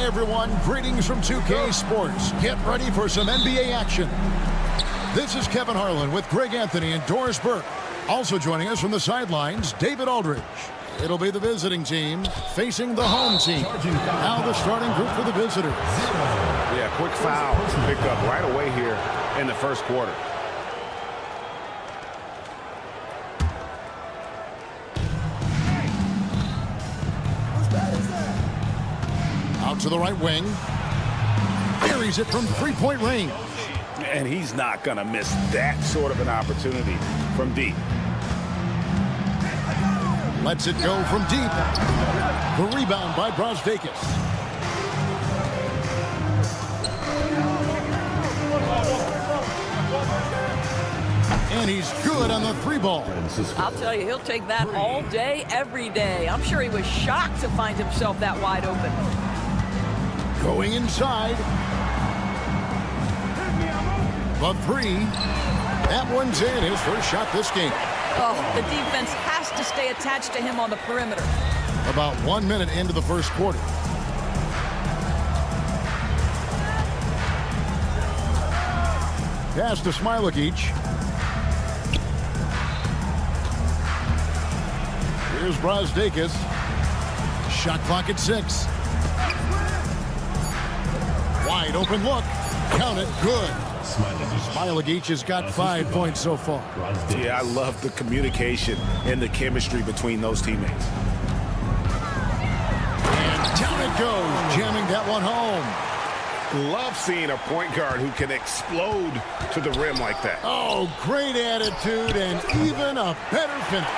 Everyone, greetings from 2K Sports. Get ready for some NBA action. This is Kevin Harlan with Greg Anthony and Doris Burke. Also joining us from the sidelines, David Aldridge. It'll be the visiting team facing the home team. Now the starting group for the visitors. Yeah, quick foul picked up right away here in the first quarter. Out to the right wing. Buries it from three-point range. And he's not going to miss that sort of an opportunity from deep. Lets it go from deep. The rebound by Brasdeikis. And he's good on the three ball. I'll tell you, he'll take that all day, every day. I'm sure he was shocked to find himself that wide open. Going inside. The three. That one's in. His first shot this game. Oh, the defense has to stay attached to him on the perimeter. About 1 minute into the first quarter. Pass to Smailagic. Here's Brasdeikis. Shot clock at 6. Wide open look. Count it. Good. Smailagic has got 5 points so far. Yeah, I love the communication and the chemistry between those teammates. And down it goes, jamming that one home. Love seeing a point guard who can explode to the rim like that. Oh, great attitude and even a better finish.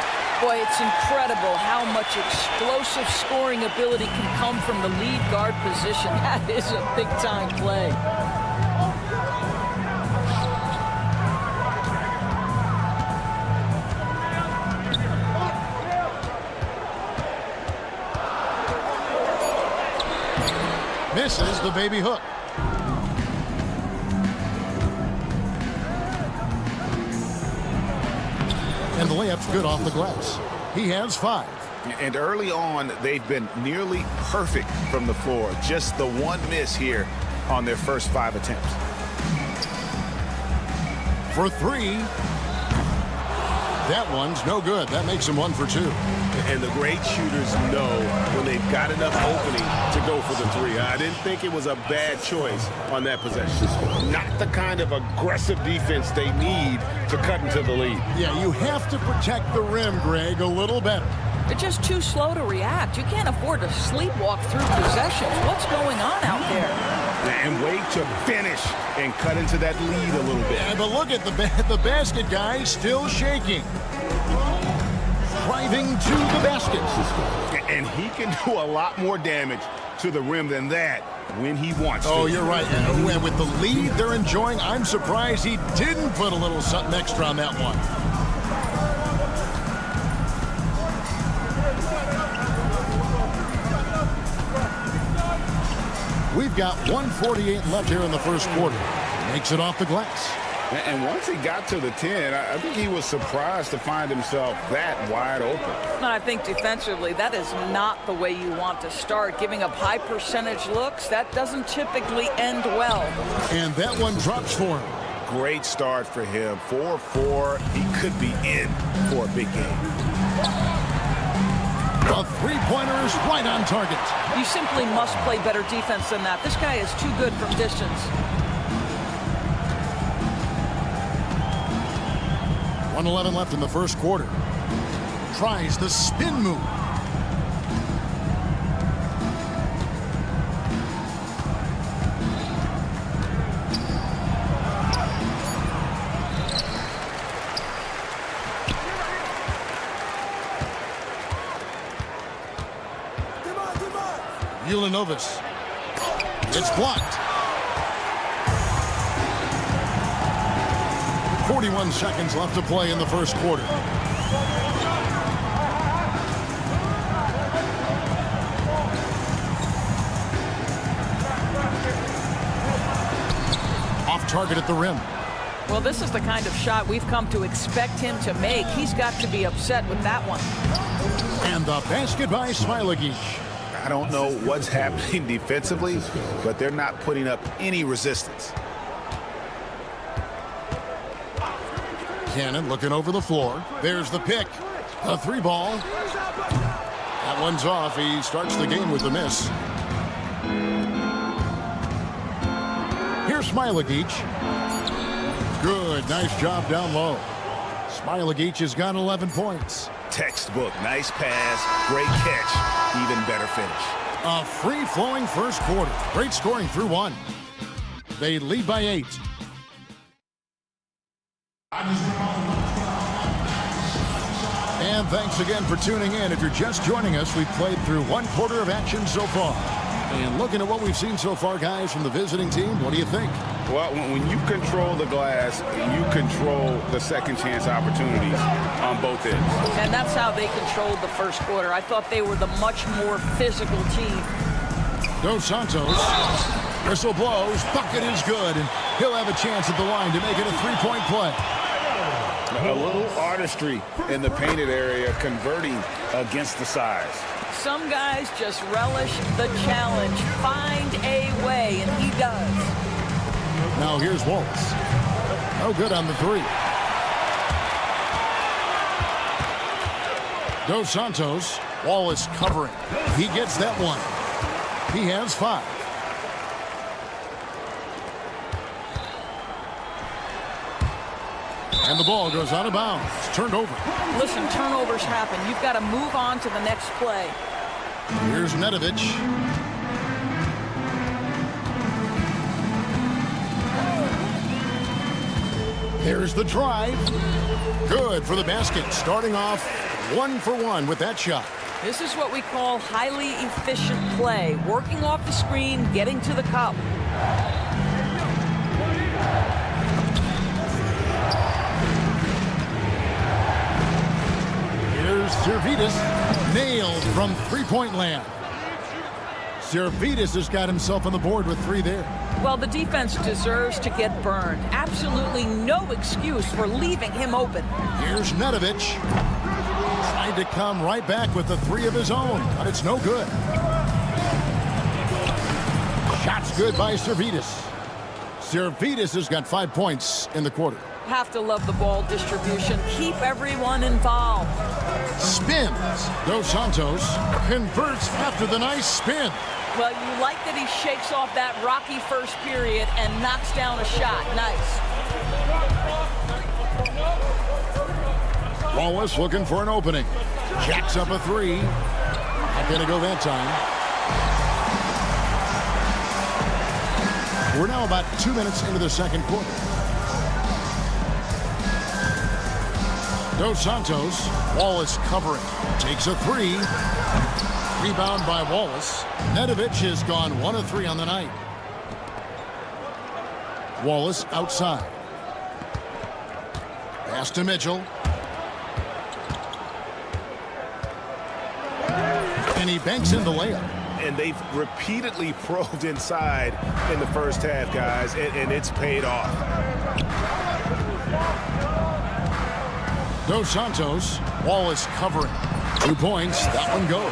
Boy, it's incredible how much explosive scoring ability can come from the lead guard position. That is a big-time play. Misses the baby hook. And the layup's good off the glass. He has 5. And early on, they've been nearly perfect from the floor. Just the one miss here on their first 5 attempts. For 3. That one's no good. That makes him 1 for 2. And the great shooters know when they've got enough opening to go for the 3. I didn't think it was a bad choice on that possession. Not the kind of aggressive defense they need to cut into the lead. Yeah, you have to protect the rim, Greg, a little better. They're just too slow to react. You can't afford to sleepwalk through possessions. What's going on out there? And wait to finish and cut into that lead a little bit. Yeah, but look at the basket guy still shaking. Driving to the basket. And he can do a lot more damage to the rim than that when he wants to. Oh, you're right. And with the lead they're enjoying, I'm surprised he didn't put a little something extra on that one. We've got 1:48 left here in the first quarter. Makes it off the glass. And once he got to the 10, I think he was surprised to find himself that wide open. And I think defensively, that is not the way you want to start. Giving up high percentage looks, that doesn't typically end well. And that one drops for him. Great start for him. 4-4. He could be in for a big game. The three-pointer is right on target. You simply must play better defense than that. This guy is too good from distance. 1:11 left in the first quarter. Tries the spin move. Ulanovas. It's blocked. 41 seconds left to play in the first quarter. Off target at the rim. Well, this is the kind of shot we've come to expect him to make. He's got to be upset with that one. And the basket by Smailagic. I don't know what's happening defensively, but they're not putting up any resistance. Cannon looking over the floor. There's the pick. A three ball. That one's off. He starts the game with a miss. Here's Smailagic. Good. Nice job down low. Smailagic has got 11 points. Textbook. Nice pass. Great catch. Even better finish. A free-flowing first quarter. Great scoring through one. They lead by 8. And thanks again for tuning in. If you're just joining us, we've played through one quarter of action so far. And looking at what we've seen so far, guys, from the visiting team, what do you think? Well, when you control the glass, you control the second chance opportunities on both ends. And that's how they controlled the first quarter. I thought they were the much more physical team. Dos Santos. Whistle blows. Bucket is good. And he'll have a chance at the line to make it a three-point play. A little artistry in the painted area, converting against the size. Some guys just relish the challenge. Find a way, and he does. Now here's Wallace. No good on the three. Dos Santos. Wallace covering. He gets that one. He has 5. And the ball goes out of bounds. It's turned over. Listen, turnovers happen. You've got to move on to the next play. Here's Nedovic. There's the drive. Good for the basket. Starting off 1 for 1 with that shot. This is what we call highly efficient play. Working off the screen, getting to the cup. Here's Servidis. Nailed from three-point land. Servidis has got himself on the board with 3 there. Well, the defense deserves to get burned. Absolutely no excuse for leaving him open. Here's Nedovic. Tried to come right back with the 3 of his own, but it's no good. Shot's good by Servidis. Servidis has got 5 points in the quarter. Have to love the ball distribution. Keep everyone involved. Spins. Dos Santos converts after the nice spin. Well, you like that he shakes off that rocky first period and knocks down a shot. Nice. Wallace looking for an opening. Jacks up a 3. Not going to go that time. We're now about 2 minutes into the second quarter. Dos Santos. Wallace covering. Takes a 3. Rebound by Wallace. Nedovic has gone 1 of 3 on the night. Wallace outside. Pass to Mitchell. And he banks in the layup. And they've repeatedly probed inside in the first half, guys, and it's paid off. Dos Santos. Wallace covering. 2 points. That one goes.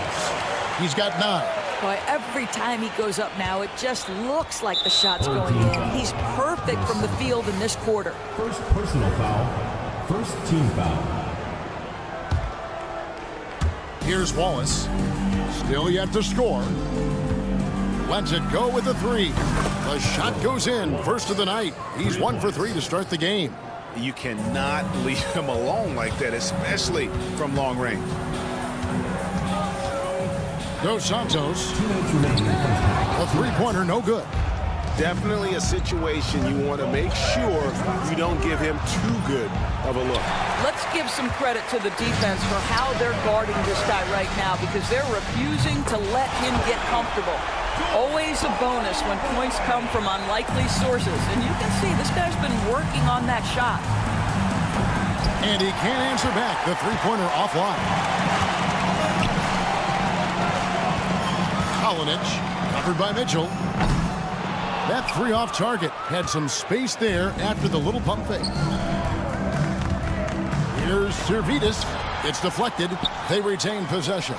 He's got 9. Boy, every time he goes up now, it just looks like the shot's going in. He's perfect from the field in this quarter. First personal foul. First team foul. Here's Wallace. Still yet to score. Lets it go with the 3. The shot goes in. First of the night. He's 1 for 3 to start the game. You cannot leave him alone like that, especially from long range. Dos Santos. A 3-pointer, no good. Definitely a situation you want to make sure you don't give him too good of a look. Let's give some credit to the defense for how they're guarding this guy right now, because they're refusing to let him get comfortable. Always a bonus when points come from unlikely sources. And you can see this guy's been working on that shot. And he can't answer back. The 3-pointer offline. Kaunas, covered by Mitchell. That 3 off target. Had some space there after the little pump fake. Here's Servidis. It's deflected. They retain possession.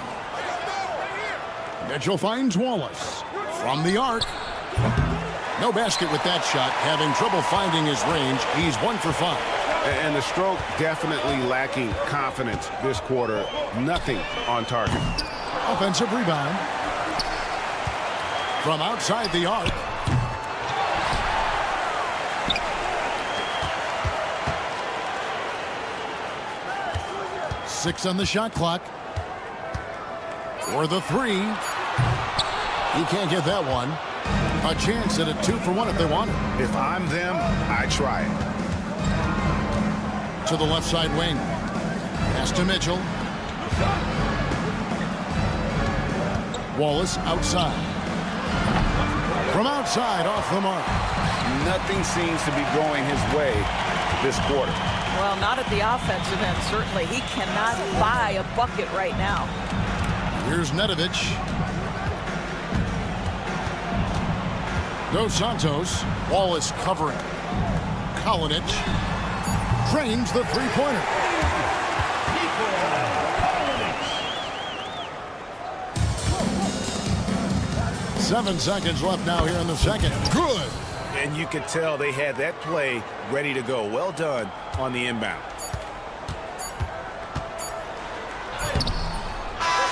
Mitchell finds Wallace. From the arc. No basket with that shot. Having trouble finding his range. He's 1 for 5. And the stroke definitely lacking confidence this quarter. Nothing on target. Offensive rebound. From outside the arc. Six on the shot clock. For the 3. He can't get that one. A chance at a 2 for 1 if they want it. If I'm them, I try it. To the left side wing. Pass to Mitchell. Wallace outside. From outside, off the mark. Nothing seems to be going his way this quarter. Well, not at the offensive end, certainly. He cannot buy a bucket right now. Here's Nedovich. Dos Santos. Wallace covering. Kaunas trains the 3-pointer. 7 seconds left now here in the second. Good. And you could tell they had that play ready to go. Well done on the inbound.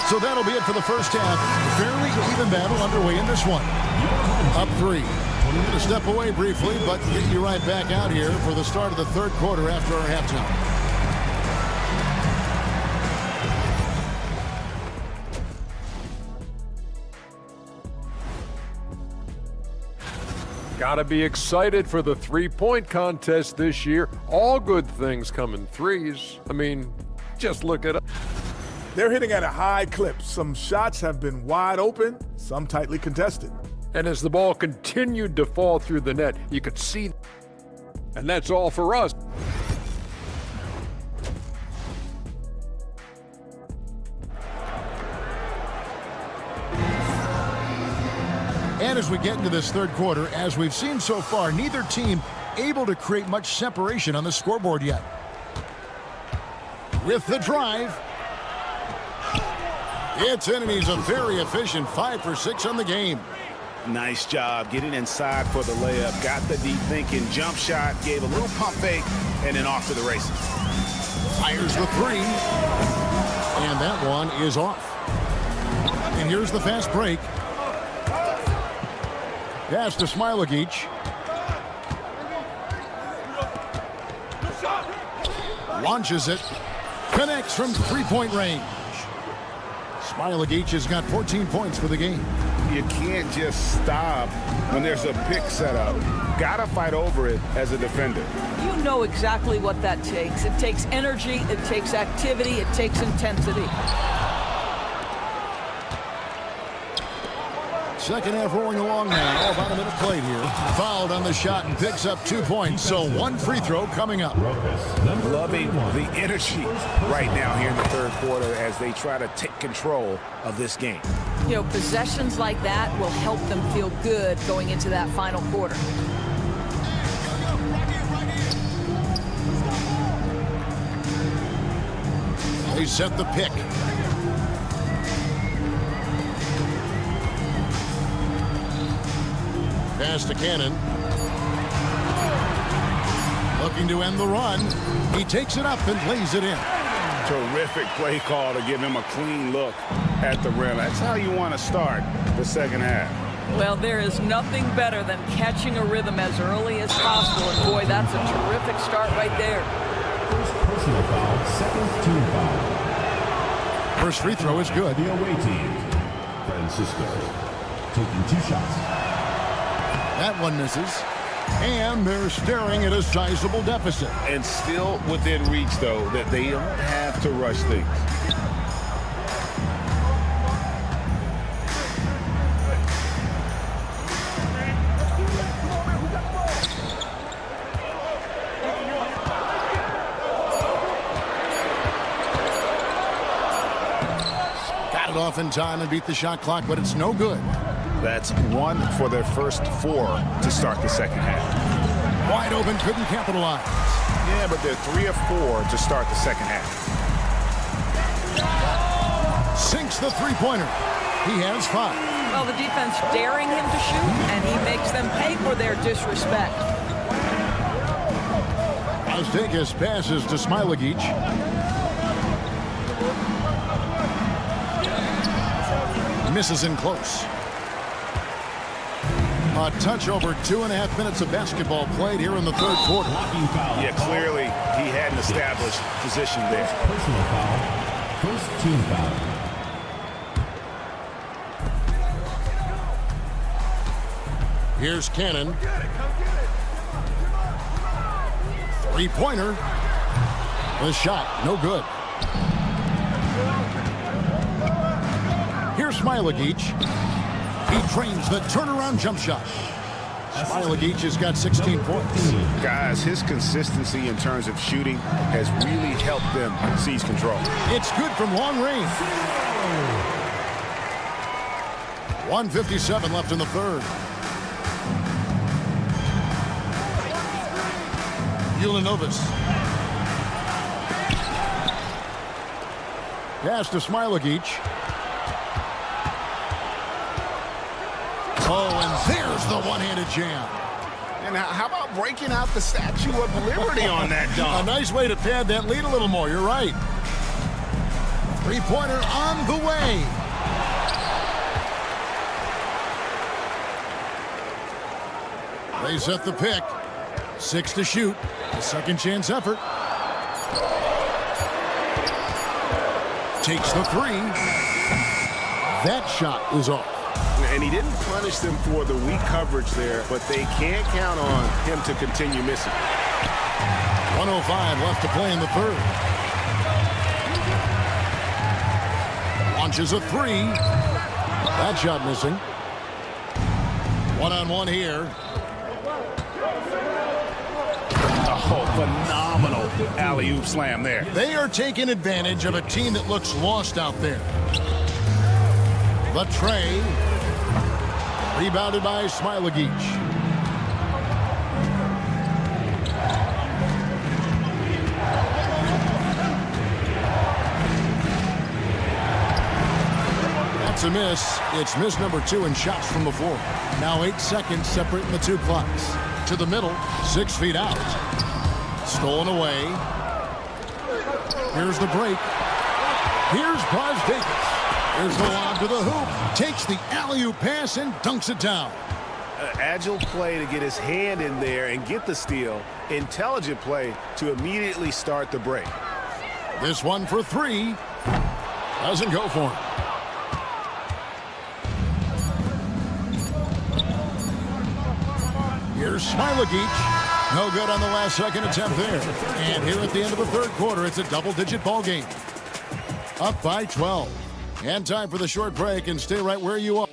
So that'll be it for the first half. Fairly even battle underway in this one. Up 3. We're going to step away briefly, but get you right back out here for the start of the third quarter after our halftime. Gotta be excited for the three-point contest this year. All good things come in threes. I mean, just look at it. They're hitting at a high clip. Some shots have been wide open, some tightly contested. And as the ball continued to fall through the net, you could see. And that's all for us. And as we get into this third quarter, as we've seen so far, neither team able to create much separation on the scoreboard yet. With the drive. It's in, and he's a very efficient 5 for 6 on the game. Nice job getting inside for the layup. Got the deep thinking jump shot, gave a little pump fake, and then off to the races. Fires the 3. And that one is off. And here's the fast break. Pass to Smailagic. Launches it. Connects from three-point range. Smailagic has got 14 points for the game. You can't just stop when there's a pick set up. Gotta fight over it as a defender. You know exactly what that takes. It takes energy, it takes activity, it takes intensity. Second half rolling along now. About a minute played here. Fouled on the shot and picks up 2 points. So one free throw coming up. Loving the energy right now here in the third quarter as they try to take control of this game. You know, possessions like that will help them feel good going into that final quarter. They set the pick. Pass to Cannon. Looking to end the run. He takes it up and lays it in. Terrific play call to give him a clean look at the rim. That's how you want to start the second half. Well, there is nothing better than catching a rhythm as early as possible. And boy, that's a terrific start right there. First personal foul, second team foul. First free throw is good. The away team, Francisco, taking 2 shots. That one misses. And they're staring at a sizable deficit. And still within reach, though, that they don't have to rush things. Got it off in time and beat the shot clock, but it's no good. That's 1 for their first 4 to start the second half. Wide open, couldn't capitalize. Yeah, but they're 3 of 4 to start the second half. Sinks the three-pointer. He has 5. Well, the defense daring him to shoot, and he makes them pay for their disrespect. Aztekas passes to Smilagic. Misses in close. A touch over 2.5 minutes of basketball played here in the third quarter. Yeah, clearly he hadn't established position there. Personal foul, first team foul. Here's Cannon. Three-pointer. The shot, no good. Here's Smilagic. He trains the turnaround jump shot. Smilagic has got 16 points. Guys, his consistency in terms of shooting has really helped them seize control. It's good from long range. 1:57 left in the third. Ulanovas. Pass to Smilagic. Oh, and there's the one-handed jam. And how about breaking out the Statue of Liberty on that dunk? A nice way to pad that lead a little more. You're right. Three-pointer on the way. They set the pick. 6 to shoot. A second chance effort. Takes the 3. That shot is off. And he didn't punish them for the weak coverage there, but they can't count on him to continue missing. 1:05 left to play in the third. Launches a 3. That shot missing. One-on-one here. Oh, phenomenal alley-oop slam there. They are taking advantage of a team that looks lost out there. The tray. Rebounded by Smilagic. That's a miss. It's miss number 2 in shots from the floor. Now 8 seconds separating the 2 clocks. To the middle, 6 feet out. Stolen away. Here's the break. Here's Davis. There's the lob to the hoop. Takes the alley-oop pass and dunks it down. Agile play to get his hand in there and get the steal. Intelligent play to immediately start the break. This one for 3. Doesn't go for him. Here's Smilagic. No good on the last second attempt there. And here at the end of the third quarter, it's a double-digit ball game. Up by 12. And time for the short break, and stay right where you are.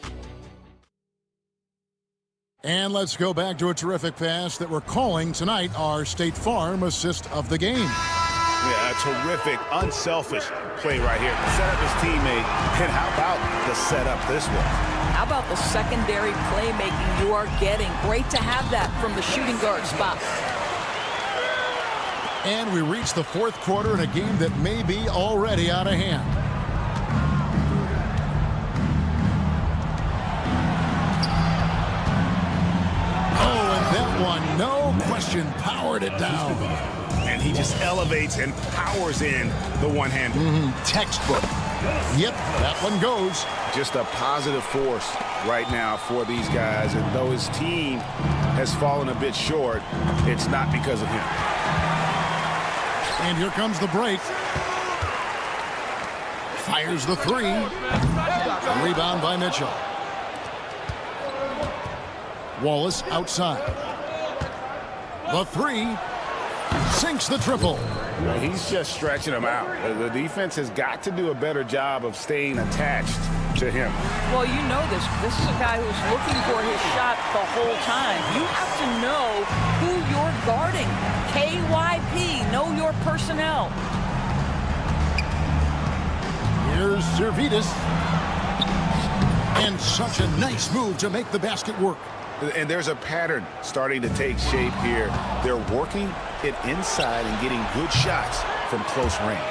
And let's go back to a terrific pass that we're calling tonight our State Farm assist of the game. Yeah, a terrific, unselfish play right here. Set up his teammate, and how about the setup this one? How about the secondary playmaking you are getting? Great to have that from the shooting guard spot. And we reach the fourth quarter in a game that may be already out of hand. Oh, and that one, no question, powered it down. And he just elevates and powers in the one-hander. Textbook. Yep, that one goes. Just a positive force right now for these guys. And though his team has fallen a bit short, it's not because of him. And here comes the break. Fires the three. Rebound by Mitchell. Wallace outside. The three. Sinks the triple. He's just stretching him out. The defense has got to do a better job of staying attached to him. Well, you know this. This is a guy who's looking for his shot the whole time. You have to know who you're guarding. KYP, know your personnel. Here's Servetus. And such a nice move to make the basket work. And there's a pattern starting to take shape here. They're working it inside and getting good shots from close range.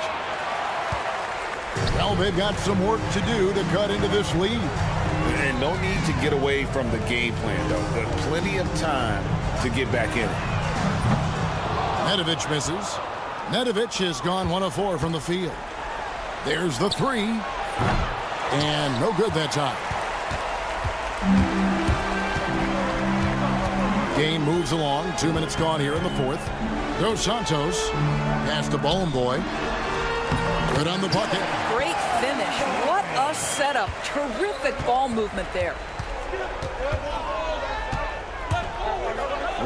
Well, they've got some work to do to cut into this lead. And no need to get away from the game plan, though. But plenty of time to get back in it. Nedovic misses. Nedovic has gone 1 of 4 from the field. There's the three. And no good that time. Game moves along. 2 minutes gone here in the fourth. Dos Santos. Pass to Boy. Good on the bucket. Great finish. What a setup. Terrific ball movement there.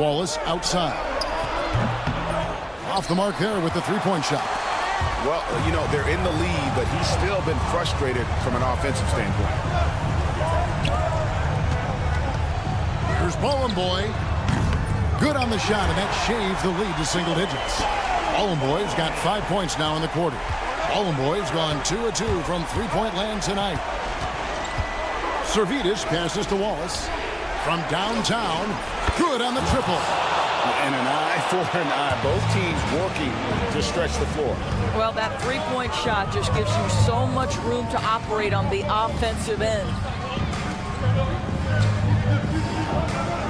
Wallace outside. Off the mark there with the three-point shot. Well, you know, they're in the lead, but he's still been frustrated from an offensive standpoint. Here's Boy. Good on the shot, and that shaves the lead to single digits. Boy's got 5 points now in the quarter. Boy's gone 2 of 2 from three-point land tonight. Servetus passes to Wallace. From downtown, good on the triple. And an eye for an eye. Both teams working to stretch the floor. Well, that three-point shot just gives you so much room to operate on the offensive end.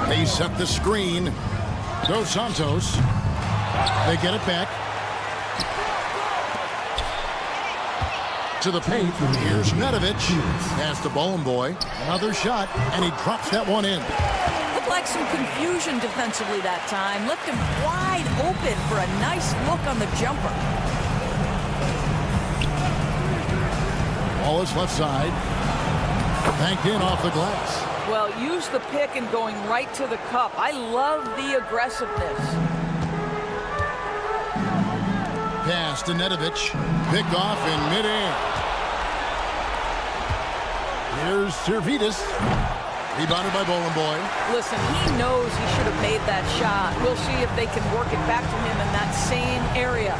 They set the screen. Dos Santos. They get it back. To the paint. Here's Nedovic. Pass to Boy. Another shot, and he drops that one in. Looked like some confusion defensively that time. Left him wide open for a nice look on the jumper. Wallace left side. Banked in off the glass. Well, use the pick and going right to the cup. I love the aggressiveness. Pass to Nedovic. Picked off in midair. Here's Servetus. Rebounded by Boy. Listen, he knows he should have made that shot. We'll see if they can work it back to him in that same area.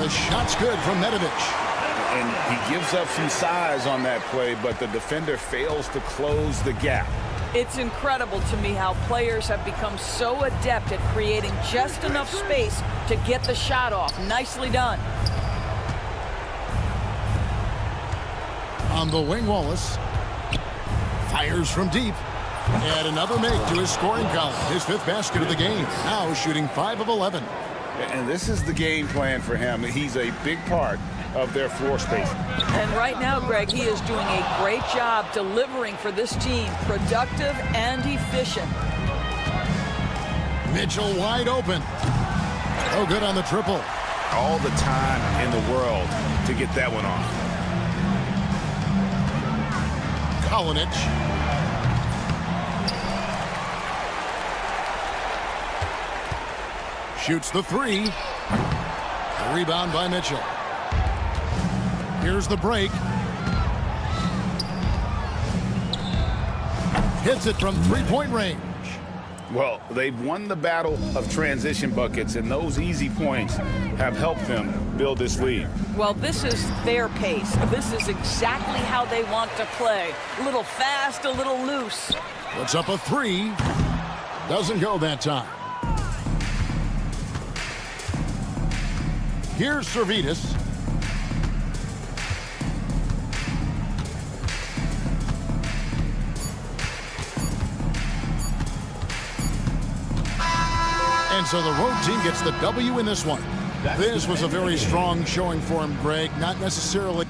The shot's good from Nedovic. And he gives up some size on that play, but the defender fails to close the gap. It's incredible to me how players have become so adept at creating just enough space to get the shot off. Nicely done. On the wing, Wallace fires from deep. And another make to his scoring column. His 5th basket of the game. Now shooting 5 of 11. And this is the game plan for him. He's a big part of their floor space. And right now, Greg, he is doing a great job delivering for this team. Productive and efficient. Mitchell wide open. Oh, good on the triple. All the time in the world to get that one off. Kaunas. Shoots the three. A rebound by Mitchell. Here's the break. Hits it from three-point range. Well, they've won the battle of transition buckets, and those easy points have helped them build this lead. Well, this is their pace. This is exactly how they want to play. A little fast, a little loose. Puts up a three. Doesn't go that time. Here's Servetus. And so the road team gets the W in this one. This was a very strong showing for him, Greg. Not necessarily...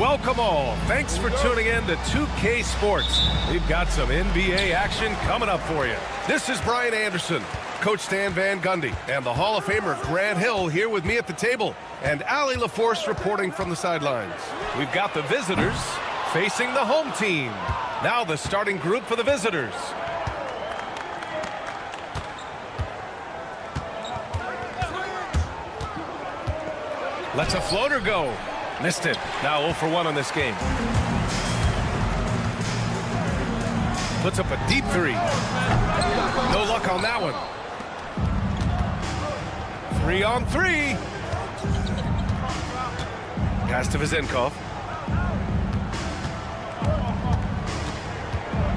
Welcome all. Thanks for tuning in to 2K Sports. We've got some NBA action coming up for you. This is Brian Anderson, Coach Stan Van Gundy, and the Hall of Famer Grant Hill here with me at the table, and Allie LaForce reporting from the sidelines. We've got the visitors facing the home team. Now the starting group for the visitors. Lets a floater go. Missed it. Now 0 for 1 on this game. Puts up a deep three. No luck on that one. 3-on-3. Pass to Vezenkov.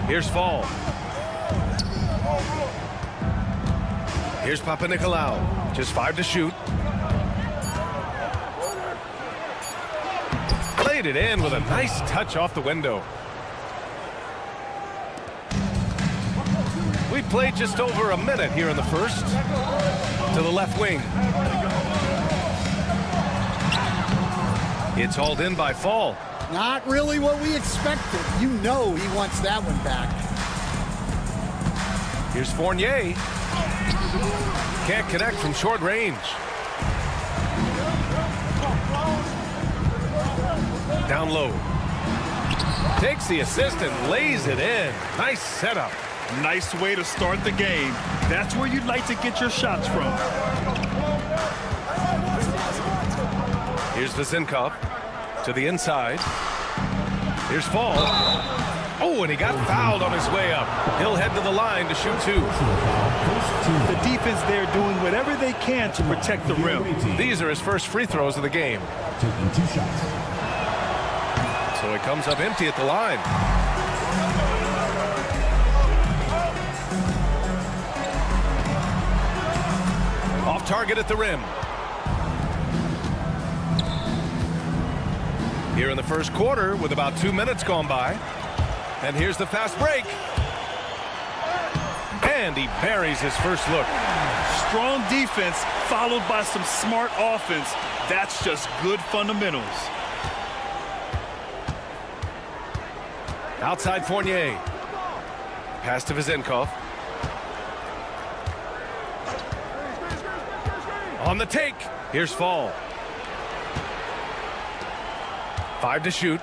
Here's Fall. Here's Papanikolaou. Just 5 to shoot. Played it in with a nice touch off the window. We played just over a minute here in the first. To the left wing. It's hauled in by Fall. Not really what we expected. You know he wants that one back. Here's Fournier. Can't connect from short range. Down low. Takes the assist and lays it in. Nice setup. Nice way to start the game. That's where you'd like to get your shots from. Here's Vezenkov to the inside. Here's Fall. Oh, and he got fouled on his way up. He'll head to the line to shoot 2. The defense there doing whatever they can to protect the rim. These are his first free throws of the game. Taking 2 shots. So he comes up empty at the line. Off target at the rim. Here in the first quarter with about 2 minutes gone by. And here's the fast break. And he buries his first look. Strong defense followed by some smart offense. That's just good fundamentals. Outside Fournier. Pass to Vezenkov. On the take. Here's Fall. 5 to shoot.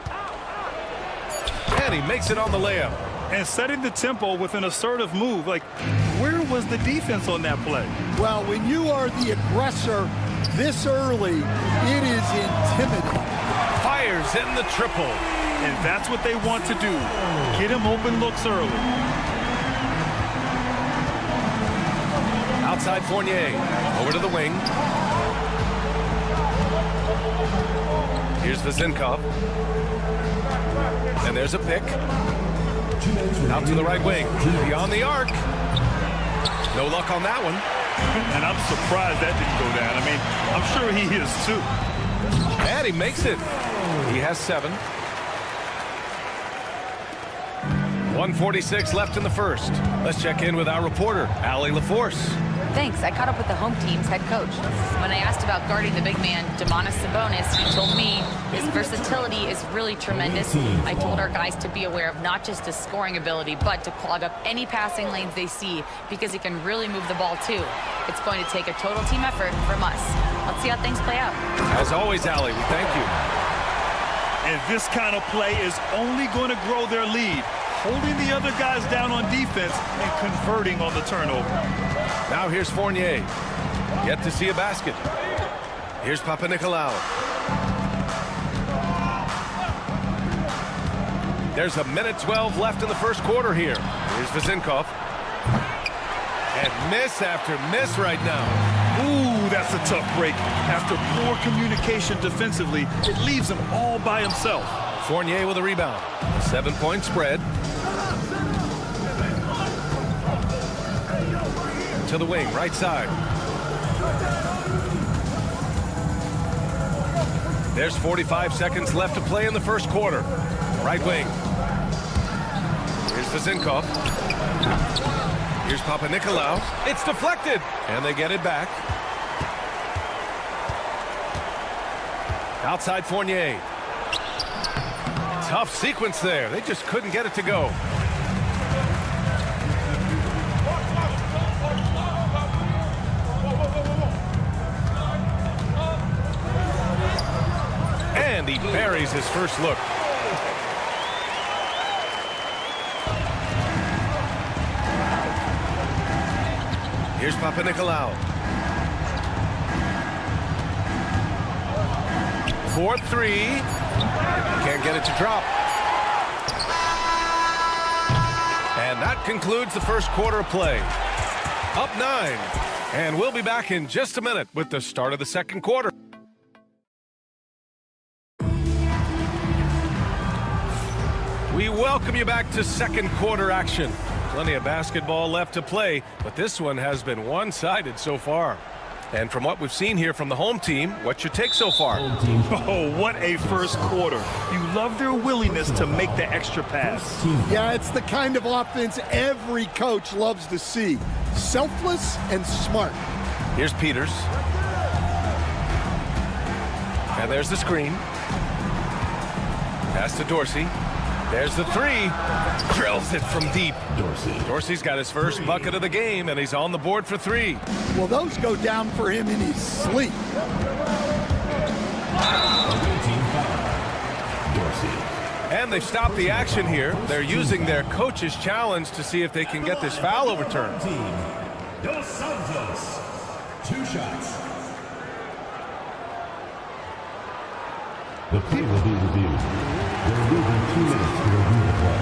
And he makes it on the layup. And setting the tempo with an assertive move. Like, where was the defense on that play? Well, when you are the aggressor this early, it is intimidating. Fires in the triple. And that's what they want to do. Get him open looks early. Outside Fournier. Over to the wing. Here's Vezenkov. And there's a pick. Out to the right wing. Beyond the arc. No luck on that one. And I'm surprised that didn't go down. I mean, I'm sure he is too. And he makes it. He has 7. 1:46 left in the first. Let's check in with our reporter, Allie LaForce. Thanks. I caught up with the home team's head coach. When I asked about guarding the big man, Domantas Sabonis, he told me his versatility is really tremendous. I told our guys to be aware of not just his scoring ability, but to clog up any passing lanes they see, because he can really move the ball too. It's going to take a total team effort from us. Let's see how things play out. As always, Allie, we thank you. And this kind of play is only going to grow their lead, holding the other guys down on defense and converting on the turnover. Now here's Fournier. Yet to see a basket. Here's Papanikolaou. There's a minute 12 left in the first quarter here. Here's Vezenkov. And miss after miss right now. Ooh, that's a tough break. After poor communication defensively, it leaves him all by himself. Fournier with a rebound. 7-point spread. To the wing, right side. There's 45 seconds left to play in the first quarter. Right wing. Here's Vezenkov. Here's Papanikolaou. It's deflected, and they get it back. Outside Fournier. Tough sequence there. They just couldn't get it to go. And he buries his first look. Here's Papanikolaou. 4-3. Can't get it to drop. And that concludes the first quarter of play. Up 9. And we'll be back in just a minute with the start of the second quarter. We welcome you back to second quarter action. Plenty of basketball left to play, but this one has been one-sided so far. And from what we've seen here from the home team, what's your take so far? Oh, what a first quarter. You love their willingness to make the extra pass. Yeah, it's the kind of offense every coach loves to see. Selfless and smart. Here's Peters. And there's the screen. Pass to Dorsey. There's the three. Drills it from deep. Dorsey's got his first bucket of the game, and he's on the board for 3. Well, those go down for him in his sleep. And they've stopped the action here. They're using their coach's challenge to see if they can get this foul overturned. Dos Santos. 2 shots. The play will be reviewed. We're moving 2 minutes to review the play.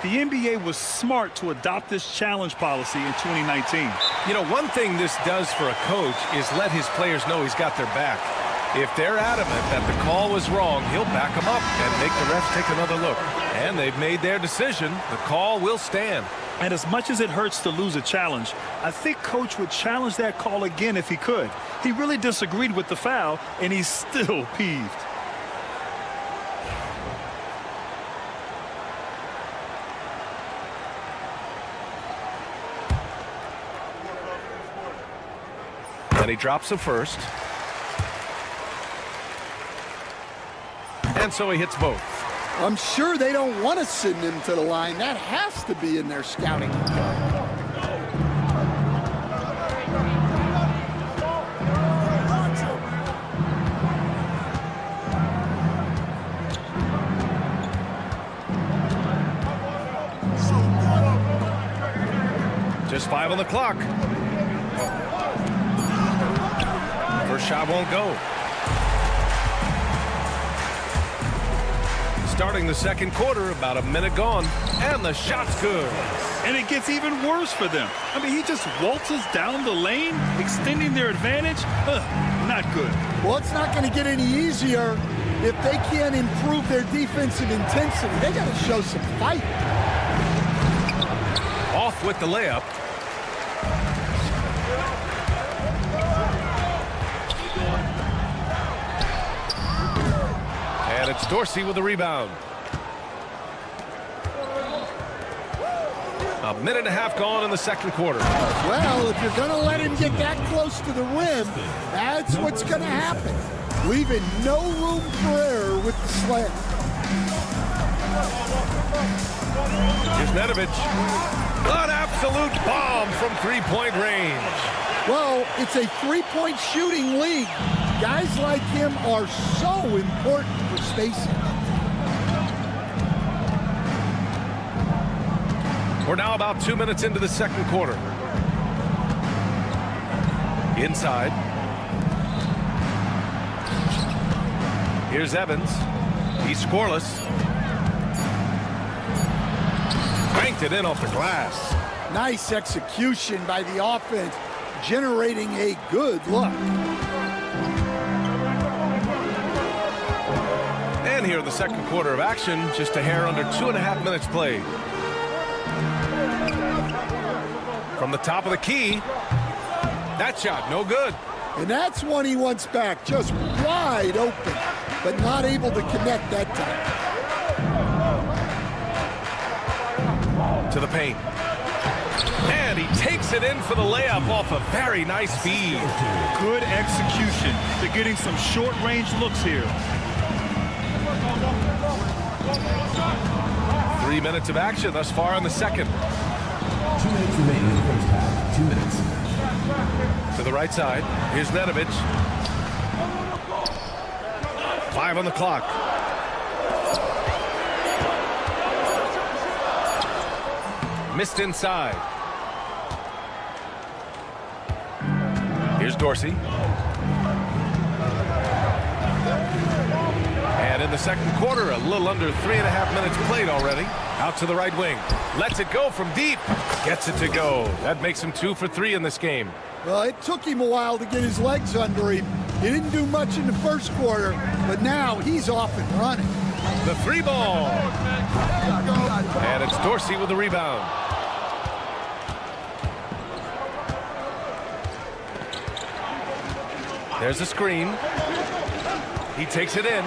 The NBA was smart to adopt this challenge policy in 2019. You know, one thing this does for a coach is let his players know he's got their back. If they're adamant that the call was wrong, he'll back them up and make the refs take another look. And they've made their decision. The call will stand. And as much as it hurts to lose a challenge, I think Coach would challenge that call again if he could. He really disagreed with the foul, and he's still peeved. And he drops the first. And so he hits both. I'm sure they don't want to send him to the line. That has to be in their scouting. Just 5 on the clock. First shot won't go. Starting the second quarter, about a minute gone, and the shot's good. And it gets even worse for them. I mean, he just waltzes down the lane, extending their advantage. Not good. Well, it's not going to get any easier if they can't improve their defensive intensity. They got to show some fight. Off with the layup. And it's Dorsey with the rebound. A minute and a half gone in the second quarter. Well, if you're going to let him get that close to the rim, that's what's going to happen. Leaving no room for error with the slam. Here's Nedovic. An absolute bomb from three-point range. Well, it's a three-point shooting league. Guys like him are so important for spacing. We're now about 2 minutes into the second quarter. Inside. Here's Evans. He's scoreless. Banked it in off the glass. Nice execution by the offense, generating a good look. And here in the second quarter of action, just a hair under 2.5 minutes played. From the top of the key, that shot no good. And that's one he wants back, just wide open, but not able to connect that time. To the paint. And he takes it in for the layup off a very nice feed. Good execution. They're getting some short-range looks here. 3 minutes of action thus far in the second. 2 minutes remaining in the first half. 2 minutes. To the right side. Here's Nedovic. 5 on the clock. Missed inside. Here's Dorsey. And in the second quarter, a little under 3.5 minutes played already. Out to the right wing. Lets it go from deep. Gets it to go. That makes him 2 for 3 in this game. Well, it took him a while to get his legs under him. He didn't do much in the first quarter, but now he's off and running. The 3 ball. And it's Dorsey with the rebound. There's a screen. He takes it in.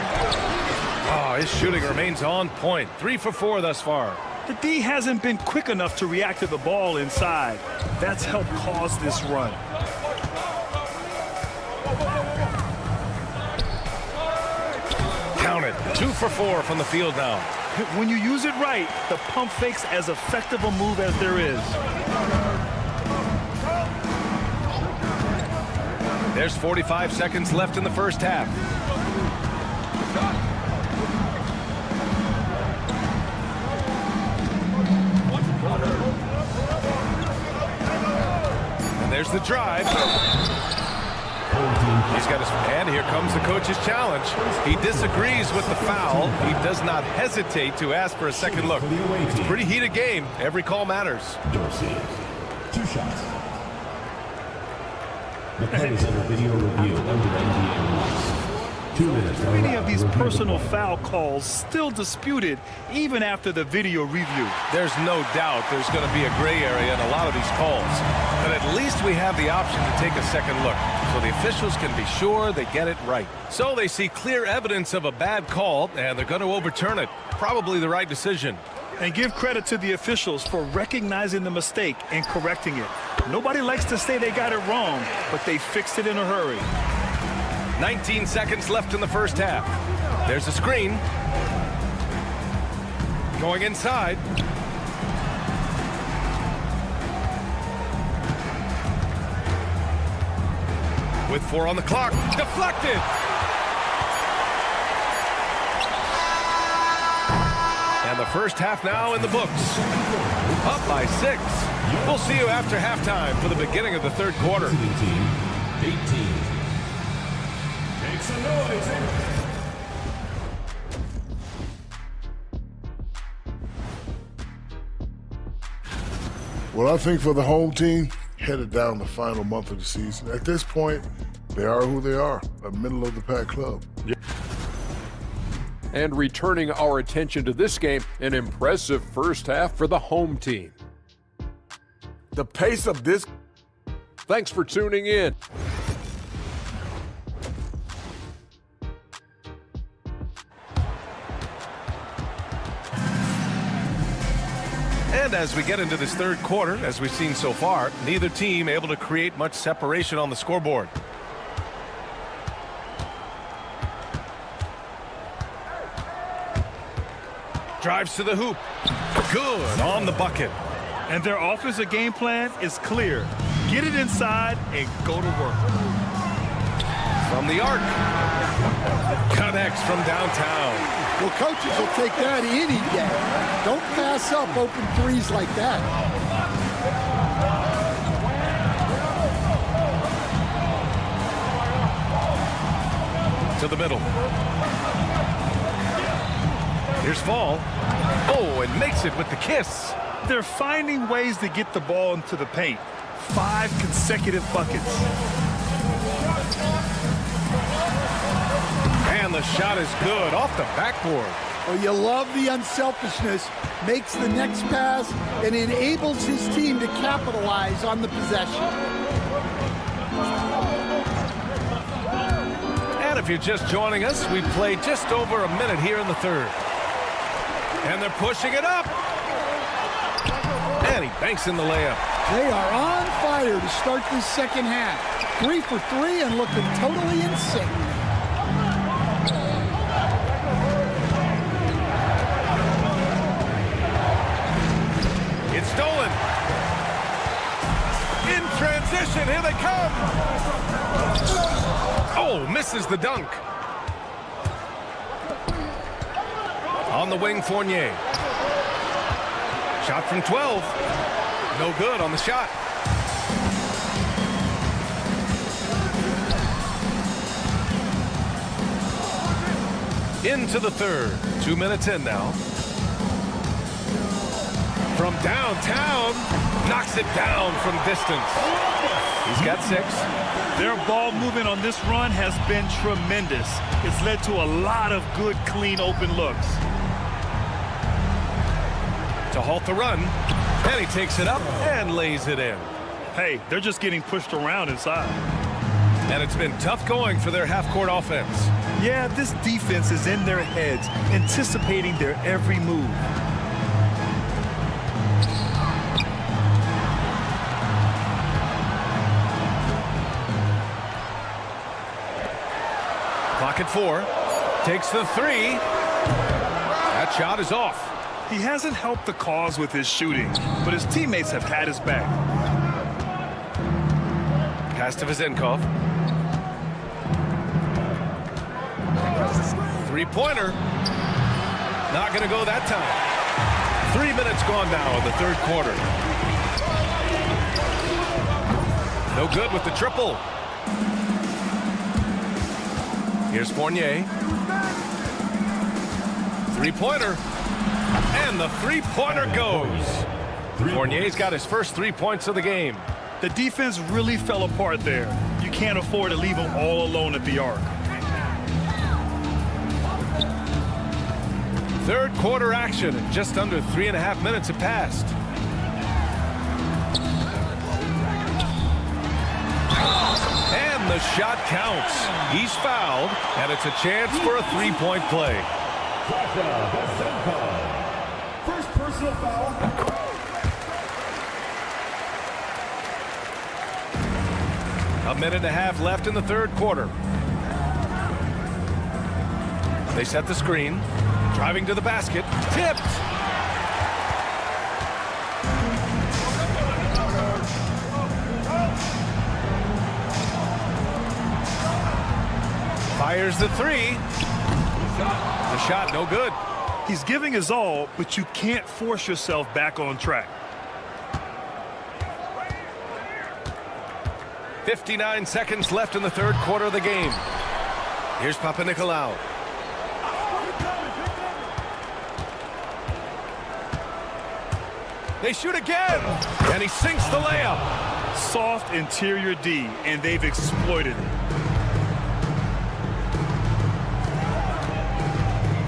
Oh, his shooting remains on point. 3 for 4 thus far. The D hasn't been quick enough to react to the ball inside. That's helped cause this run. Count it. 2 for 4 from the field now. When you use it right, the pump fake's as effective a move as there is. There's 45 seconds left in the first half. And there's the drive. He's got his hand. Here comes the coach's challenge. He disagrees with the foul. He does not hesitate to ask for a second look. It's a pretty heated game. Every call matters. Dorsey. 2 shots. The play is under video review under NBA rules. 2 minutes. Many of these personal foul calls still disputed even after the video review. There's no doubt there's going to be a gray area in a lot of these calls. But at least we have the option to take a second look, so the officials can be sure they get it right. So they see clear evidence of a bad call, and they're going to overturn it. Probably the right decision. And give credit to the officials for recognizing the mistake and correcting it. Nobody likes to say they got it wrong, but they fixed it in a hurry. 19 seconds left in the first half. There's a screen. Going inside. With 4 on the clock. Deflected! And the first half now in the books. Up by 6. We'll see you after halftime for the beginning of the third quarter. 18. Make some noise. Well, I think for the home team, headed down the final month of the season, at this point, they are who they are, a middle-of-the-pack club. Yeah. And returning our attention to this game, an impressive first half for the home team. The pace of this. Thanks for tuning in. And as we get into this third quarter, as we've seen so far, neither team able to create much separation on the scoreboard. Drives to the hoop. Good on the bucket. And their offensive game plan is clear. Get it inside and go to work. From the arc. Connects from downtown. Well, coaches will take that any day. Don't pass up open threes like that. To the middle. Here's Fall. Oh, and makes it with the kiss. They're finding ways to get the ball into the paint. 5 consecutive buckets. And the shot is good off the backboard. Well, you love the unselfishness. Makes the next pass and enables his team to capitalize on the possession. And if you're just joining us, we've played just over a minute here in the third. And they're pushing it up. And he banks in the layup. They are on fire to start this second half. 3 for 3 and looking totally in sync. misses the dunk. On the wing, Fournier. Shot from 12. No good on the shot. Into the third. 2 minutes in now. From downtown, knocks it down from distance. He's got 6. Their ball movement on this run has been tremendous. It's led to a lot of good, clean, open looks. To halt the run, and he takes it up and lays it in. Hey, they're just getting pushed around inside. And it's been tough going for their half-court offense. Yeah, this defense is in their heads, anticipating their every move. Clock at 4. Takes the 3. That shot is off. He hasn't helped the cause with his shooting, but his teammates have had his back. Pass to Vizenkov. Three-pointer. Not going to go that time. 3 minutes gone now in the third quarter. No good with the triple. Here's Fournier. Three-pointer. And the three-pointer goes. Fournier's got his first 3 points of the game. The defense really fell apart there. You can't afford to leave them all alone at the arc. Third quarter action, and just under 3.5 minutes have passed. And the shot counts. He's fouled, and it's a chance for a three-point play. First personal foul. A minute and a half left in the third quarter. They set the screen. Driving to the basket. Tipped. Fires the 3. The shot no good. He's giving his all, but you can't force yourself back on track. 59 seconds left in the third quarter of the game. Here's Papanikolaou. They shoot again, and he sinks the layup. Soft interior D, and they've exploited it.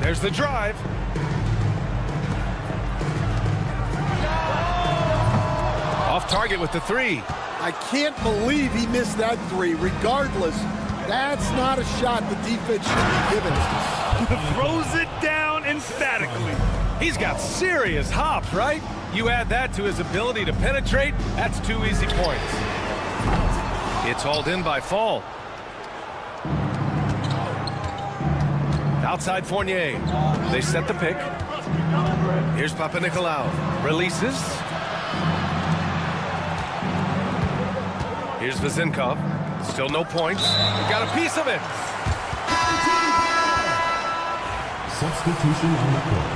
There's the drive. Off target with the 3. I can't believe he missed that 3. Regardless, that's not a shot the defense should be giving. Throws it down emphatically. He's got serious hop, right? You add that to his ability to penetrate, that's 2 easy points. It's hauled in by Fall. Outside Fournier. They set the pick. Here's Papanikolaou. Releases. Here's Vizenkov. Still no points. He got a piece of it. Substitution on the court.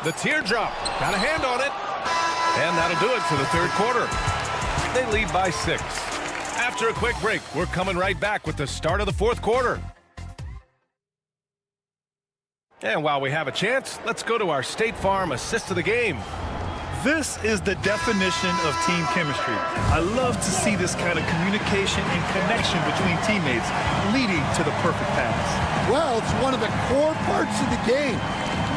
The teardrop. Got a hand on it. And that'll do it for the third quarter. They lead by 6. After a quick break, we're coming right back with the start of the fourth quarter. And while we have a chance, let's go to our State Farm assist of the game. This is the definition of team chemistry. I love to see this kind of communication and connection between teammates leading to the perfect pass. Well, it's one of the core parts of the game.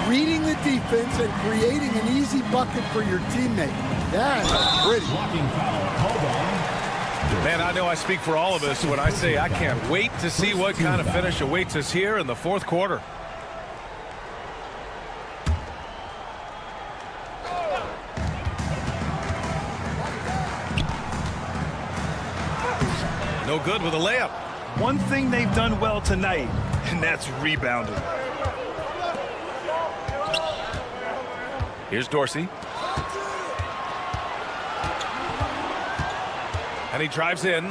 Reading the defense and creating an easy bucket for your teammate. That's pretty. Man, I know I speak for all of us when I say I can't wait to see what kind of finish awaits us here in the fourth quarter. No good with a layup. One thing they've done well tonight, and that's rebounding. Here's Dorsey. And he drives in.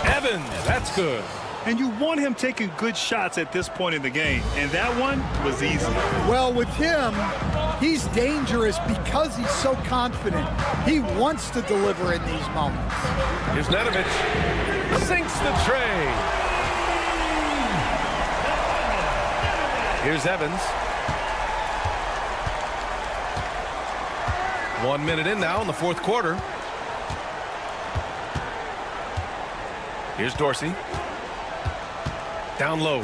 Evans, that's good. And you want him taking good shots at this point in the game, and that one was easy. Well, with him, he's dangerous because he's so confident. He wants to deliver in these moments. Here's Nedovic. Sinks the tray. Here's Evans. 1 minute in now in the fourth quarter. Here's Dorsey. Down low.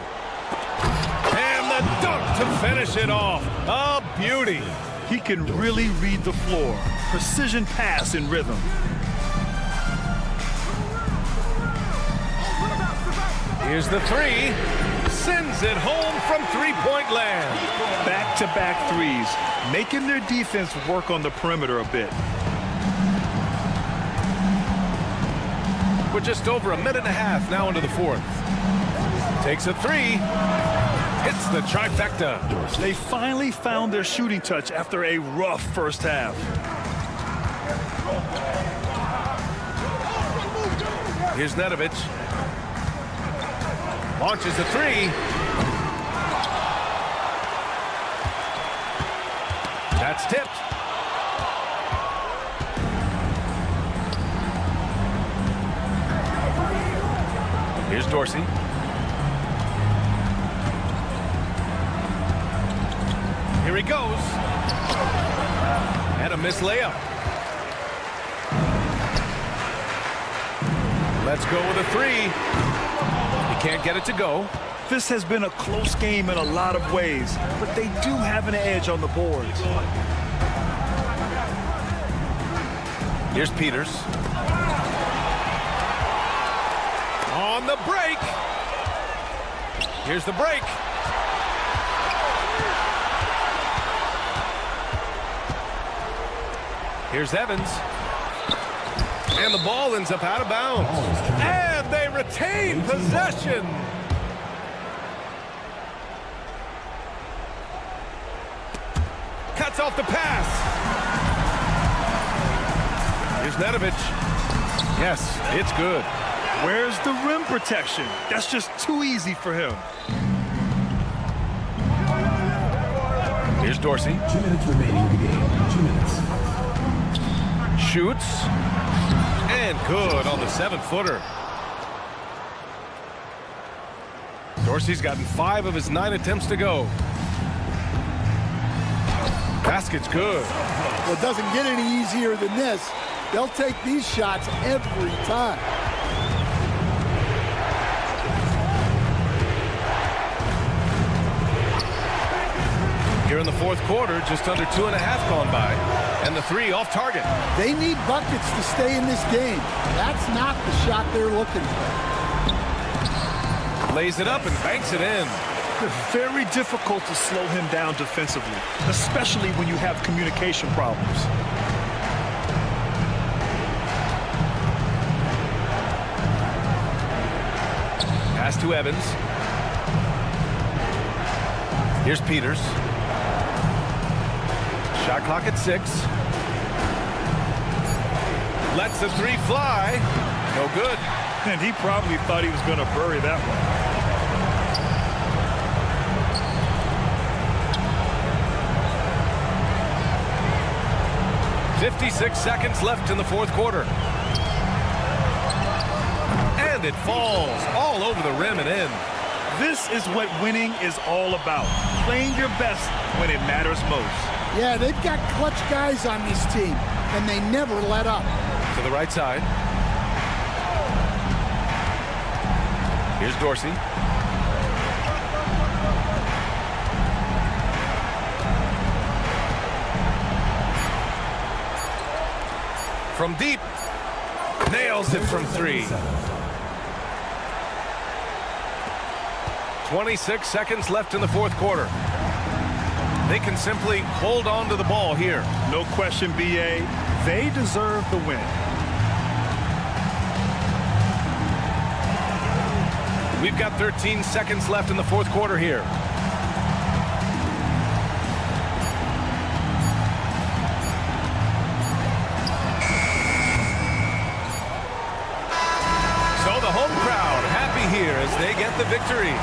And the dunk to finish it off. A beauty. He can really read the floor. Precision pass in rhythm. Here's the three. Sends it home from three-point land. Back-to-back threes, making their defense work on the perimeter a bit. We're just over a minute and a half now into the fourth. Takes a three. Hits the trifecta. They finally found their shooting touch after a rough first half. Here's Nedovic. Launches the three. That's tipped. Here's Dorsey. Here he goes. And a missed layup. Let's go with a three. He can't get it to go. This has been a close game in a lot of ways, but they do have an edge on the boards. Here's Peters. On the break. Here's the break. Here's Evans. And the ball ends up out of bounds. And they retain possession. Cuts off the pass. Here's Nedovic. Yes, it's good. Where's the rim protection? That's just too easy for him. Here's Dorsey. 2 minutes remaining in the game. 2 minutes. Shoots. And good on the 7-footer. Dorsey's gotten 5 of his 9 attempts to go. Basket's good. Well, it doesn't get any easier than this. They'll take these shots every time. Here in the fourth quarter, just under 2.5 gone by, and the three off target. They need buckets to stay in this game. That's not the shot they're looking for. Lays it up and banks it in. Very difficult to slow him down defensively, especially when you have communication problems. Pass to Evans. Here's Peters. Shot clock at 6. Lets the three fly. No good. And he probably thought he was going to bury that one. 56 seconds left in the fourth quarter. And it falls all over the rim and in. This is what winning is all about. Playing your best when it matters most. Yeah, they've got clutch guys on this team, and they never let up. To the right side. Here's Dorsey. From deep. Nails it from 3. 26 seconds left in the fourth quarter. They can simply hold on to the ball here. No question, B.A. They deserve the win. We've got 13 seconds left in the fourth quarter here. they get the victory.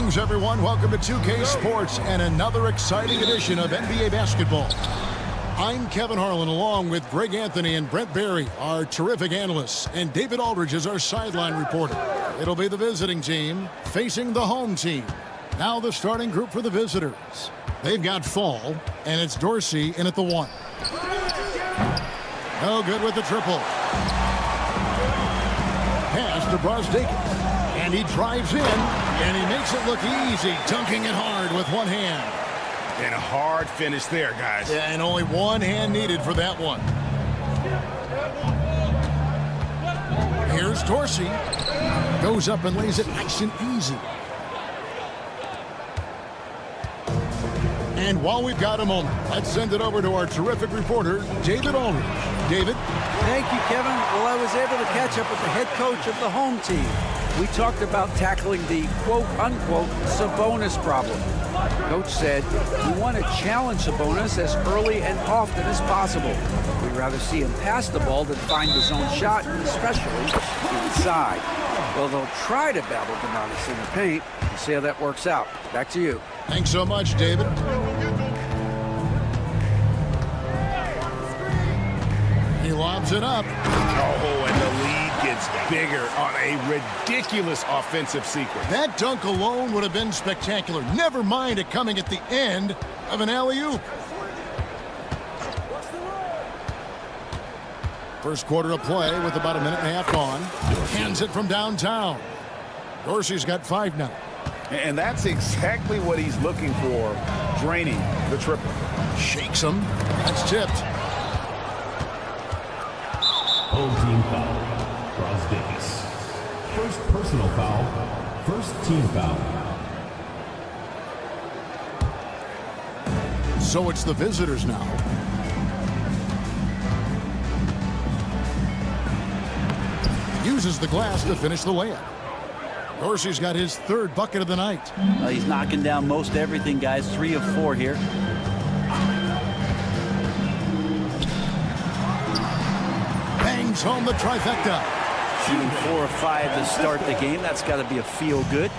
Greetings, everyone. Welcome to 2K Sports and another exciting edition of NBA basketball. I'm Kevin Harlan, along with Greg Anthony and Brent Barry, our terrific analysts, and David Aldridge is our sideline reporter. It'll be the visiting team facing the home team. Now the starting group for the visitors. They've got Fall, and it's Dorsey in at the 1. No good with the triple. Pass to Brosdakis, and he drives in, and he makes it look easy, dunking it hard with one hand. And a hard finish there, guys. Yeah, and only one hand needed for that one. Here's Dorsey. Goes up and lays it nice and easy. And while we've got a moment, let's send it over to our terrific reporter, David Aldridge. David? Thank you, Kevin. Well, I was able to catch up with the head coach of the home team. We talked about tackling the quote-unquote Sabonis problem. Coach said, we want to challenge Sabonis as early and often as possible. We'd rather see him pass the ball than find his own shot, especially inside. Well, they'll try to battle Demonis in the paint. We'll see how that works out. Back to you. Thanks so much, David. He lobs it up. Oh, and the lead gets bigger on a ridiculous offensive sequence. That dunk alone would have been spectacular. Never mind it coming at the end of an alley-oop. First quarter of play with about a minute and a half gone. Hands it from downtown. Dorsey's got 5 now. And that's exactly what he's looking for, draining the triple. Shakes him. That's tipped. Home team foul. Brosdakis. First personal foul. First team foul. So it's the visitors now. Uses the glass to finish the layup. Dorsey's got his 3rd bucket of the night. He's knocking down most everything, guys. 3 of 4 here. Bangs home the trifecta. Shooting 4 of 5 to start the game. That's got to be a feel good.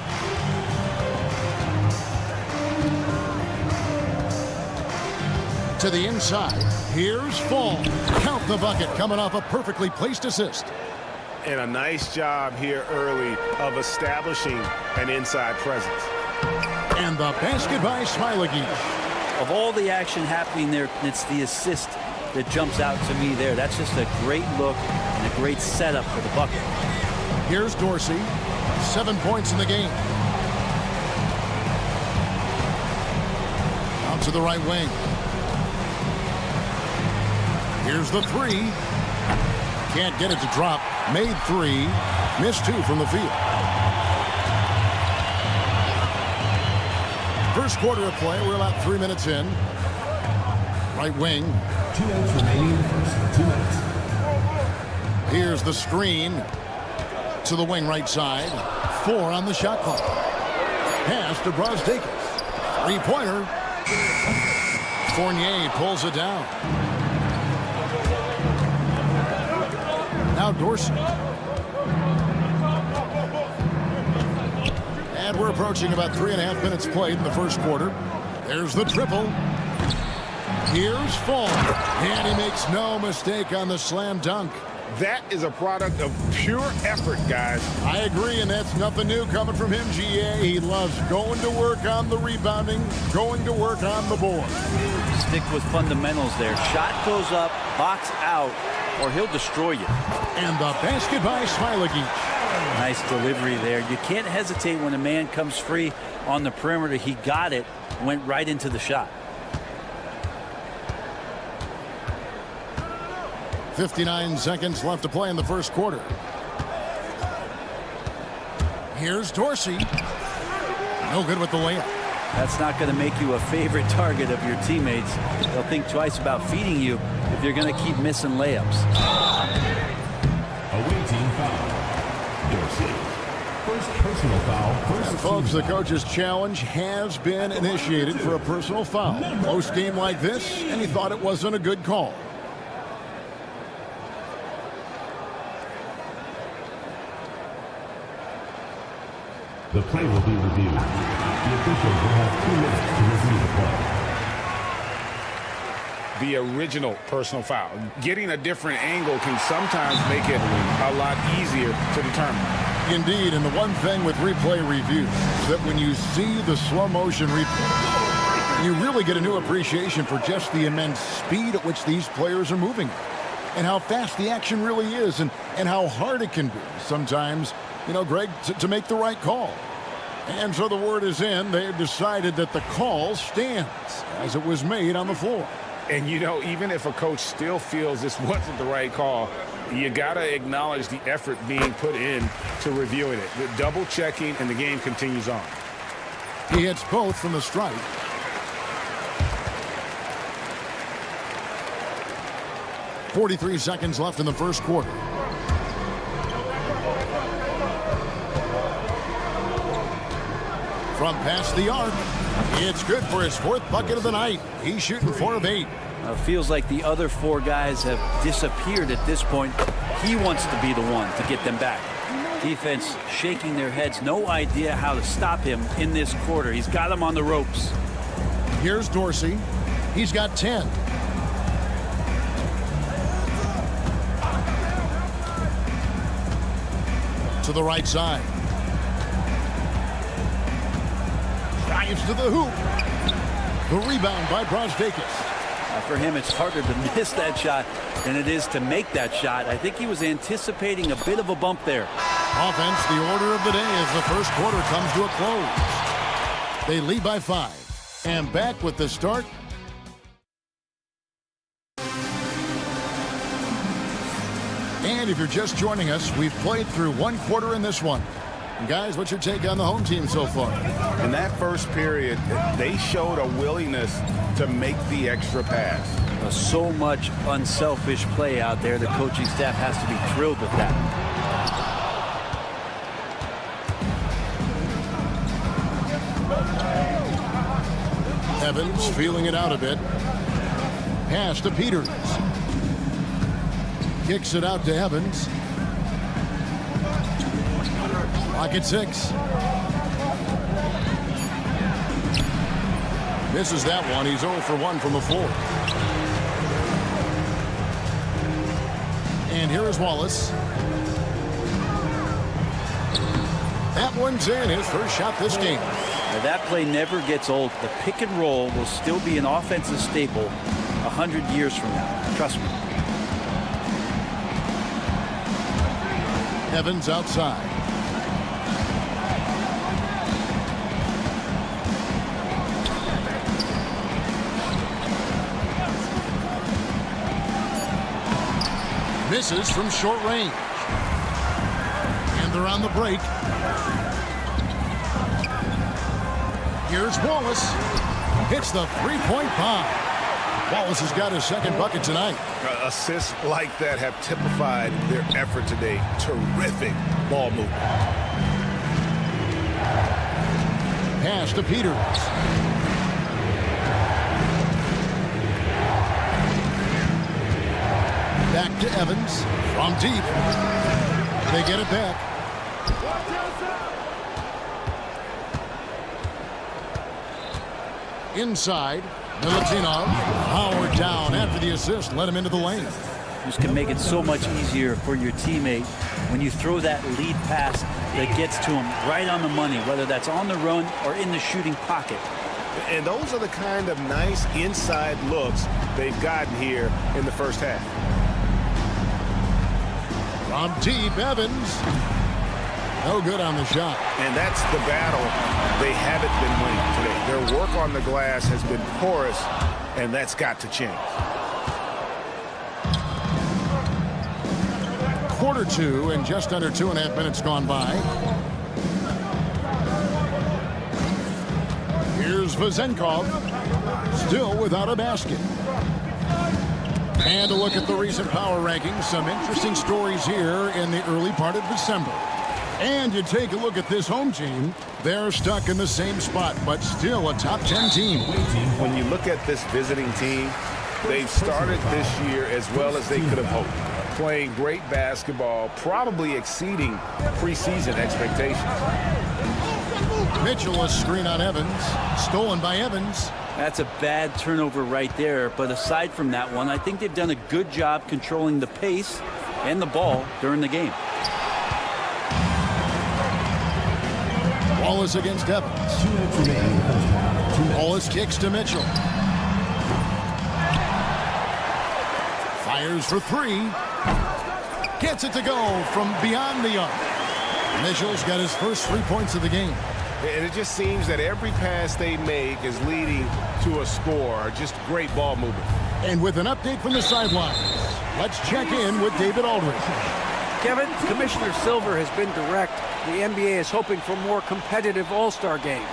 To the inside. Here's Fall. Count the bucket coming off a perfectly placed assist. And a nice job here early of establishing an inside presence. And the basket by Smiley. Of all the action happening there, it's the assist that jumps out to me there. That's just a great look and a great setup for the bucket. Here's Dorsey. 7 points in the game. Out to the right wing. Here's the 3. Can't get it to drop. Made 3. Missed 2 from the field. First quarter of play. We're about 3 minutes in. Right wing. 2 minutes remaining in the first. 2 minutes. Here's the screen. To the wing right side. 4 on the shot clock. Pass to Brosdakis. 3-pointer. Fournier pulls it down. Now Dorsey. And we're approaching about 3.5 minutes played in the first quarter. There's the triple. Here's Fall. And he makes no mistake on the slam dunk. That is a product of pure effort, guys. I agree, and that's nothing new coming from him, GA. He loves going to work on the rebounding, going to work on the board. Stick with fundamentals there. Shot goes up, box out, or he'll destroy you. And the basket by Smiley. Nice delivery there. You can't hesitate when a man comes free on the perimeter. He got it, went right into the shot. 59 seconds left to play in the first quarter. Here's Dorsey. No good with the layup. That's not going to make you a favorite target of your teammates. They'll think twice about feeding you if you're going to keep missing layups. Away team foul. Dorsey. First personal foul. First and folks, the coach's challenge has been initiated for a personal foul. Close game like this, and he thought it wasn't a good call. The play will be reviewed. The officials will have 2 minutes to review the play. The original personal foul. Getting a different angle can sometimes make it a lot easier to determine. Indeed, and the one thing with replay review is that when you see the slow motion replay, You really get a new appreciation for just the immense speed at which these players are moving and how fast the action really is and how hard it can be sometimes, you know, Greg, to make the right call. And so the word is in. They've decided that the call stands as it was made on the floor. And, you know, even if a coach still feels this wasn't the right call, you got to acknowledge the effort being put in to reviewing it. The double checking, and the game continues on. He hits both from the stripe. .43 seconds left in the first quarter. From past the arc, it's good for his 4th bucket of the night. He's shooting 4 of 8. Feels like the other 4 guys have disappeared at this point. He wants to be the one to get them back. Defense shaking their heads, no idea how to stop him in this quarter. He's got him on the ropes. Here's Dorsey. He's got 10. To the right side. Drives to the hoop. The rebound by Brosdakis. For him, it's harder to miss that shot than it is to make that shot. I think he was anticipating a bit of a bump there. Offense, the order of the day as the first quarter comes to a close. They lead by 5. And back with the start. And if you're just joining us, we've played through 1 quarter in this one. And guys, what's your take on the home team so far? In that first period, they showed a willingness to make the extra pass. So much unselfish play out there. The coaching staff has to be thrilled with that. Evans feeling it out a bit. Pass to Peters. Kicks it out to Evans. Pocket 6. Misses that one. He's 0 for 1 from the floor. And here is Wallace. That one's in. His first shot this game. Now that play never gets old. The pick and roll will still be an offensive staple 100 years from now. Trust me. Evans outside. Misses from short range. And they're on the break. Here's Wallace. Hits the three-point bomb. Wallace has got his 2nd bucket tonight. Assists like that have typified their effort today. Terrific ball movement. Pass to Peters. Back to Evans from deep. They get it back. Inside, Milutinov powered down after the assist, led him into the lane. This can make it so much easier for your teammate when you throw that lead pass that gets to him right on the money, whether that's on the run or in the shooting pocket. And those are the kind of nice inside looks they've gotten here in the first half. From deep, Evans. No good on the shot. And that's the battle they haven't been winning today. Their work on the glass has been porous, and that's got to change. Quarter 2 and just under 2.5 minutes gone by. Here's Vezenkov, still without a basket. And a look at the recent power rankings. Some interesting stories here in the early part of December. And you take a look at this home team. They're stuck in the same spot, but still a top 10 team. When you look at this visiting team, they've started this year as well as they could have hoped. Playing great basketball, probably exceeding preseason expectations. Mitchell, a screen on Evans. Stolen by Evans. That's a bad turnover right there. But aside from that one, I think they've done a good job controlling the pace and the ball during the game. Wallace against Evans. Wallace kicks to Mitchell. Fires for three. Gets it to go from beyond the arc. Mitchell's got his first 3 points of the game. And it just seems that every pass they make is leading to a score. Just great ball movement. And with an update from the sidelines, let's check in with David Aldridge. Kevin, Commissioner Silver has been direct. The NBA is hoping for more competitive All-Star games.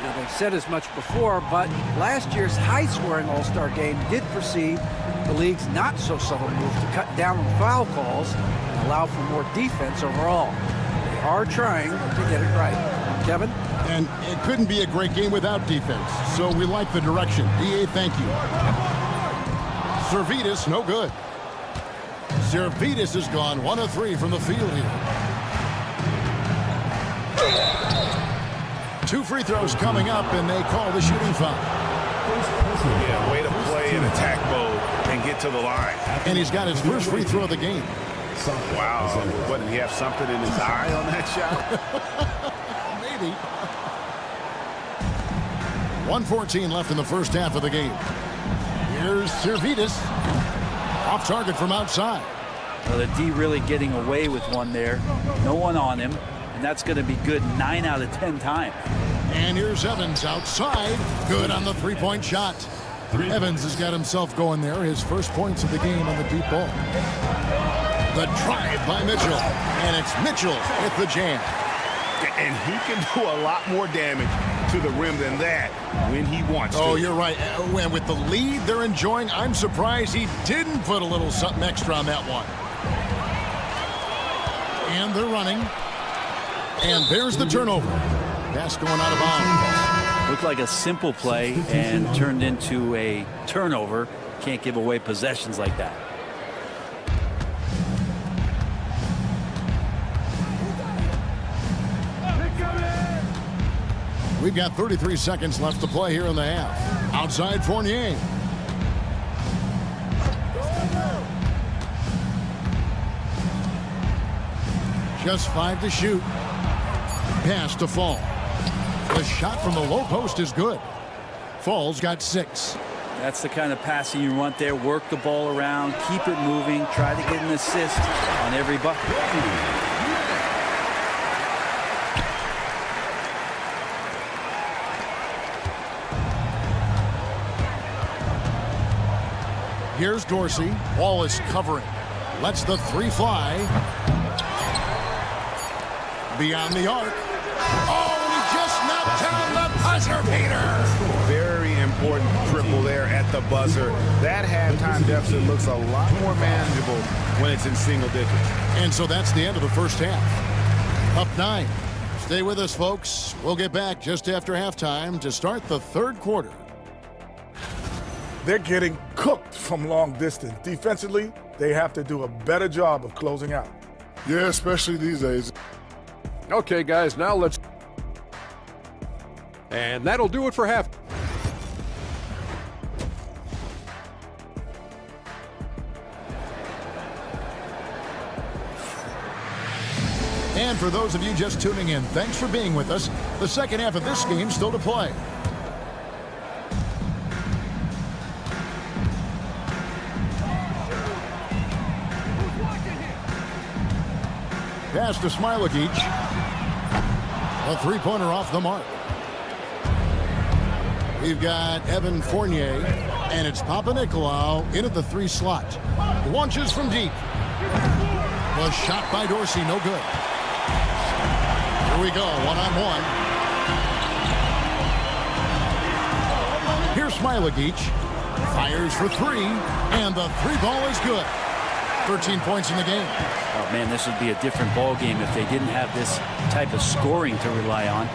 Now, they've said as much before, but last year's high-scoring All-Star game did precede the league's not-so-subtle move to cut down on foul calls and allow for more defense overall. They are trying to get it right. Kevin? And it couldn't be a great game without defense, so we like the direction. DA, thank you. Servetus, no good. Servetus has gone 1 of 3 from the field here. 2 free throws coming up, and they call the shooting foul. Yeah, way to play in attack mode and get to the line. And he's got his first free throw of the game. Wow. What, did he have something in his eye on that shot? Maybe. 1:14 left in the first half of the game. Here's Servetus. Off target from outside. Well, the D really getting away with one there. No one on him, and that's going to be good 9 out of 10 times. And here's Evans outside. Good on the three-point shot. Evans has got himself going there. His first points of the game on the deep ball. The drive by Mitchell. And it's Mitchell with the jam. And he can do a lot more damage to the rim than that when he wants to. Oh, you're right. And with the lead they're enjoying, I'm surprised he didn't put a little something extra on that one. And they're running. And there's the turnover. Pass going out of bounds. Looked like a simple play and turned into a turnover. Can't give away possessions like that. We've got 33 seconds left to play here in the half. Outside Fournier. Just 5 to shoot. Pass to Fall. The shot from the low post is good. Fall's got 6. That's the kind of passing you want there. Work the ball around, keep it moving, try to get an assist on every bucket. Here's Dorsey. Wallace covering. Lets the 3 fly. Beyond the arc. Oh, and he just knocked down the buzzer beater. Very important triple there at the buzzer. That halftime deficit looks a lot more manageable when it's in single digits. And so that's the end of the first half. Up 9. Stay with us, folks. We'll get back just after halftime to start the third quarter. They're getting cooked from long distance. Defensively, they have to do a better job of closing out. Yeah, especially these days. Okay, guys, now let's... And that'll do it for half. And for those of you just tuning in, thanks for being with us. The second half of this game still to play. Pass to Smilagic. A three-pointer off the mark. We've got Evan Fournier, and it's Papanikolaou in at the 3 slot. Launches from deep. Was shot by Dorsey, no good. Here we go, one-on-one. Here's Smilagic. Fires for 3, and the 3 ball is good. 13 points in the game. Oh, man, this would be a different ball game if they didn't have this type of scoring to rely on.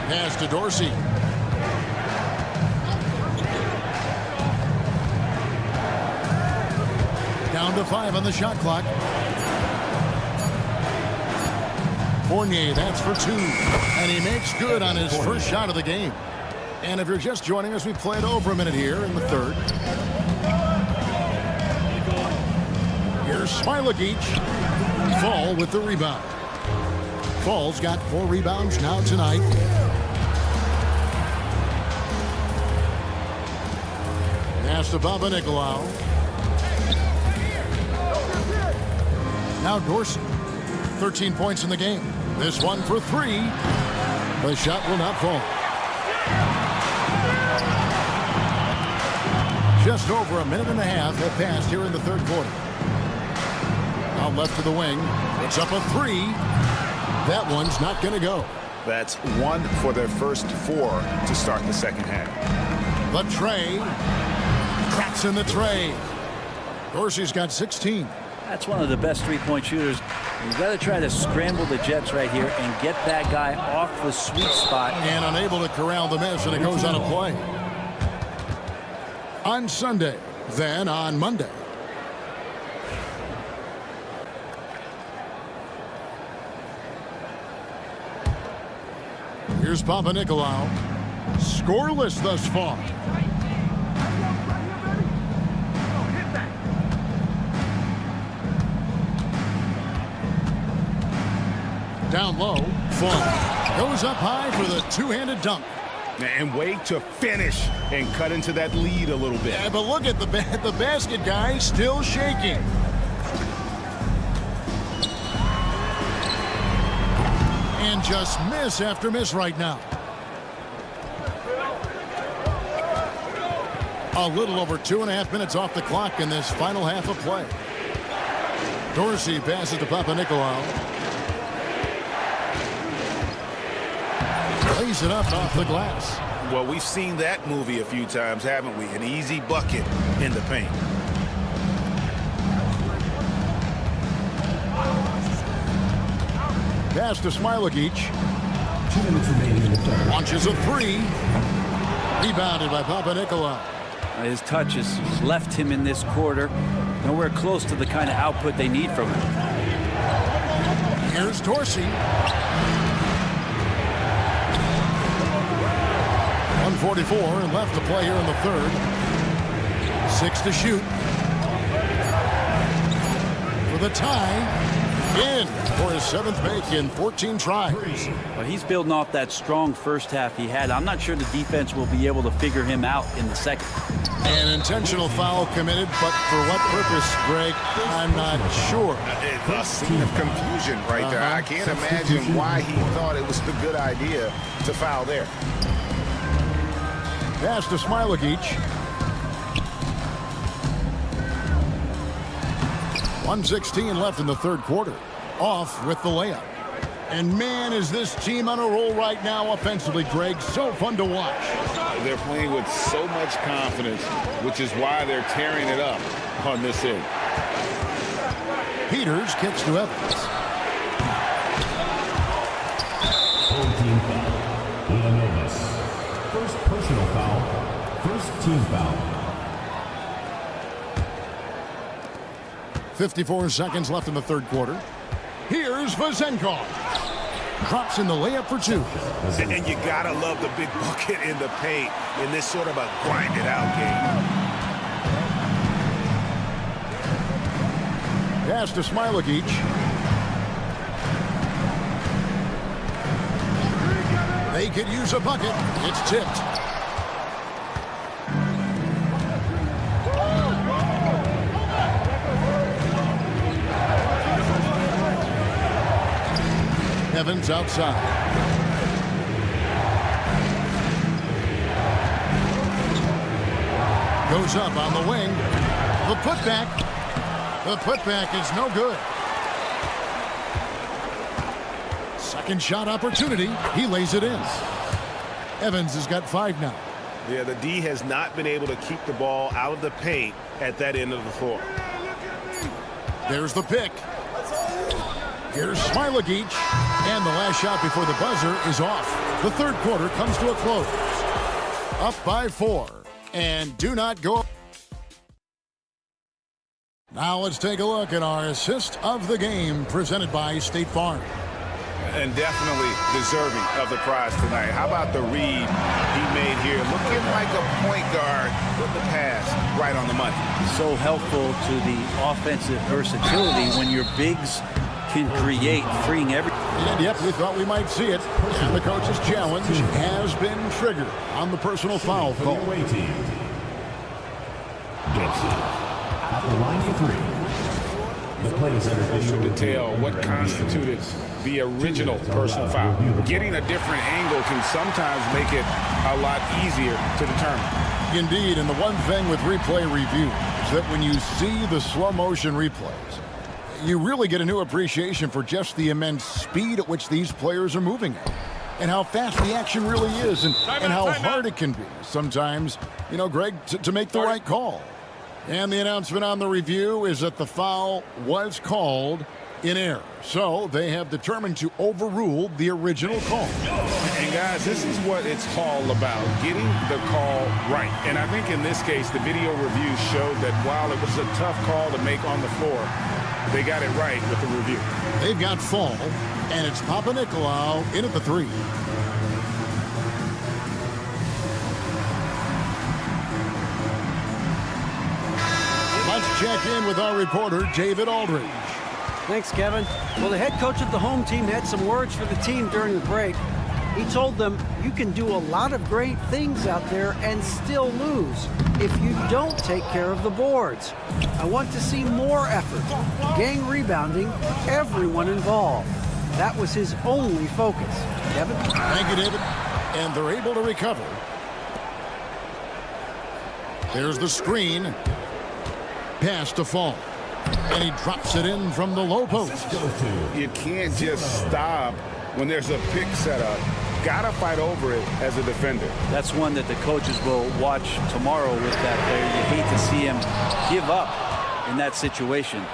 Pass to Dorsey. Down to 5 on the shot clock. Fournier, that's for 2. And he makes good on his first shot of the game. And if you're just joining us, we played over a minute here in the third. Here's Smilagic. Fall with the rebound. Fall's got 4 rebounds now tonight. Pass to Papanikolaou. Now Dorsey. 13 points in the game. This one for 3. The shot will not fall. Just over a minute and a half have passed here in the third quarter. Now left to the wing. It's up a 3. That one's not going to go. That's 1 for their first 4 to start the second half. The tray. Cracks in the tray. Dorsey's got 16. That's one of the best three-point shooters. You've got to try to scramble the Jets right here and get that guy off the sweet spot. And unable to corral the miss, and it goes out of play. On Sunday, then on Monday. Here's Papanikolaou. Scoreless thus far. Down low, Fall goes up high for the two-handed dunk. And wait to finish and cut into that lead a little bit. Yeah, but look at the basket guy still shaking. And just miss after miss right now. A little over 2.5 minutes off the clock in this final half of play. Dorsey passes to Papanikolaou. Lays it up off the glass. Well, we've seen that movie a few times, haven't we? An easy bucket in the paint. Pass to Smailagic. 2 minutes remaining in the third. Launches a 3. Rebounded by Papanikolaou. His touch has left him in this quarter. Nowhere close to the kind of output they need from him. Here's Dorsey. 1:44 left to play here in the third. 6 to shoot. For the tie. In for his 7th make in 14 tries. Well, he's building off that strong first half he had. I'm not sure the defense will be able to figure him out in the second. An intentional foul committed, but for what purpose, Greg, I'm not sure. A scene of confusion right there. I can't imagine why he thought it was a good idea to foul there. Pass to Smailagic. 1:16 left in the third quarter. Off with the layup. And man, is this team on a roll right now offensively, Greg. So fun to watch. They're playing with so much confidence, which is why they're tearing it up on this end. Peters kicks to Evans. Home team foul. Villanobas. First personal foul. First team foul. 54 seconds left in the third quarter. Here's Vezenkov. Drops in the layup for 2. And you gotta love the big bucket in the paint in this sort of a grinded out game. Pass to Smailagic. They could use a bucket. It's tipped. Evans outside. Goes up on the wing. The putback. The putback is no good. Second shot opportunity. He lays it in. Evans has got 5 now. Yeah, the D has not been able to keep the ball out of the paint at that end of the floor. There's the pick. Here's Smailagic, and the last shot before the buzzer is off. The third quarter comes to a close. Up by 4, and do not go. Now let's take a look at our assist of the game presented by State Farm. And definitely deserving of the prize tonight. How about the read he made here? Looking like a point guard with the pass right on the money. So helpful to the offensive versatility when your bigs can create, freeing every... And yep, we thought we might see it. And the coach's challenge has been triggered on the personal foul call. The away team. Dempsey at the line for 3. The play is To detail what constituted the original personal foul. Getting a different angle can sometimes make it a lot easier to determine. Indeed, and the one thing with replay review is that when you see the slow motion replays, you really get a new appreciation for just the immense speed at which these players are moving at, and how fast the action really is, and how hard it can be sometimes, Greg, to make the right call. And the announcement on the review is that the foul was called in error. So they have determined to overrule the original call. And guys, this is what it's all about, getting the call right. And I think in this case, the video review showed that while it was a tough call to make on the floor, they got it right with the review. They've got Fall, and it's Papanikolaou in at the 3. Let's check in with our reporter, David Aldridge. Thanks, Kevin. Well, the head coach of the home team had some words for the team during the break. He told them, you can do a lot of great things out there and still lose if you don't take care of the boards. I want to see more effort, gang rebounding, everyone involved. That was his only focus. Kevin? Thank you, David. And they're able to recover. There's the screen. Pass to Fall. And he drops it in from the low post. You can't just stop when there's a pick set up. Gotta fight over it as a defender. That's one that the coaches will watch tomorrow with that player. You hate to see him give up in that situation.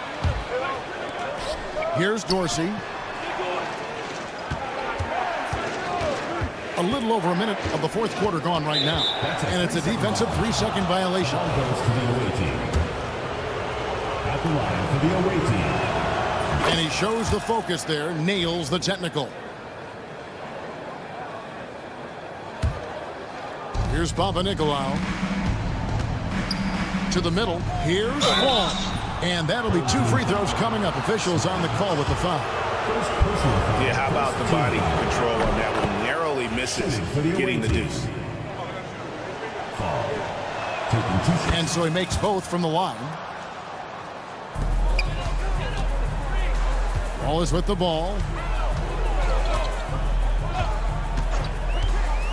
Here's Dorsey. A little over a minute of the fourth quarter gone right now. And it's a defensive 3-second violation. Goes to the away team. At the line for the away team. And he shows the focus there, nails the technical. Here's Papanikolaou. To the middle. Here's Fall. And that'll be 2 free throws coming up. Officials on the call with the foul. Yeah, how about the body control on that one? Narrowly misses getting the deuce. And so he makes both from the line. Wallace with the ball.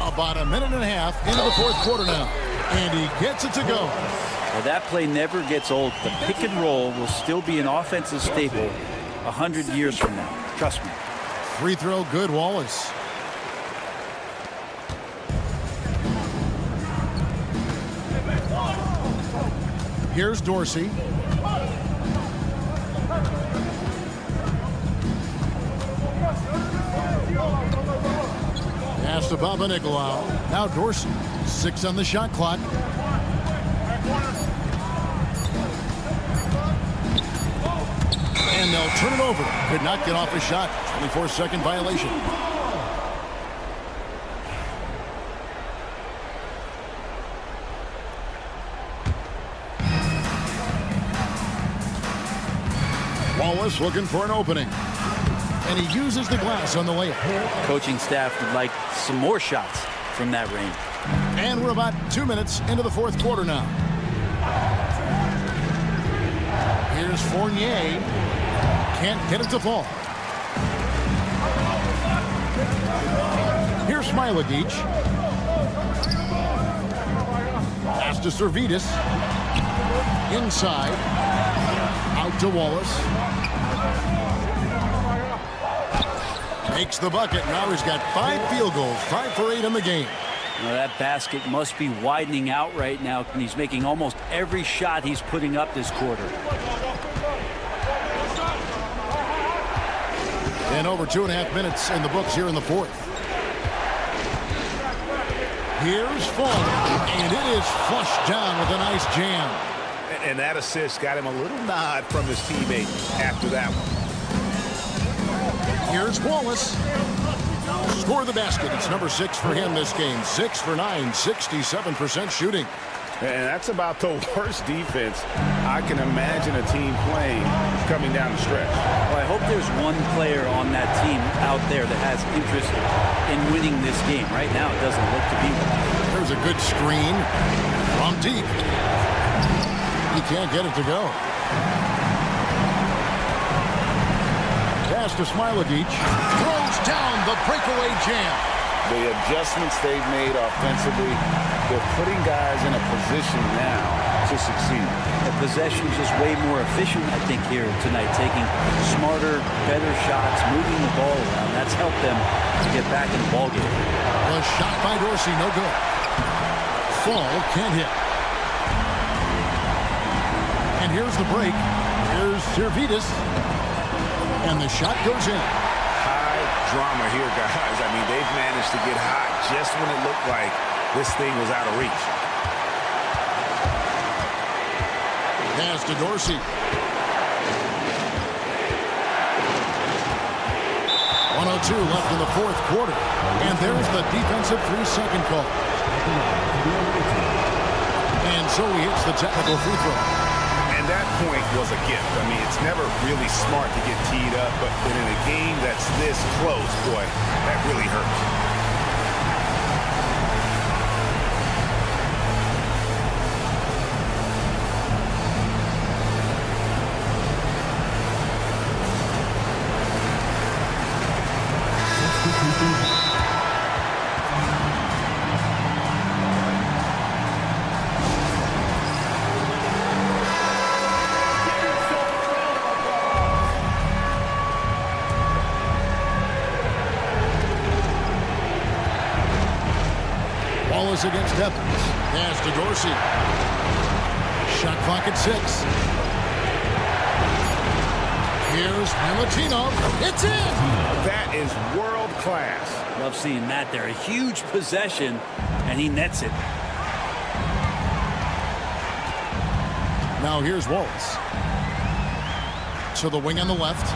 About a minute and a half into the fourth quarter now. And he gets it to go. Well, that play never gets old. The pick and roll will still be an offensive staple 100 years from now. Trust me. Free throw good, Wallace. Here's Dorsey. Pass to Papanikolaou. Now Dorsey. 6 on the shot clock. And they'll turn it over. Could not get off a shot. 24-second violation. Wallace looking for an opening. And he uses the glass on the layup. Coaching staff would like some more shots from that range. And we're about 2 minutes into the fourth quarter now. Here's Fournier. Can't get it to fall. Here's Smilagic. Pass to Servetus. Inside. Out to Wallace. Makes the bucket. Now he's got 5 field goals. 5 for 8 in the game. Now that basket must be widening out right now, and he's making almost every shot he's putting up this quarter. And over 2.5 minutes in the books here in the fourth. Here's Fall, and it is flushed down with a nice jam. And that assist got him a little nod from his teammate after that one. Here's Wallace. Score the basket. It's number 6 for him this game. 6 for 9, 67% shooting. And that's about the worst defense I can imagine a team playing coming down the stretch. Well, I hope there's one player on that team out there that has interest in winning this game. Right now, it doesn't look to be one. There's a good screen from deep. He can't get it to go. Pass to Smilagic. Throws down the breakaway jam. The adjustments they've made offensively, they're putting guys in a position now to succeed. The possession's just way more efficient, I think, here tonight, taking smarter, better shots, moving the ball around. That's helped them to get back in the ballgame. A shot by Dorsey, no good. Fall can't hit. And here's the break. Here's Zalgiris. And the shot goes in. High drama here, guys. I mean, they've managed to get hot just when it looked like this thing was out of reach. Pass to Dorsey. 1:02 left in the fourth quarter. And there's the defensive 3-second call. And so he hits the technical free throw. And that point was a gift. I mean, it's never really smart to get teed up, but in a game that's this close, boy, that really hurts. Wallace against Evans. Pass to Dorsey. Shot clock at 6. Here's Milutinov. It's in! That is world class. Love seeing that there. A huge possession, and he nets it. Now here's Wallace. To the wing on the left.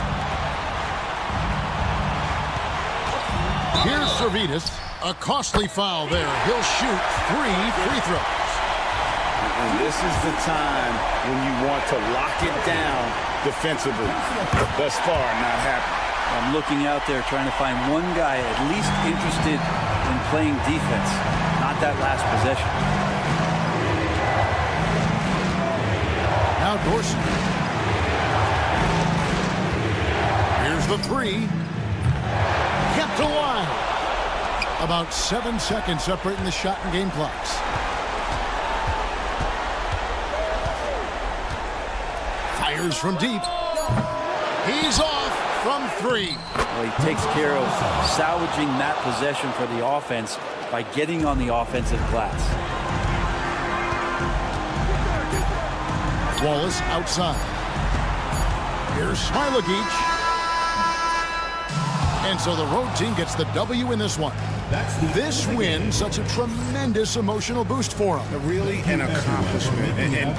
Here's Zalgiris. A costly foul there. He'll shoot 3 free throws. And this is the time when you want to lock it down defensively. Thus far, not happening. I'm looking out there trying to find one guy at least interested in playing defense. Not that last possession. Now Dorsey. Here's the 3. Kept alive. About 7 seconds separating the shot and game clocks. Fires from deep. He's off from 3. Well, he takes care of salvaging that possession for the offense by getting on the offensive glass. Wallace outside. Here's Smilagic. And so the road team gets the W in this one. This win, such a tremendous emotional boost for them. Really an accomplishment. And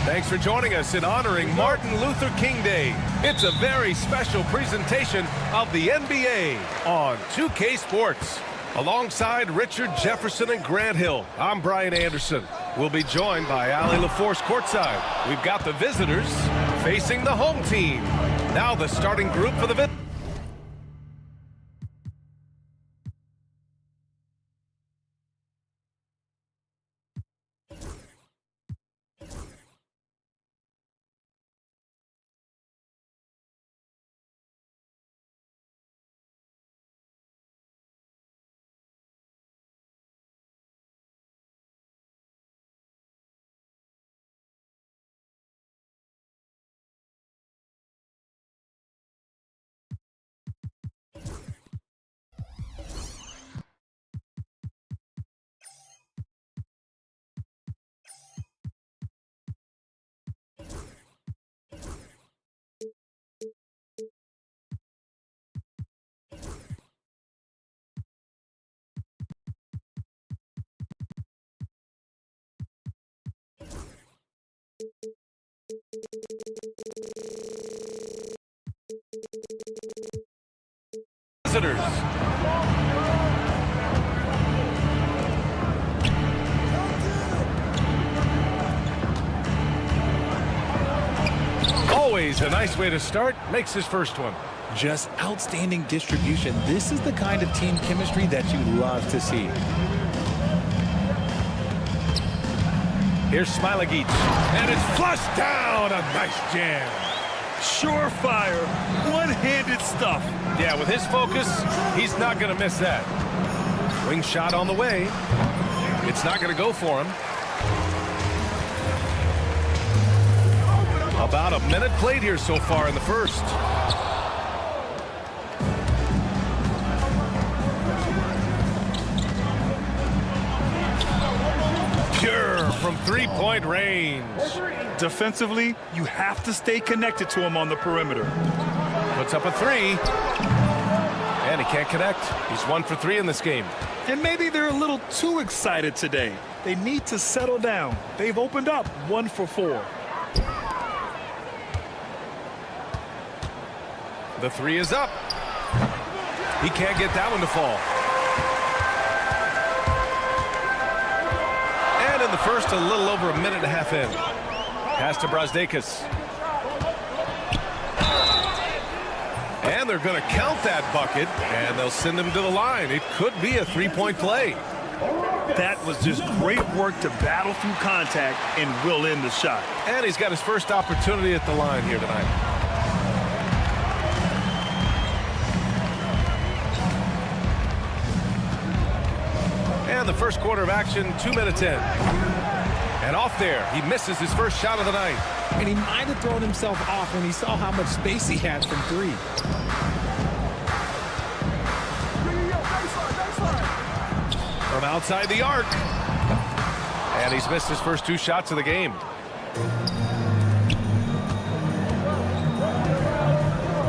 Thanks for joining us in honoring Martin Luther King Day. It's a very special presentation of the NBA on 2K Sports. Alongside Richard Jefferson and Grant Hill, I'm Brian Anderson. We'll be joined by Ali LaForce courtside. We've got the visitors facing the home team. Now the starting group for the visitors. Always a nice way to start. Makes his first one. Just outstanding distribution. This is the kind of team chemistry that you love to see. Here's Smilagic, and it's flushed down. A nice jam. Surefire, one-handed stuff. Yeah, with his focus, he's not going to miss that. Wing shot on the way. It's not going to go for him. About a minute played here so far in the first. Pure from three-point range. Defensively, you have to stay connected to him on the perimeter. Puts up a three. And he can't connect. He's 1 for 3 in this game. And maybe they're a little too excited today. They need to settle down. They've opened up 1 for 4. The three is up. He can't get that one to fall. And in the first, a little over a minute and a half in. Pass to Brazdeikis. And they're going to count that bucket, and they'll send him to the line. It could be a three-point play. That was just great work to battle through contact and will in the shot. And he's got his first opportunity at the line here tonight. And the first quarter of action, 2 minutes in. And off there, he misses his first shot of the night. And he might have thrown himself off when he saw how much space he had from three. From outside the arc. And he's missed his first 2 shots of the game.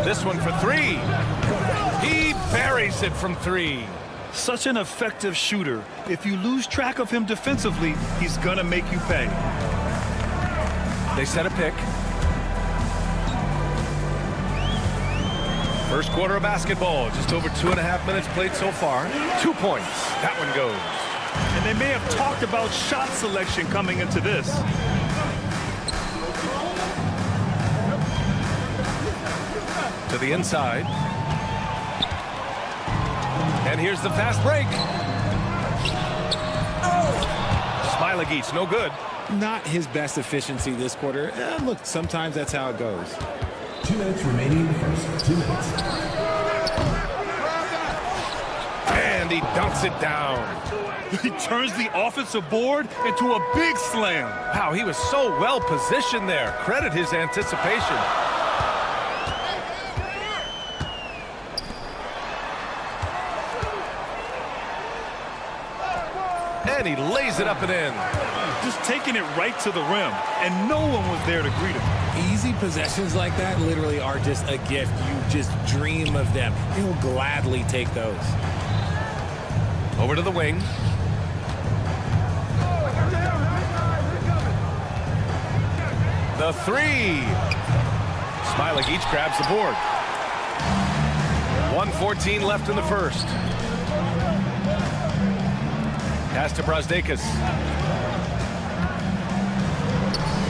This one for 3. He buries it from 3. Such an effective shooter. If you lose track of him defensively, he's gonna make you pay. They set a pick. First quarter of basketball. Just over 2.5 minutes played so far. 2 points. That one goes. And they may have talked about shot selection coming into this. To the inside. And here's the fast break. Smilagic, no good. Not his best efficiency this quarter. Look, sometimes that's how it goes. 2 minutes remaining in the first. 2 minutes. And he dunks it down. He turns the offensive board into a big slam. Wow, he was so well positioned there. Credit his anticipation. And he lays it up and in. Just taking it right to the rim, and no one was there to greet him. Easy possessions like that literally are just a gift. You just dream of them. He'll gladly take those. Over to the wing. The 3. Smilagic grabs the board. 1:14 left in the first. Pass to Brazdakis.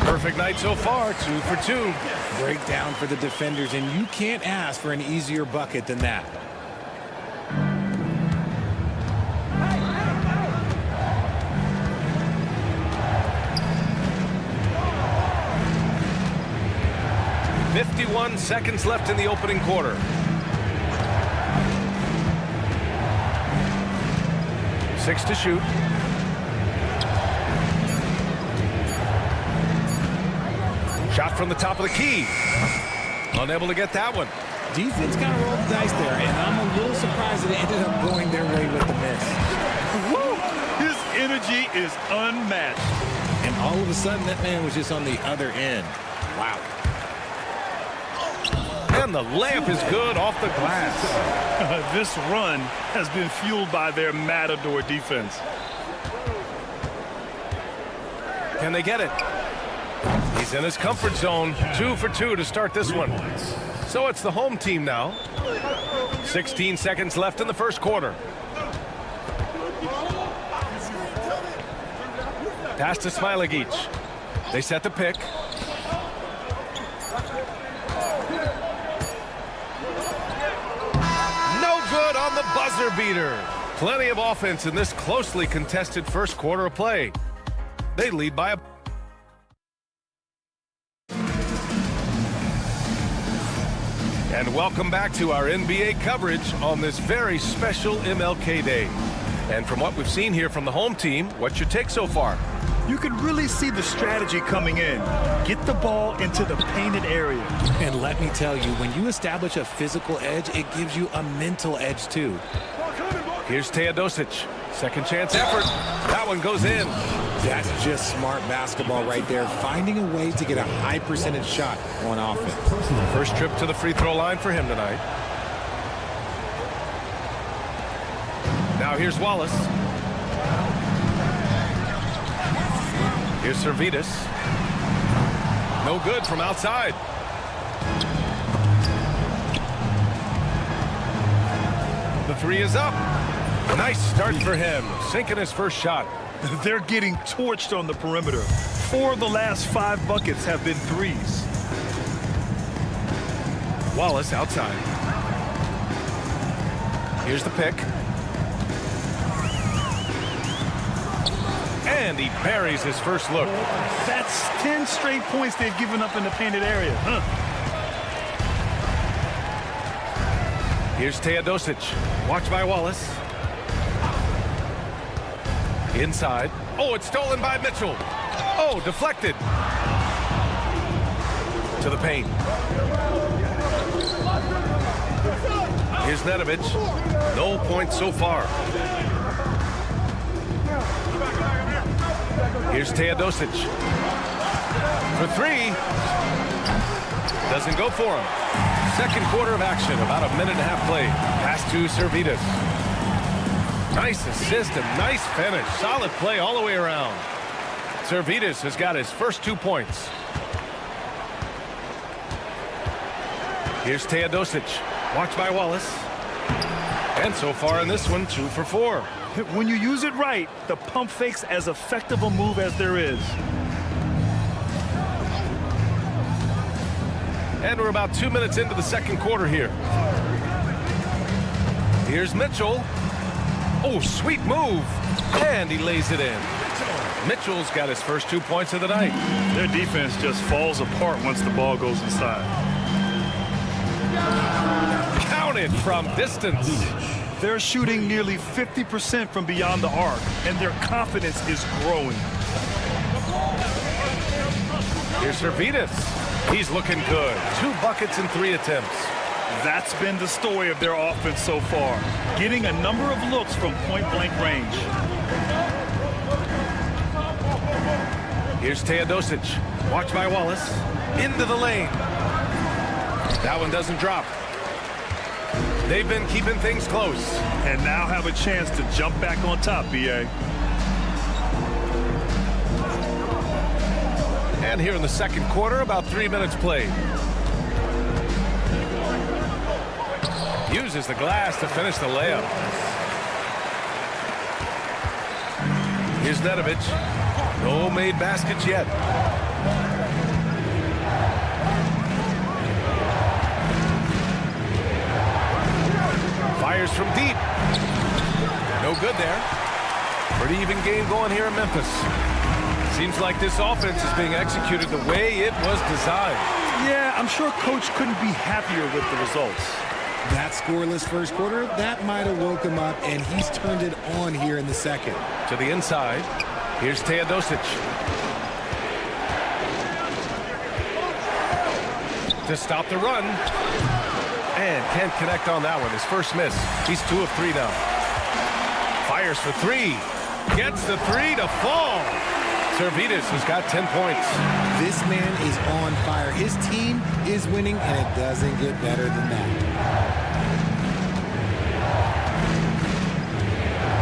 Perfect night so far, 2 for 2. Breakdown for the defenders, and you can't ask for an easier bucket than that. .51 seconds left in the opening quarter. Six to shoot. Shot from the top of the key. Unable to get that one. Defense kind of rolled the dice there, and I'm a little surprised that it ended up going their way with the miss. Woo! His energy is unmatched. And all of a sudden, that man was just on the other end. Wow. And the layup is good off the glass. This run has been fueled by their Matador defense. Can they get it? He's in his comfort zone. 2 for 2 to start this one. So it's the home team now. 16 seconds left in the first quarter. Pass to Smilagic. They set the pick. No good on the buzzer beater. Plenty of offense in this closely contested first quarter of play. They lead by a... And welcome back to our NBA coverage on this very special MLK Day. And from what we've seen here from the home team, what's your take so far? You can really see the strategy coming in. Get the ball into the painted area. And let me tell you, when you establish a physical edge, it gives you a mental edge too. Here's Teodosic. Second chance effort. That one goes in. That's just smart basketball right there. Finding a way to get a high percentage shot on offense. First trip to the free throw line for him tonight. Now here's Wallace. Here's Servetus. No good from outside. The three is up. Nice start for him. Sinking his first shot. They're getting torched on the perimeter. 4 of the last 5 buckets have been threes. Wallace outside. Here's the pick. And he buries his first look. That's 10 straight points they've given up in the painted area. Here's Teodosic. Watch by Wallace. Inside. Oh, it's stolen by Mitchell. Oh, deflected. To the paint. Here's Nedovic. No points so far. Here's Teodosic. For three. Doesn't go for him. Second quarter of action. About a minute and a half played. Pass to Servidis. Nice assist and nice finish. Solid play all the way around. Servidis has got his first 2 points. Here's Teodosic. Watched by Wallace. And so far in this one, 2 for 4. When you use it right, the pump fake's as effective a move as there is. And we're about 2 minutes into the second quarter here. Here's Mitchell. Oh, sweet move. And he lays it in. Mitchell's got his first 2 points of the night. Their defense just falls apart once the ball goes inside. Counted from distance. They're shooting nearly 50% from beyond the arc, and their confidence is growing. Here's Servidis. He's looking good. 2 buckets in 3 attempts. That's been the story of their offense so far, getting a number of looks from point-blank range. Here's Teodosic. Watched by Wallace. Into the lane. That one doesn't drop. They've been keeping things close. And now have a chance to jump back on top, B.A. And here in the second quarter, about 3 minutes played. Uses the glass to finish the layup. Here's Nedovic. No made baskets yet. Fires from deep. No good there. Pretty even game going here in Memphis. Seems like this offense is being executed the way it was designed. Yeah, I'm sure Coach couldn't be happier with the results. That scoreless first quarter, that might have woke him up, and he's turned it on here in the second. To the inside. Here's Teodosic. To stop the run. And can't connect on that one. His first miss. He's 2 of 3 now. Fires for 3. Gets the 3 to fall. Servidis has got 10 points. This man is on fire. His team is winning, and it doesn't get better than that.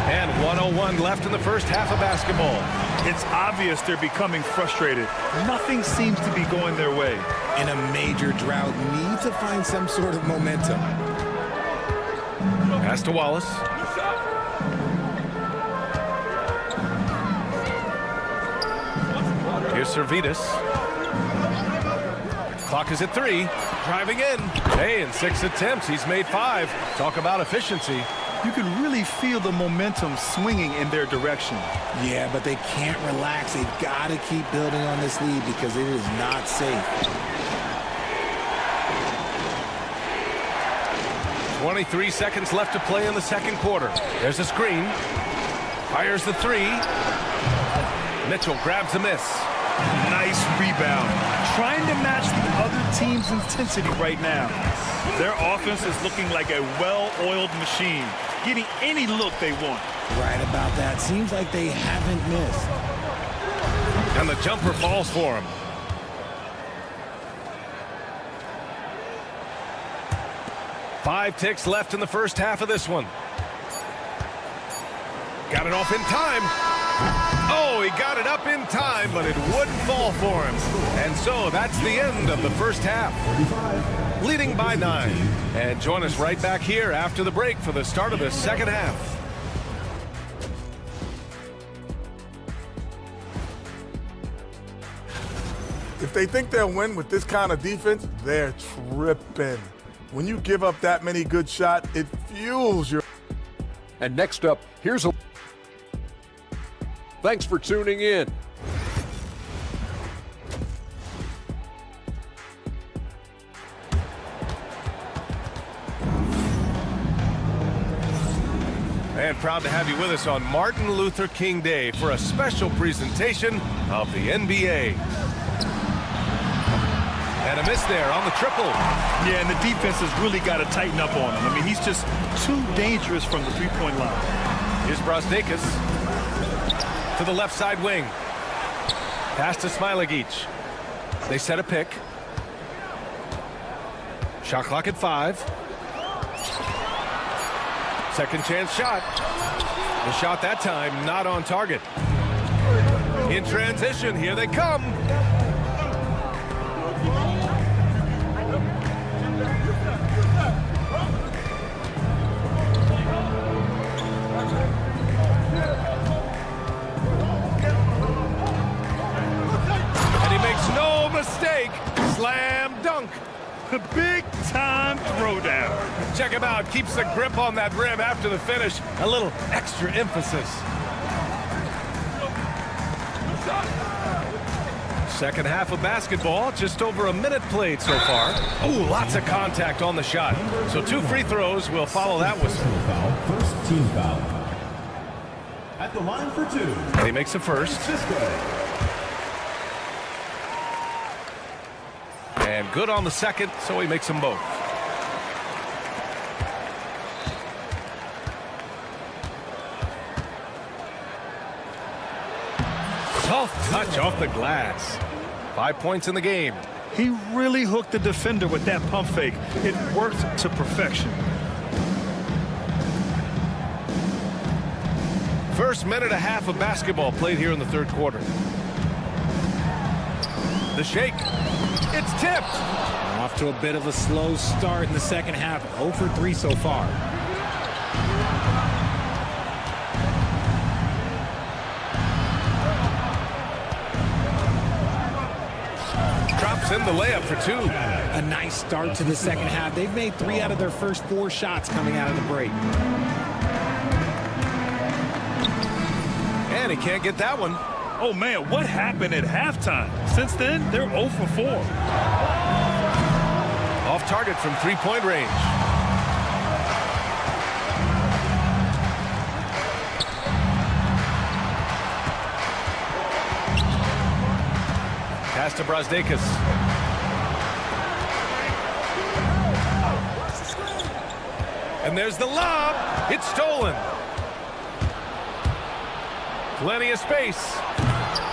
And 1:01 left in the first half of basketball. It's obvious they're becoming frustrated. Nothing seems to be going their way. In a major drought, need to find some sort of momentum. Pass to Wallace. Here's Servidis. Clock is at 3. Driving in. Hey, in 6 attempts, he's made 5. Talk about efficiency. You can really feel the momentum swinging in their direction. Yeah, but they can't relax. They've got to keep building on this lead because it is not safe. 23 seconds left to play in the second quarter. There's a screen. Fires the 3. Mitchell grabs a miss. Nice rebound. Trying to match the other team's intensity right now. Their offense is looking like a well-oiled machine, getting any look they want. Right about that. Seems like they haven't missed. And the jumper falls for him. Five ticks left in the first half of this one. Got it off in time. Oh, he got it up in time, but it wouldn't fall for him. And so that's the end of the first half. Leading by 9. And join us right back here after the break for the start of the second half. If they think they'll win with this kind of defense, they're tripping. When you give up that many good shots, it fuels your... And next up, here's a... Thanks for tuning in. And proud to have you with us on Martin Luther King Day for a special presentation of the NBA. And a miss there on the triple. Yeah, and the defense has really got to tighten up on him. I mean, he's just too dangerous from the three-point line. Here's Brazdeikis to the left side wing. Pass to Smilagic. They set a pick. Shot clock at 5. Second chance shot. The shot that time not on target. In transition, here they come. And he makes no mistake. Slam dunk. The big-time throwdown. Check him out. Keeps the grip on that rim after the finish. A little extra emphasis. Second half of basketball. Just over a minute played so far. Ooh, lots of contact on the shot. So 2 free throws will follow that whistle. First team foul. At the line for 2. And he makes the first. And good on the second, so he makes them both. Tough touch off the glass. 5 points in the game. He really hooked the defender with that pump fake. It worked to perfection. First minute and a half of basketball played here in the third quarter. The shake. It's tipped. Off to a bit of a slow start in the second half. 0 for 3 so far. Drops in the layup for 2. A nice start to the second half. They've made 3 out of their first 4 shots coming out of the break. And he can't get that one. Oh, man, what happened at halftime? Since then, they're 0 for 4. Off target from three-point range. Pass to Brazdeikis. And there's the lob. It's stolen. Plenty of space.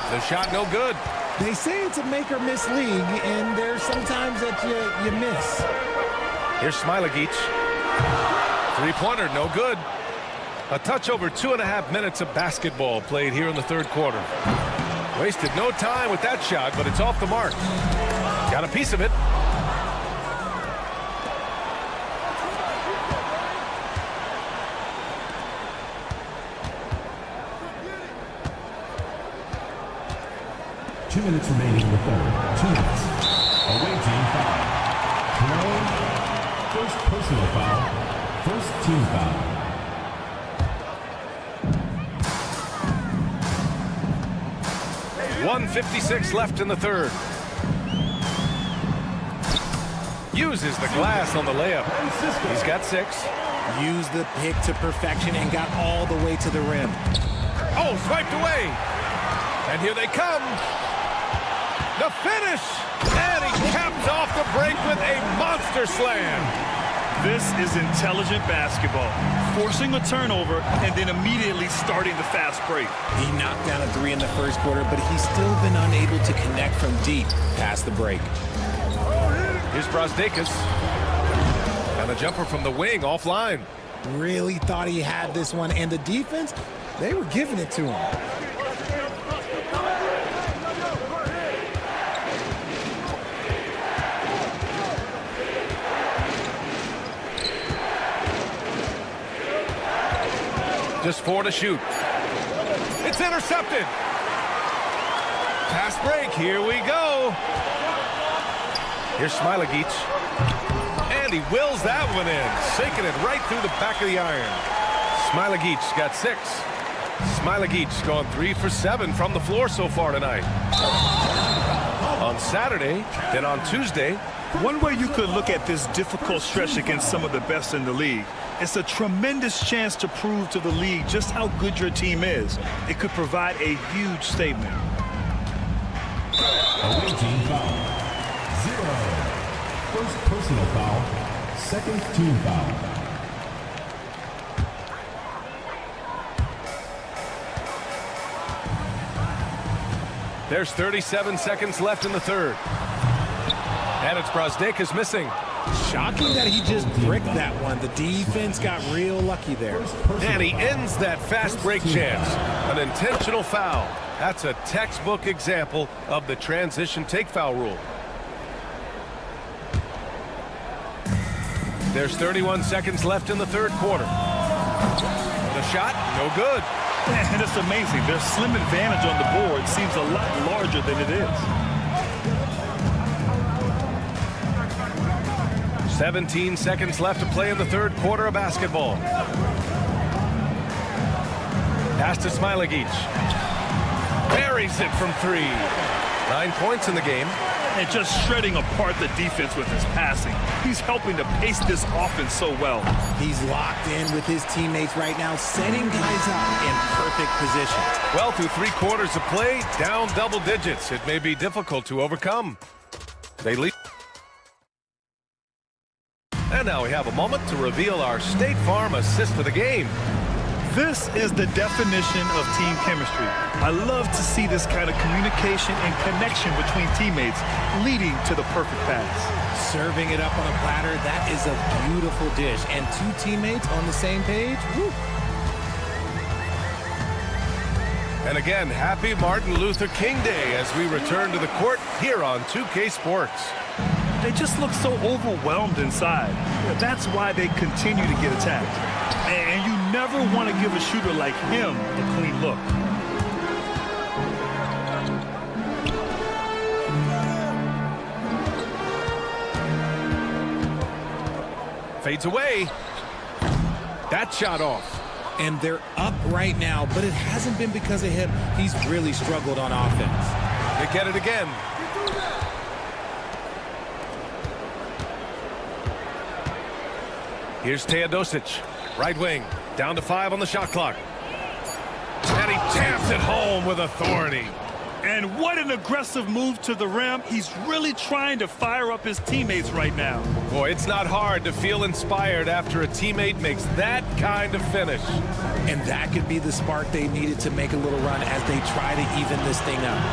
The shot no good. They say it's a make-or-miss league, and there's sometimes that you miss. Here's Smilagic. Three-pointer, no good. A touch over 2.5 minutes of basketball played here in the third quarter. Wasted no time with that shot, but it's off the mark. Got a piece of it. Minutes remaining in the third. 2 minutes. Away team foul. Crvena. First personal foul. First team foul. .156 left in the third. Uses the glass on the layup. He's got 6. Used the pick to perfection and got all the way to the rim. Oh, swiped away. And here they come. The finish, and he caps off the break with a monster slam. This is intelligent basketball. Forcing a turnover and then immediately starting the fast break. He knocked down a 3 in the first quarter, but he's still been unable to connect from deep past the break. Here's Brazdeikis. And a jumper from the wing offline. Really thought he had this one, and the defense, they were giving it to him. Just 4 to shoot. It's intercepted. Fast break. Here we go. Here's Smilagic. And he wills that one in. Sinking it right through the back of the iron. Smilagic got 6. Smilagic going 3 for 7 from the floor so far tonight. On Saturday, then on Tuesday, One way you could look at this difficult stretch against some of the best in the league, it's a tremendous chance to prove to the league just how good your team is. It could provide a huge statement. Away team foul. 0. First personal foul. Second team foul. There's 37 seconds left in the third. And it's Brozdekas missing. Shocking that he just bricked that one. The defense got real lucky there. And he ends that fast break chance. An intentional foul. That's a textbook example of the transition take foul rule. There's 31 seconds left in the third quarter. The shot, no good. And it's amazing. Their slim advantage on the board seems a lot larger than it is. 17 seconds left to play in the third quarter of basketball. Pass to Smilagic. Buries it from 3. 9 points in the game. And just shredding apart the defense with his passing. He's helping to pace this offense so well. He's locked in with his teammates right now, setting guys up in perfect position. Well, through 3 quarters of play, down double digits. It may be difficult to overcome. They lead. And now we have a moment to reveal our State Farm assist of the game. This is the definition of team chemistry. I love to see this kind of communication and connection between teammates leading to the perfect pass. Serving it up on a platter, that is a beautiful dish. And 2 teammates on the same page, woo. And again, happy Martin Luther King Day as we return to the court here on 2K Sports. They just look so overwhelmed inside. That's why they continue to get attacked. And you never want to give a shooter like him a clean look. Fades away. That shot off. And they're up right now, but it hasn't been because of him. He's really struggled on offense. They get it again. Here's Teodosic, right wing, down to 5 on the shot clock. And he taps it home with authority. And what an aggressive move to the rim. He's really trying to fire up his teammates right now. Boy, it's not hard to feel inspired after a teammate makes that kind of finish. And that could be the spark they needed to make a little run as they try to even this thing up.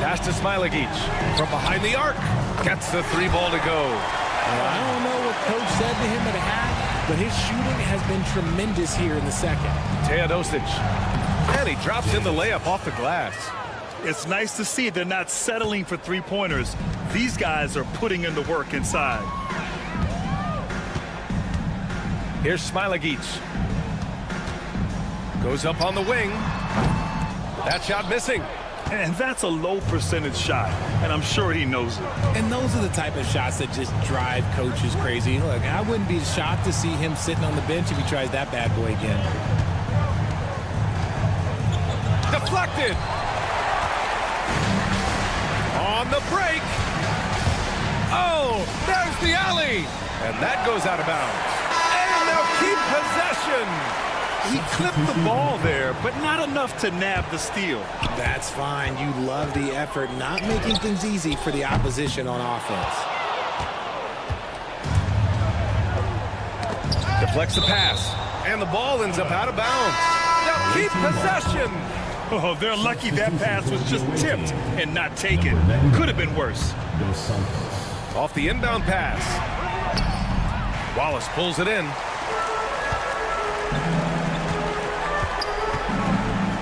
Pass to Smilagic from behind the arc. Gets the 3 ball to go. Well, I don't know what coach said to him at half, but his shooting has been tremendous here in the second. Teodosic. And he drops in the layup off the glass. It's nice to see they're not settling for 3-pointers. These guys are putting in the work inside. Here's Smilagic. Goes up on the wing. That shot missing. And that's a low percentage shot, and I'm sure he knows it. And those are the type of shots that just drive coaches crazy. Look, I wouldn't be shocked to see him sitting on the bench if he tries that bad boy again. Deflected. On the break. Oh, there's the alley. And that goes out of bounds. And they'll keep possession. He clipped the ball there, but not enough to nab the steal. That's fine. You love the effort, not making things easy for the opposition on offense. Deflects the pass, and the ball ends up out of bounds. They'll keep possession. Oh, they're lucky that pass was just tipped and not taken. Could have been worse. Off the inbound pass. Wallace pulls it in.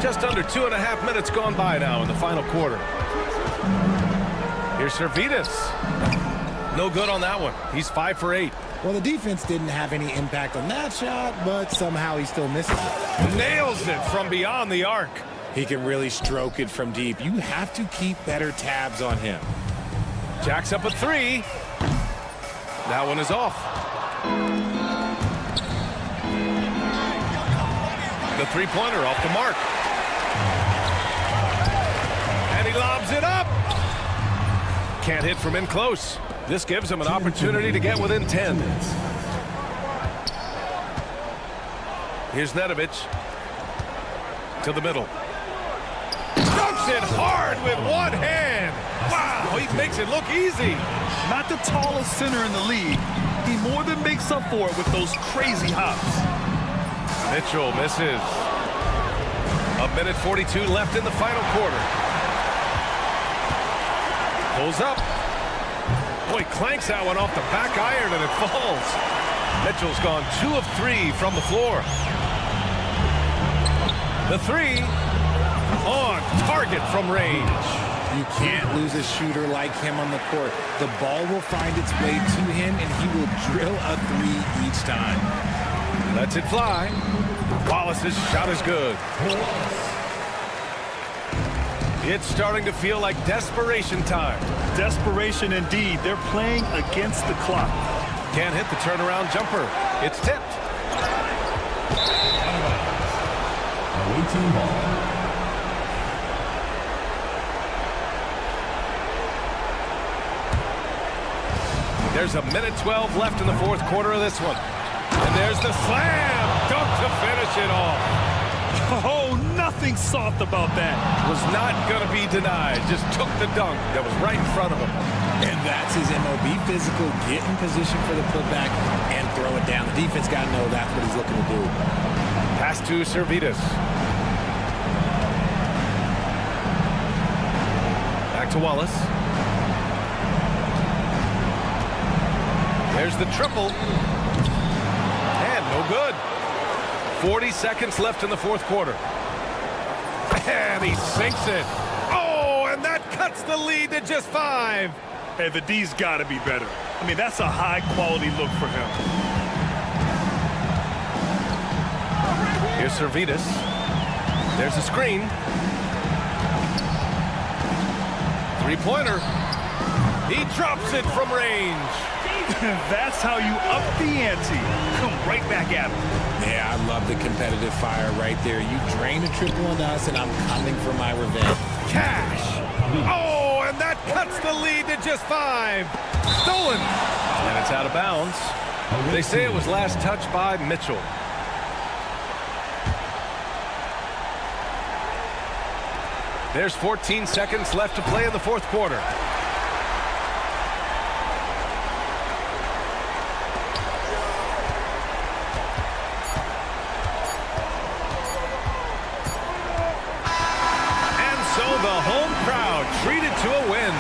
Just under 2.5 minutes gone by now in the final quarter. Here's Servetus. No good on that one. He's 5 for 8. Well, the defense didn't have any impact on that shot, but somehow he still misses it. Nails it from beyond the arc. He can really stroke it from deep. You have to keep better tabs on him. Jacks up a 3. That one is off. The 3-pointer off the mark. And he lobs it up. Can't hit from in close. This gives him an opportunity to get within 10. Here's Nedovic to the middle. Dunks it hard with one hand. Wow, he makes it look easy. Not the tallest center in the league. He more than makes up for it with those crazy hops. Mitchell misses. 1:42 left in the final quarter. Pulls up. Boy, clanks that one off the back iron and it falls. Mitchell's gone 2 of 3 from the floor. The three on target from range. You can't lose a shooter like him on the court. The ball will find its way to him, and he will drill a 3 each time. Lets it fly. Wallace's shot is good. It's starting to feel like desperation time. Desperation indeed. They're playing against the clock. Can't hit the turnaround jumper. It's tipped. Away team ball. There's 1:12 left in the fourth quarter of this one. And there's the slam dunk to finish it off. Oh, nothing soft about that. Was not going to be denied. Just took the dunk that was right in front of him. And that's his MOB, physical, get in position for the putback and throw it down. The defense got to know that's what he's looking to do. Pass to Servidis. Back to Wallace. There's the triple. And no good. 40 seconds left in the fourth quarter. And he sinks it. Oh, and that cuts the lead to just 5. Hey, the D's got to be better. I mean, that's a high-quality look for him. Here's Servidis. There's a screen. Three-pointer. He drops it from range. That's how you up the ante. Come right back at him. Yeah, I love the competitive fire right there. You drain a triple on us, and I'm coming for my revenge. Cash. Oh, and that cuts the lead to just 5. Stolen. And it's out of bounds. They say it was last touched by Mitchell. There's 14 seconds left to play in the fourth quarter. Treated to a win.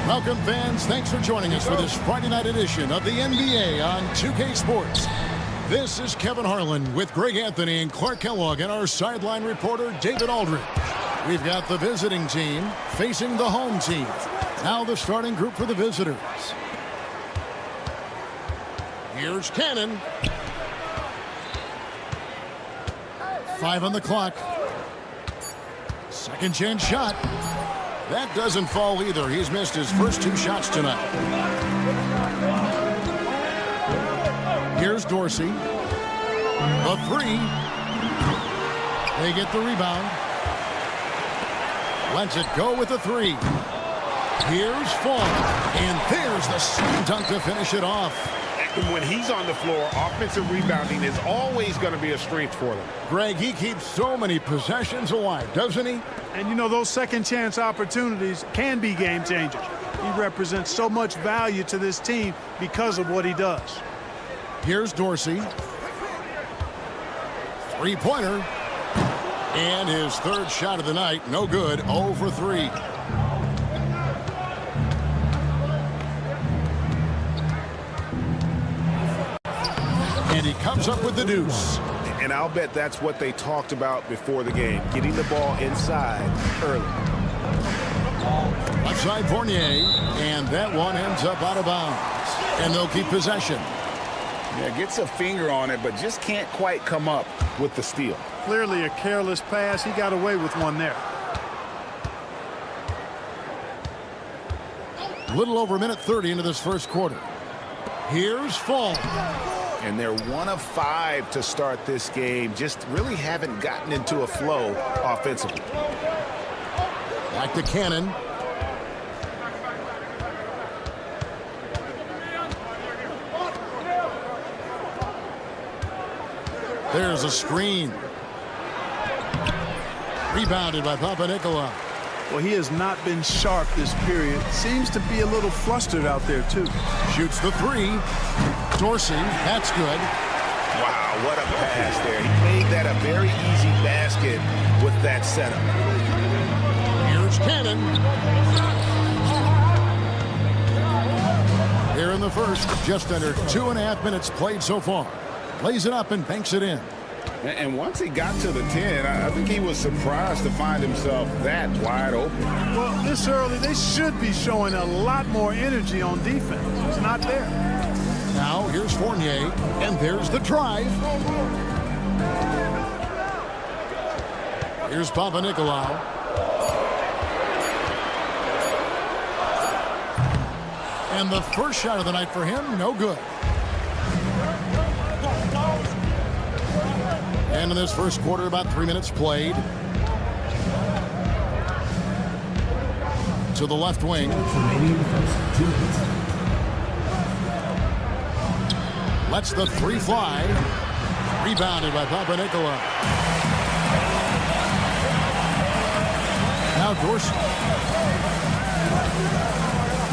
Welcome, fans. Thanks for joining us for this Friday night edition of the NBA on 2K Sports. This is Kevin Harlan with Greg Anthony and Clark Kellogg and our sideline reporter, David Aldridge. We've got the visiting team facing the home team. Now the starting group for the visitors. Here's Cannon. 5 on the clock. Second chance shot. That doesn't fall either. He's missed his first 2 shots tonight. Here's Dorsey. The 3. They get the rebound. Lets it go with the 3. Here's Fall. And there's the slam dunk to finish it off. When he's on the floor, offensive rebounding is always going to be a strength for them. Greg, he keeps so many possessions alive, doesn't he? And you know, those second chance opportunities can be game changers. He represents so much value to this team because of what he does. Here's Dorsey. 3-pointer. And his third shot of the night, no good, 0 for 3. And he comes up with the deuce. And I'll bet that's what they talked about before the game, getting the ball inside early. Left side Fournier, and that one ends up out of bounds. And they'll keep possession. Yeah, gets a finger on it, but just can't quite come up with the steal. Clearly a careless pass. He got away with one there. A little over a minute 30 into this first quarter. Here's Fall. And they're 1 of 5 to start this game. Just really haven't gotten into a flow offensively. Back to Cannon. There's a screen. Rebounded by Papanikolaou. Well, he has not been sharp this period. Seems to be a little flustered out there, too. Shoots the 3. Dorsey, that's good. Wow, what a pass there. He made that a very easy basket with that setup. Here's Cannon. Here in the first, just under 2.5 minutes played so far. Lays it up and banks it in. And once he got to the 10, I think he was surprised to find himself that wide open. Well, this early, they should be showing a lot more energy on defense. It's not there. Now, here's Fournier, and there's the drive. Here's Papanikolaou. And the first shot of the night for him, no good. And in this first quarter, about 3 minutes played. To the left wing. Lets the 3 fly. Rebounded by Papanikolaou. Now Dorsey.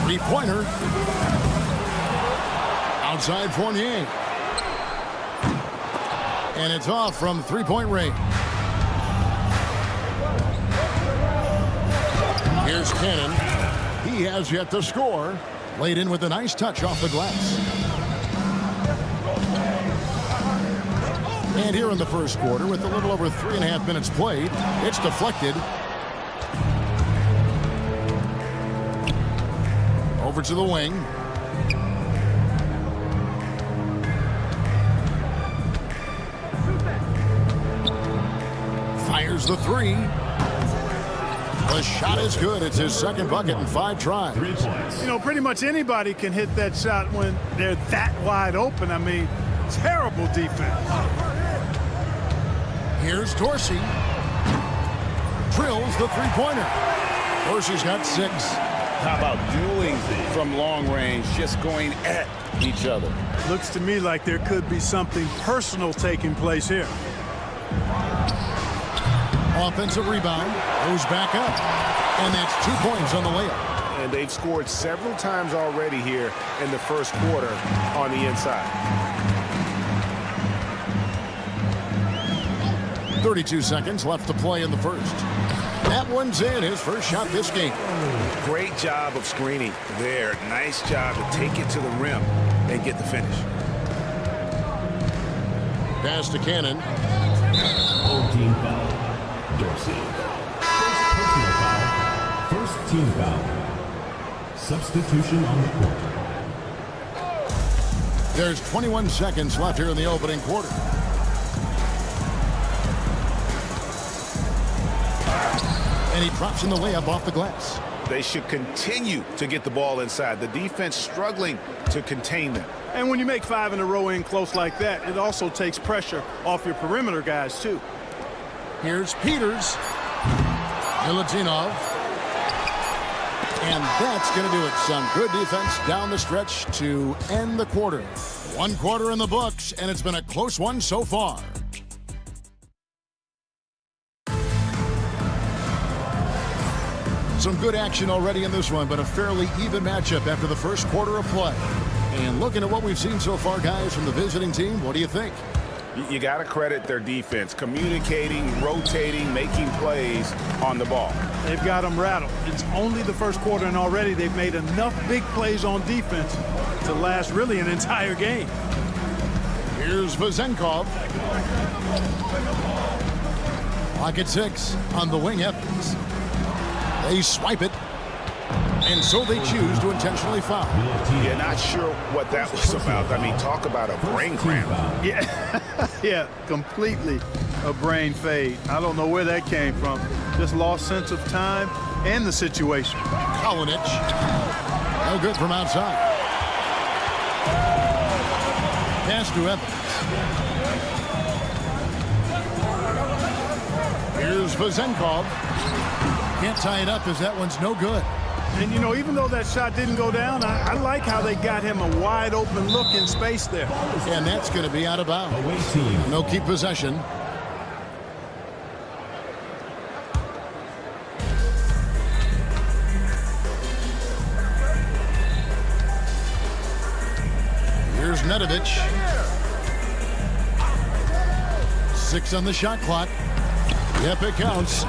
3-pointer. Outside Fournier. And it's off from 3-point range. Here's Cannon. He has yet to score. Laid in with a nice touch off the glass. And here in the first quarter, with a little over 3.5 minutes played, it's deflected. Over to the wing. Fires the 3. The shot is good. It's his second bucket in 5 tries. You know, pretty much anybody can hit that shot when they're that wide open. I mean, terrible defense. Here's Dorsey. Drills the 3-pointer. Dorsey's got 6. How about dueling from long range, just going at each other? Looks to me like there could be something personal taking place here. Offensive rebound. Goes back up. And that's 2 points on the layup. And they've scored several times already here in the first quarter on the inside. 32 seconds left to play in the first. That one's in, his first shot this game. Great job of screening there. Nice job to take it to the rim and get the finish. Pass to Cannon. Old team foul. Dorsey. First personal foul. First team foul. Substitution on the court. There's 21 seconds left here in the opening quarter. And he drops in the layup off the glass. They should continue to get the ball inside. The defense struggling to contain them. And when you make 5 in a row in close like that, it also takes pressure off your perimeter guys, too. Here's Peters. Milutinov. And that's going to do it. Some good defense down the stretch to end the quarter. 1 quarter in the books, and it's been a close one so far. Some good action already in this one, but a fairly even matchup after the first quarter of play. And looking at what we've seen so far, guys, from the visiting team, what do you think? You got to credit their defense, communicating, rotating, making plays on the ball. They've got them rattled. It's only the first quarter, and already they've made enough big plays on defense to last really an entire game. Here's Vezenkov. Lock at 6 on the wing, Evans. They swipe it, and so they choose to intentionally foul. Yeah, not sure what that was about. I mean, talk about a brain cramp. Yeah, completely a brain fade. I don't know where that came from. Just lost sense of time and the situation. Kalinic. No good from outside. Pass to Evans. Here's Vezenkov. Can't tie it up as that one's no good. And, you know, even though that shot didn't go down, I like how they got him a wide open look in space there. And that's going to be out of bounds. No keep possession. Here's Nedovic. 6 on the shot clock. Yep, it counts.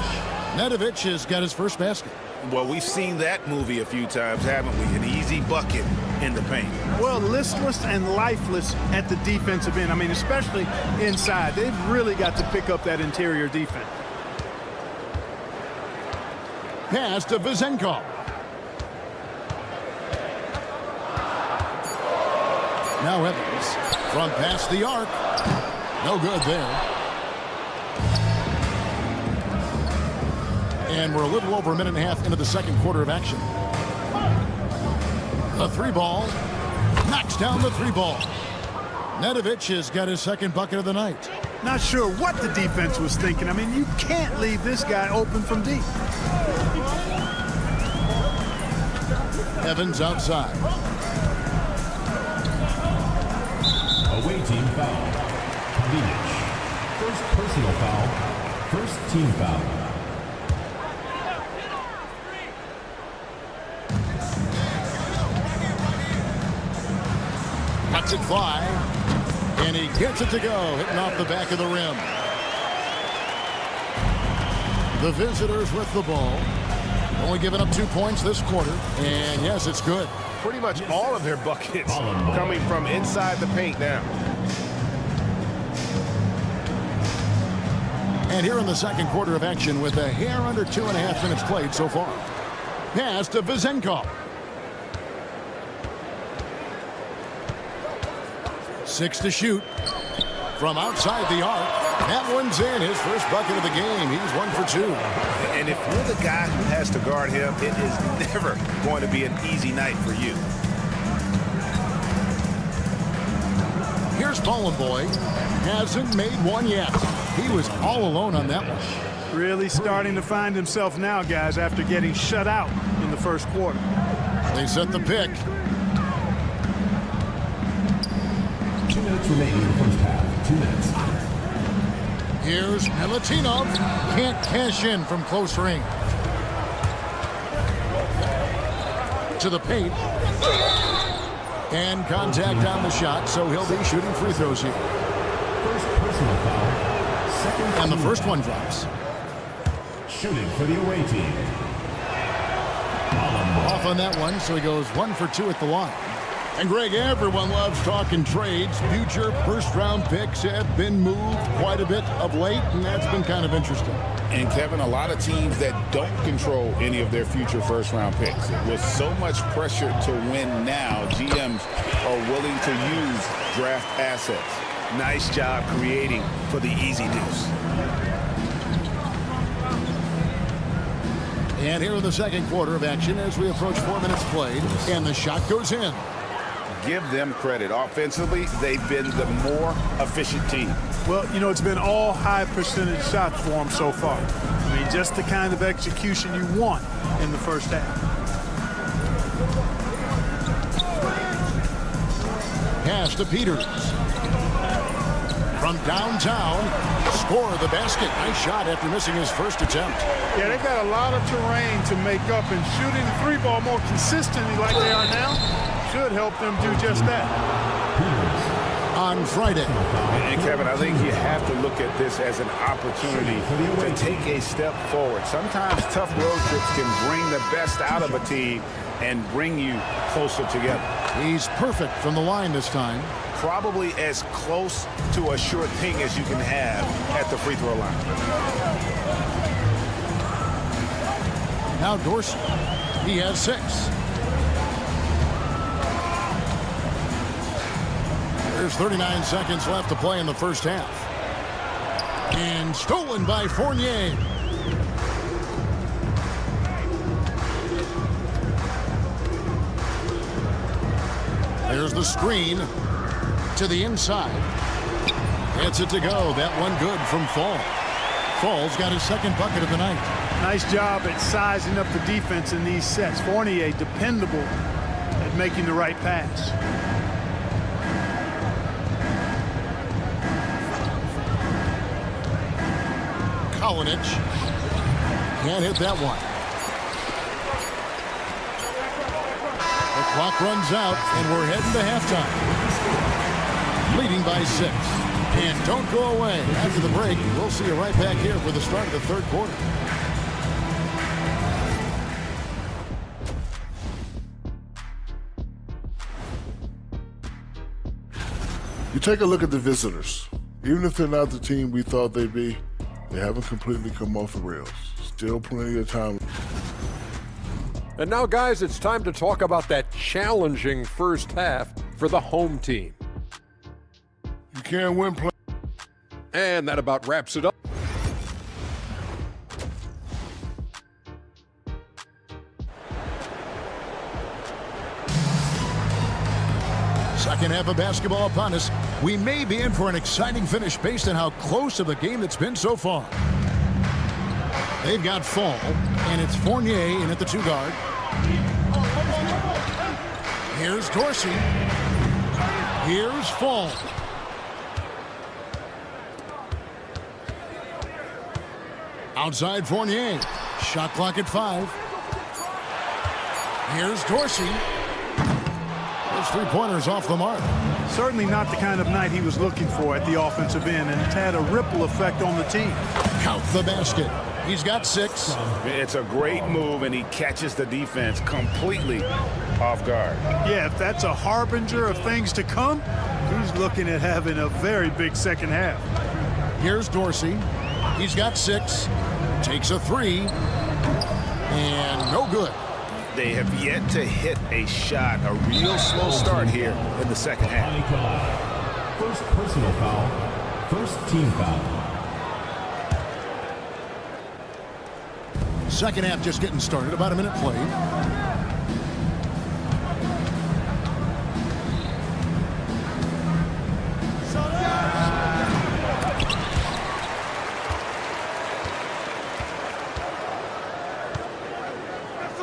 Nedovic has got his first basket. Well, we've seen that movie a few times, haven't we? An easy bucket in the paint. Well, listless and lifeless at the defensive end. I mean, especially inside. They've really got to pick up that interior defense. Pass to Vezenkov. Now Evans from past the arc. No good there. And we're a little over a minute and a half into the second quarter of action. The 3-ball. Knocks down the 3-ball. Nedovic has got his second bucket of the night. Not sure what the defense was thinking. I mean, you can't leave this guy open from deep. Evans outside. Away team foul. Kaunas. First personal foul. First team foul. Lets it fly, and he gets it to go, hitting off the back of the rim. The visitors with the ball. Only giving up 2 points this quarter, and yes, it's good. Pretty much all of their buckets coming from inside the paint now. And here in the second quarter of action with a hair under 2.5 minutes played so far. Pass to Vezenkov. 6 to shoot from outside the arc. That one's in, his first bucket of the game. He's 1 for 2. And if you're the guy who has to guard him, it is never going to be an easy night for you. Here's Ballin' Boy. Hasn't made one yet. He was all alone on that one. Really starting to find himself now, guys, after getting shut out in the first quarter. They set the pick. 2 minutes remaining in the first half. 2 minutes. Here's Milutinov. Can't cash in from close range. To the paint. And contact on the shot, so he'll be shooting free throws here. First personal foul. Second and the first one drops. Shooting for the away team. Off on that one, so he goes 1 for 2 at the line. And Greg, everyone loves talking trades. Future first-round picks have been moved quite a bit of late, and that's been kind of interesting. And Kevin, a lot of teams that don't control any of their future first-round picks. With so much pressure to win now, GMs are willing to use draft assets. Nice job creating for the easy deuce. And here in the second quarter of action as we approach 4 minutes played, and the shot goes in. Give them credit. Offensively, they've been the more efficient team. Well, you know, it's been all high percentage shots for them so far. I mean, just the kind of execution you want in the first half. Pass to Peters. From downtown, score the basket. Nice shot after missing his first attempt. Yeah, they've got a lot of terrain to make up, and shooting the three ball more consistently like they are now should help them do just that. On Friday. And Kevin, I think you have to look at this as an opportunity to take a step forward. Sometimes tough road trips can bring the best out of a team and bring you closer together. He's perfect from the line this time. Probably as close to a sure thing as you can have at the free throw line. Now Dorsey. He has 6. There's 39 seconds left to play in the first half. And stolen by Fournier. There's the screen to the inside. Gets it to go. That one good from Fall. Fall's got his second bucket of the night. Nice job at sizing up the defense in these sets. Fournier dependable at making the right pass. Kaunas can't hit that one. The clock runs out, and we're heading to halftime. Leading by 6. And don't go away. After the break, we'll see you right back here for the start of the third quarter. You take a look at the visitors. Even if they're not the team we thought they'd be, they haven't completely come off the rails. Still plenty of time. And now, guys, it's time to talk about that challenging first half for the home team. You can't win play. And that about wraps it up. Second half of basketball upon us. We may be in for an exciting finish based on how close of a game it's been so far. They've got Fall, and it's Fournier in at the 2 guard. Here's Dorsey. Here's Fall. Outside Fournier. Shot clock at 5. Here's Dorsey. Those 3-pointers off the mark. Certainly not the kind of night he was looking for at the offensive end, and it's had a ripple effect on the team. Count the basket. He's got 6. It's a great move, and he catches the defense completely off guard. Yeah, if that's a harbinger of things to come, he's looking at having a very big second half. Here's Dorsey. He's got 6. Takes a 3. And no good. They have yet to hit a shot. A real slow start here in the second half. First personal foul. First team foul. Second half just getting started. About a minute played.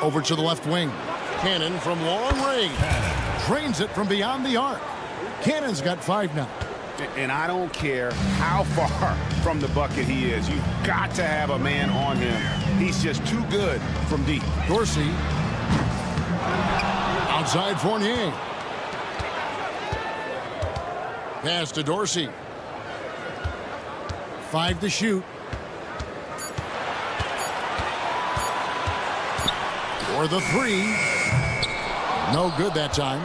Over to the left wing. Cannon from long range. Drains it from beyond the arc. Cannon's got 5 now. And I don't care how far from the bucket he is. You've got to have a man on him. He's just too good from deep. Dorsey. Outside Fournier. Pass to Dorsey. 5 to shoot. For the three. No good that time.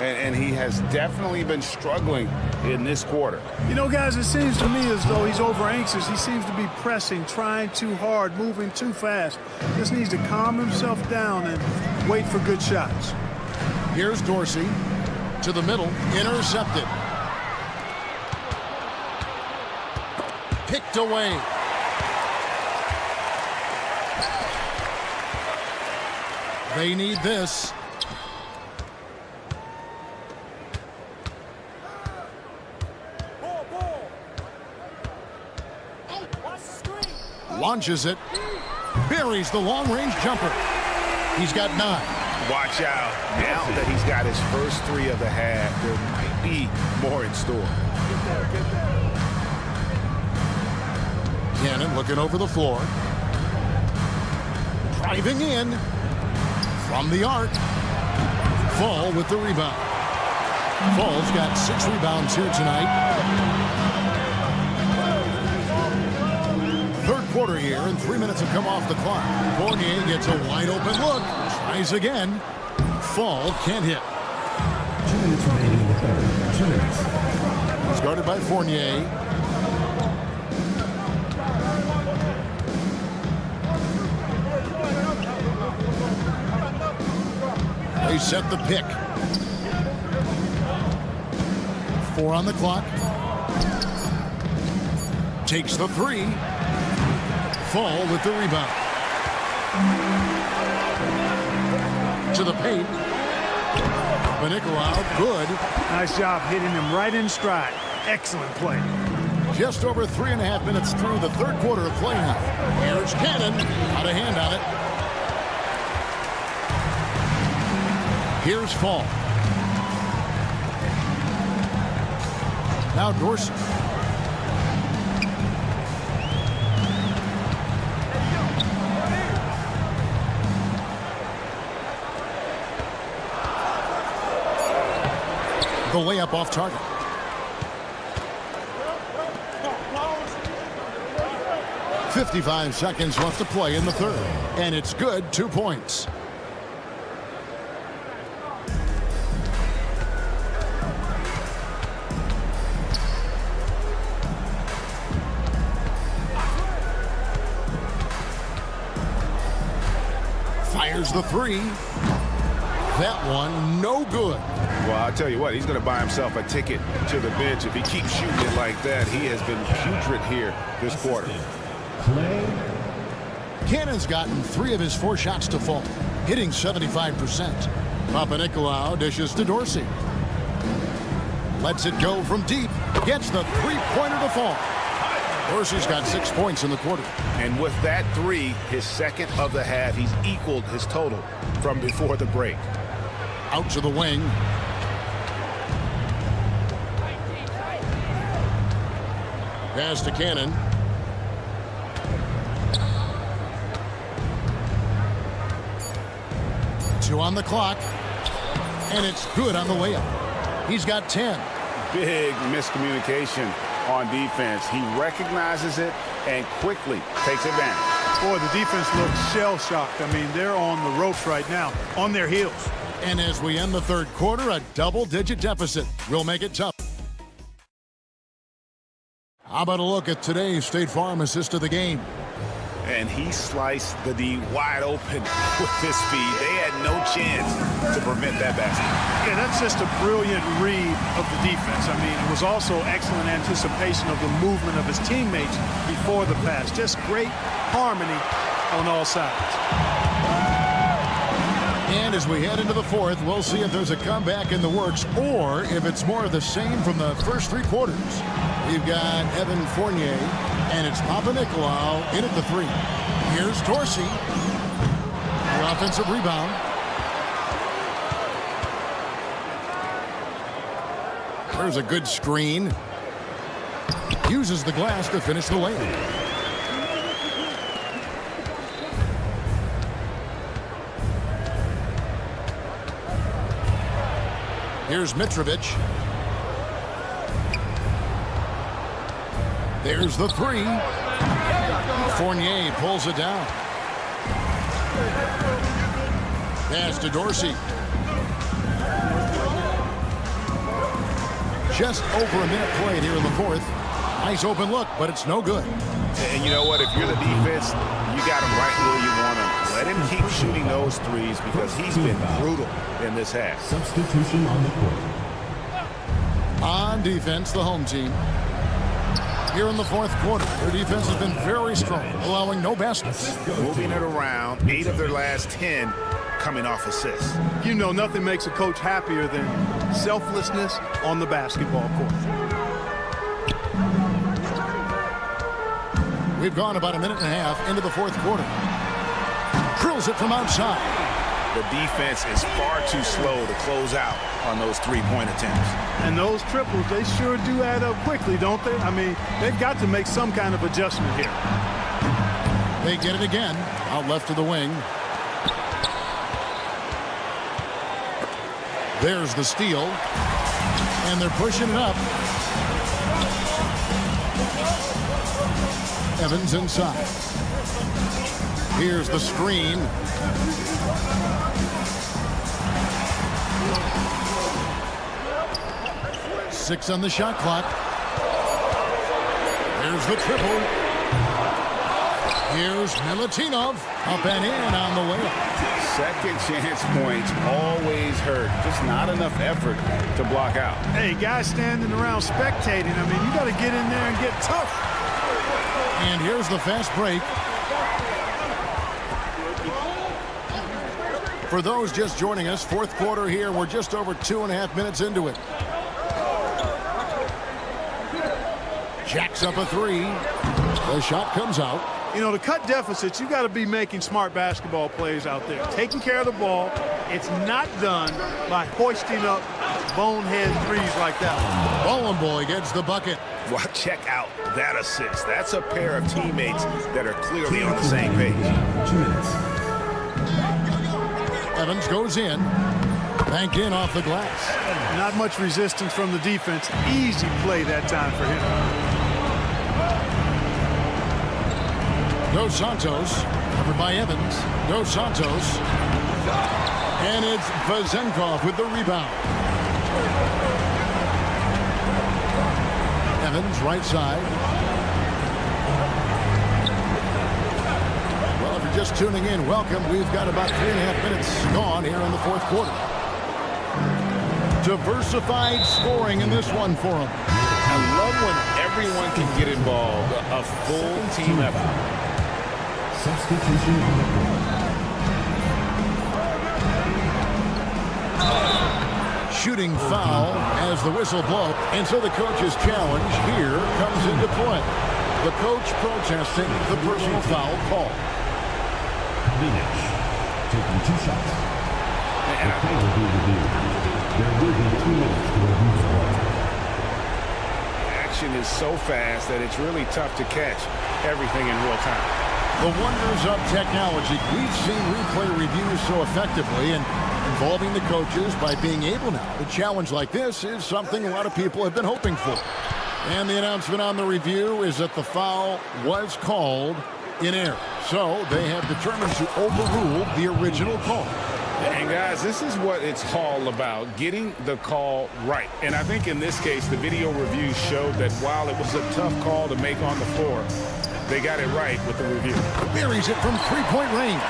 And he has definitely been struggling in this quarter. You know, guys, it seems to me as though he's over anxious. He seems to be pressing, trying too hard, moving too fast. Just needs to calm himself down and wait for good shots. Here's Dorsey to the middle, intercepted. Picked away. They need this. Launches it. Buries the long-range jumper. He's got 9. Watch out. Now that he's got his first 3 of the half, there might be more in store. Cannon looking over the floor. Driving in. From the arc. Fall with the rebound. Fall's got 6 rebounds here tonight. Third quarter here, and 3 minutes have come off the clock. Fournier gets a wide-open look. Tries again. Fall can't hit. 2 minutes remaining in the third. 2 minutes. He's guarded by Fournier. They set the pick. 4 on the clock. Takes the 3. Fall with the rebound. To the paint. Nicolau, good. Nice job hitting him right in stride. Excellent play. Just over 3.5 minutes through the third quarter of play now. Here's Cannon. Out of hand on it. Here's Fall. Now Dorsey. The layup off target. .55 seconds left to play in the third. And it's good. 2 points. Fires the 3. That one, no good. Well, I'll tell you what, he's going to buy himself a ticket to the bench. If he keeps shooting it like that, he has been putrid here this quarter. Cannon's gotten 3 of his 4 shots to fall, hitting 75%. Nicolau dishes to Dorsey. Lets it go from deep. Gets the 3-pointer to fall. Dorsey's got 6 points in the quarter. And with that 3, his second of the half, he's equaled his total from before the break. Out to the wing. Pass to Cannon. Two on the clock. And it's good on the layup. He's got 10. Big miscommunication on defense. He recognizes it and quickly takes advantage. Boy, the defense looks shell-shocked. I mean, they're on the ropes right now, on their heels. And as we end the third quarter, a double-digit deficit will make it tough. How about a look at today's State Farm assist of the game? And he sliced the D wide open with his feet. They had no chance to prevent that basket. Yeah, that's just a brilliant read of the defense. I mean, it was also excellent anticipation of the movement of his teammates before the pass. Just great harmony on all sides. And as we head into the fourth, we'll see if there's a comeback in the works or if it's more of the same from the first 3 quarters. We've got Evan Fournier, and it's Nicolau in at the 3. Here's Dorsey. The offensive rebound. There's a good screen. Uses the glass to finish the layup. Here's Mitrovic. There's the 3. Fournier pulls it down. Pass to Dorsey. Just over a minute played here in the fourth. Nice open look, but it's no good. And you know what? If you're the defense, you got him right where you want him. Let him keep shooting those threes because he's been brutal in this half. Substitution on the court. On defense, the home team. Here in the fourth quarter, their defense has been very strong, allowing no baskets. Moving it around, 8 of their last 10 coming off assists. You know, nothing makes a coach happier than selflessness on the basketball court. We've gone about a minute and a half into the fourth quarter. Drills it from outside. The defense is far too slow to close out on those three-point attempts. And those triples, they sure do add up quickly, don't they? I mean, they've got to make some kind of adjustment here. They get it again. Out left to the wing. There's the steal. And they're pushing it up. Evans inside. Here's the screen. Six on the shot clock. Here's the triple. Here's Milutinov. Up and in on the layup. Second chance points always hurt. Just not enough effort to block out. Hey, guys standing around spectating. I mean, you got to get in there and get tough. And here's the fast break. For those just joining us, fourth quarter here. We're just over 2.5 minutes into it. Jacks up a three. The shot comes out. You know, to cut deficits, you got to be making smart basketball plays out there. Taking care of the ball. It's not done by hoisting up bonehead threes like that one. Bowling Boy gets the bucket. Well, check out that assist. That's a pair of teammates that are clearly on the same page. 2 minutes. Evans goes in. Banked in off the glass. Not much resistance from the defense. Easy play that time for him. Dos Santos, covered by Evans. Dos Santos. And it's Vezenkov with the rebound. Evans, right side. Well, if you're just tuning in, welcome. We've got about 3.5 minutes gone here in the fourth quarter. Diversified scoring in this one for them. I love when everyone can get involved. A full team effort. Substitution on the court. Shooting foul as the whistle blows. And so the coach's challenge here comes into play. The coach protesting the personal foul call. Kaunas taking 2 shots. And the play will be reviewed. There will be 2 minutes to review the ball. Action is so fast that it's really tough to catch everything in real time. The wonders of technology. We've seen replay reviews so effectively, and involving the coaches by being able now. A challenge like this is something a lot of people have been hoping for. And the announcement on the review is that the foul was called in error. So they have determined to overrule the original call. And guys, this is what it's all about, getting the call right. And I think in this case, the video review showed that while it was a tough call to make on the floor, they got it right with the review. Buries it from three-point range.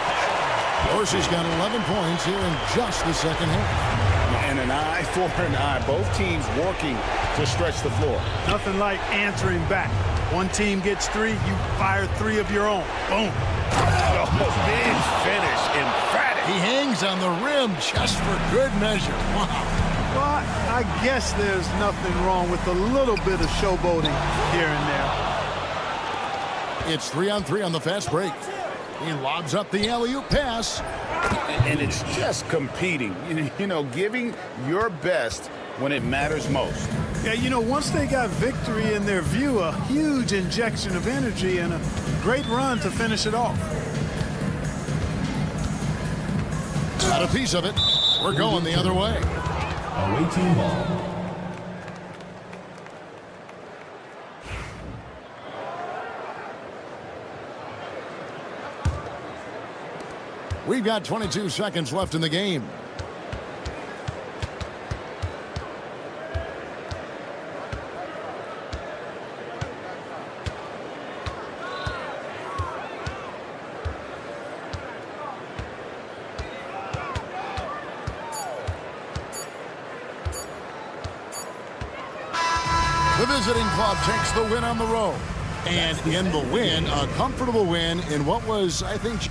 Dorsey's got 11 points here in just the second half. And an eye for an eye. Both teams working to stretch the floor. Nothing like answering back. One team gets 3, you fire 3 of your own. Boom. Oh, big finish, emphatic. He hangs on the rim just for good measure. Wow. Well, I guess there's nothing wrong with a little bit of showboating here and there. It's 3-on-3 on the fast break. He lobs up the alley-oop pass. And it's just competing. You know, giving your best when it matters most. Yeah, you know, once they got victory in their view, a huge injection of energy and a great run to finish it off. Got a piece of it. We're going the other way. Away team ball. We've got 22 seconds left in the game. The visiting club takes the win on the road. And in the win, a comfortable win in what was, I think...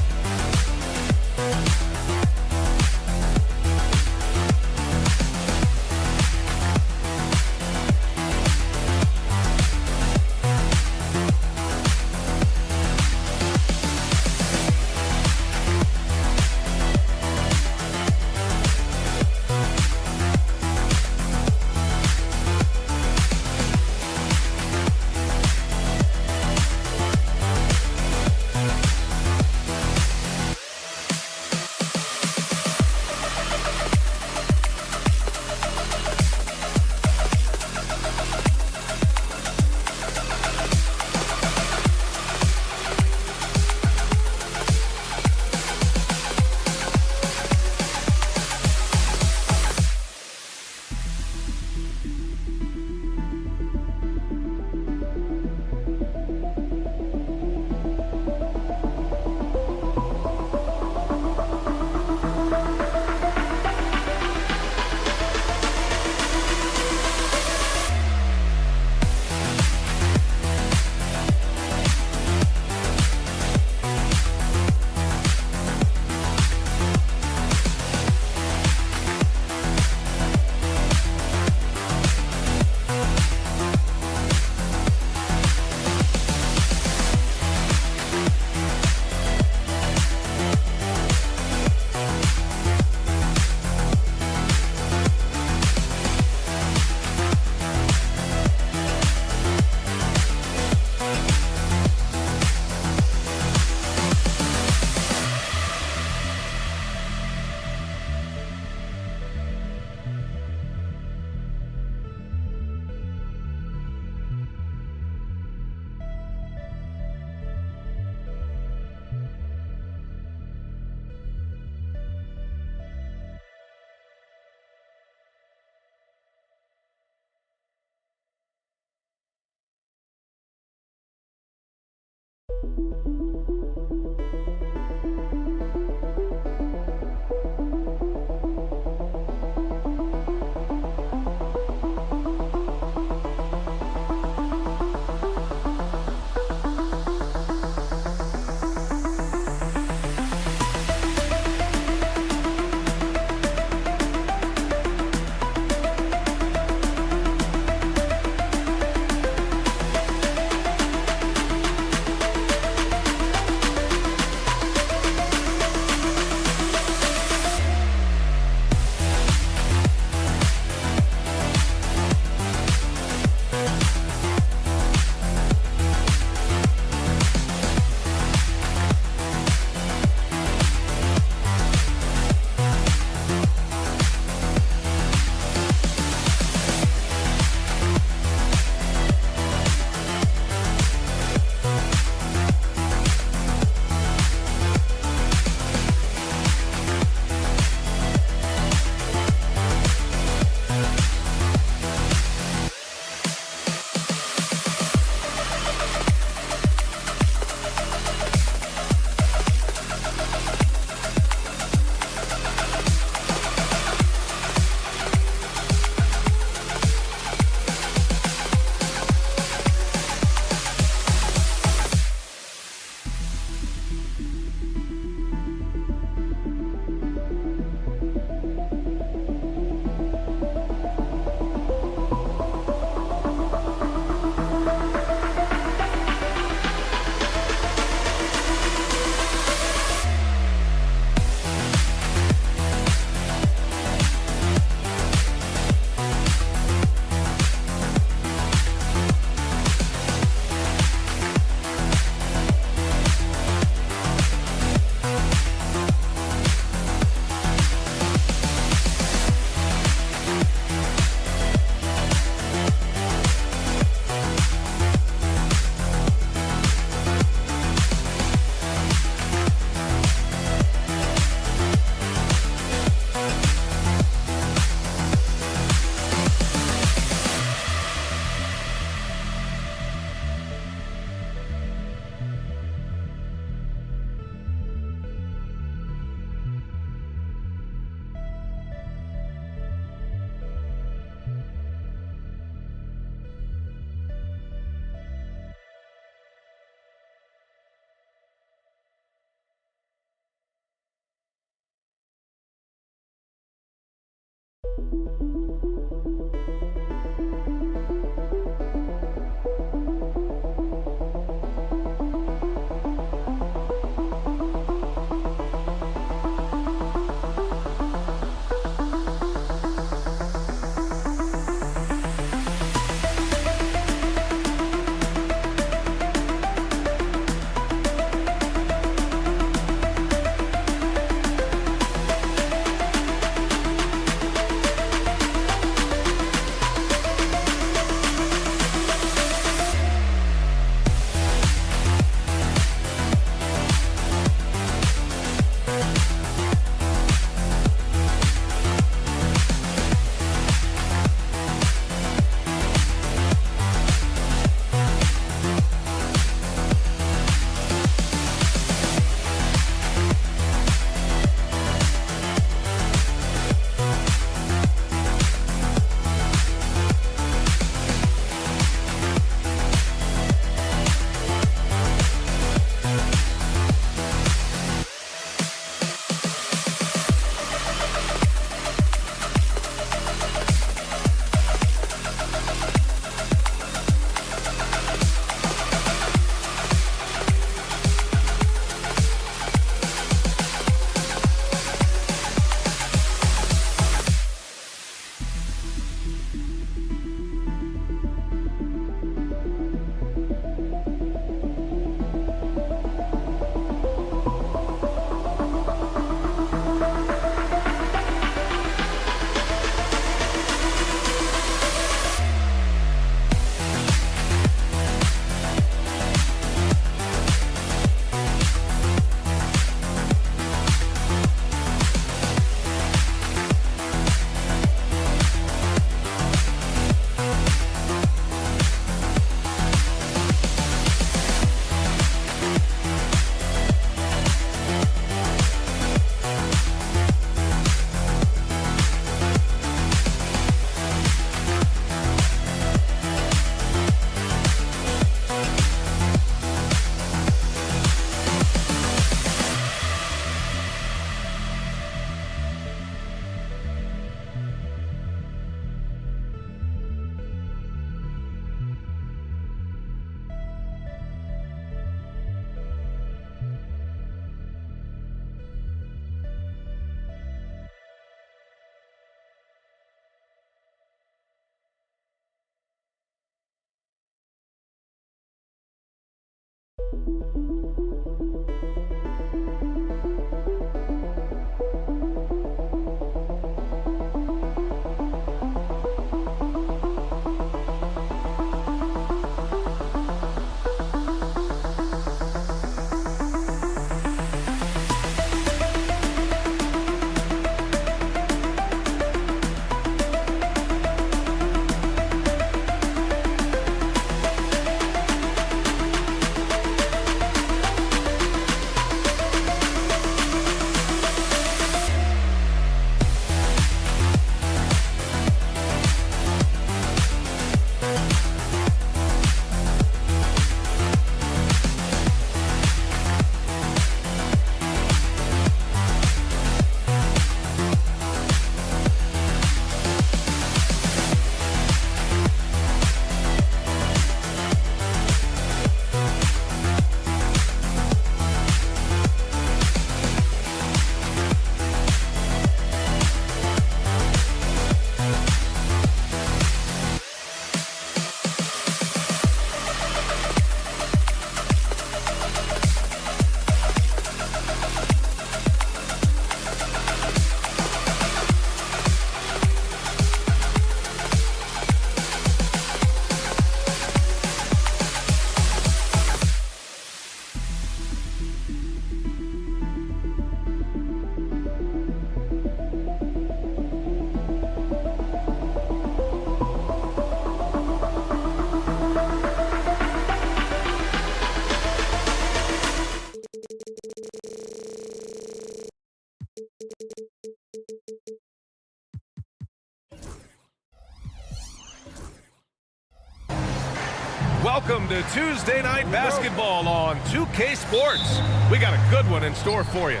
Welcome to Tuesday Night Basketball on 2K Sports. We got a good one in store for you.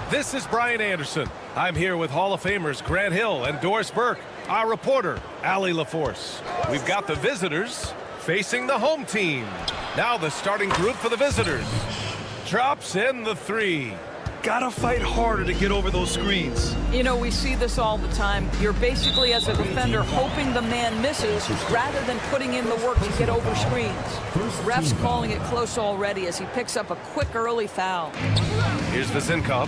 This is Brian Anderson. I'm here with Hall of Famers Grant Hill and Doris Burke, our reporter, Allie LaForce. We've got the visitors facing the home team. Now the starting group for the visitors. Drops in the three. Gotta fight harder to get over those screens. You know, we see this all the time. You're basically, as a defender, hoping the man misses rather than putting in the work to get over screens. Ref's calling it close already as he picks up a quick early foul. Here's Vizinkov.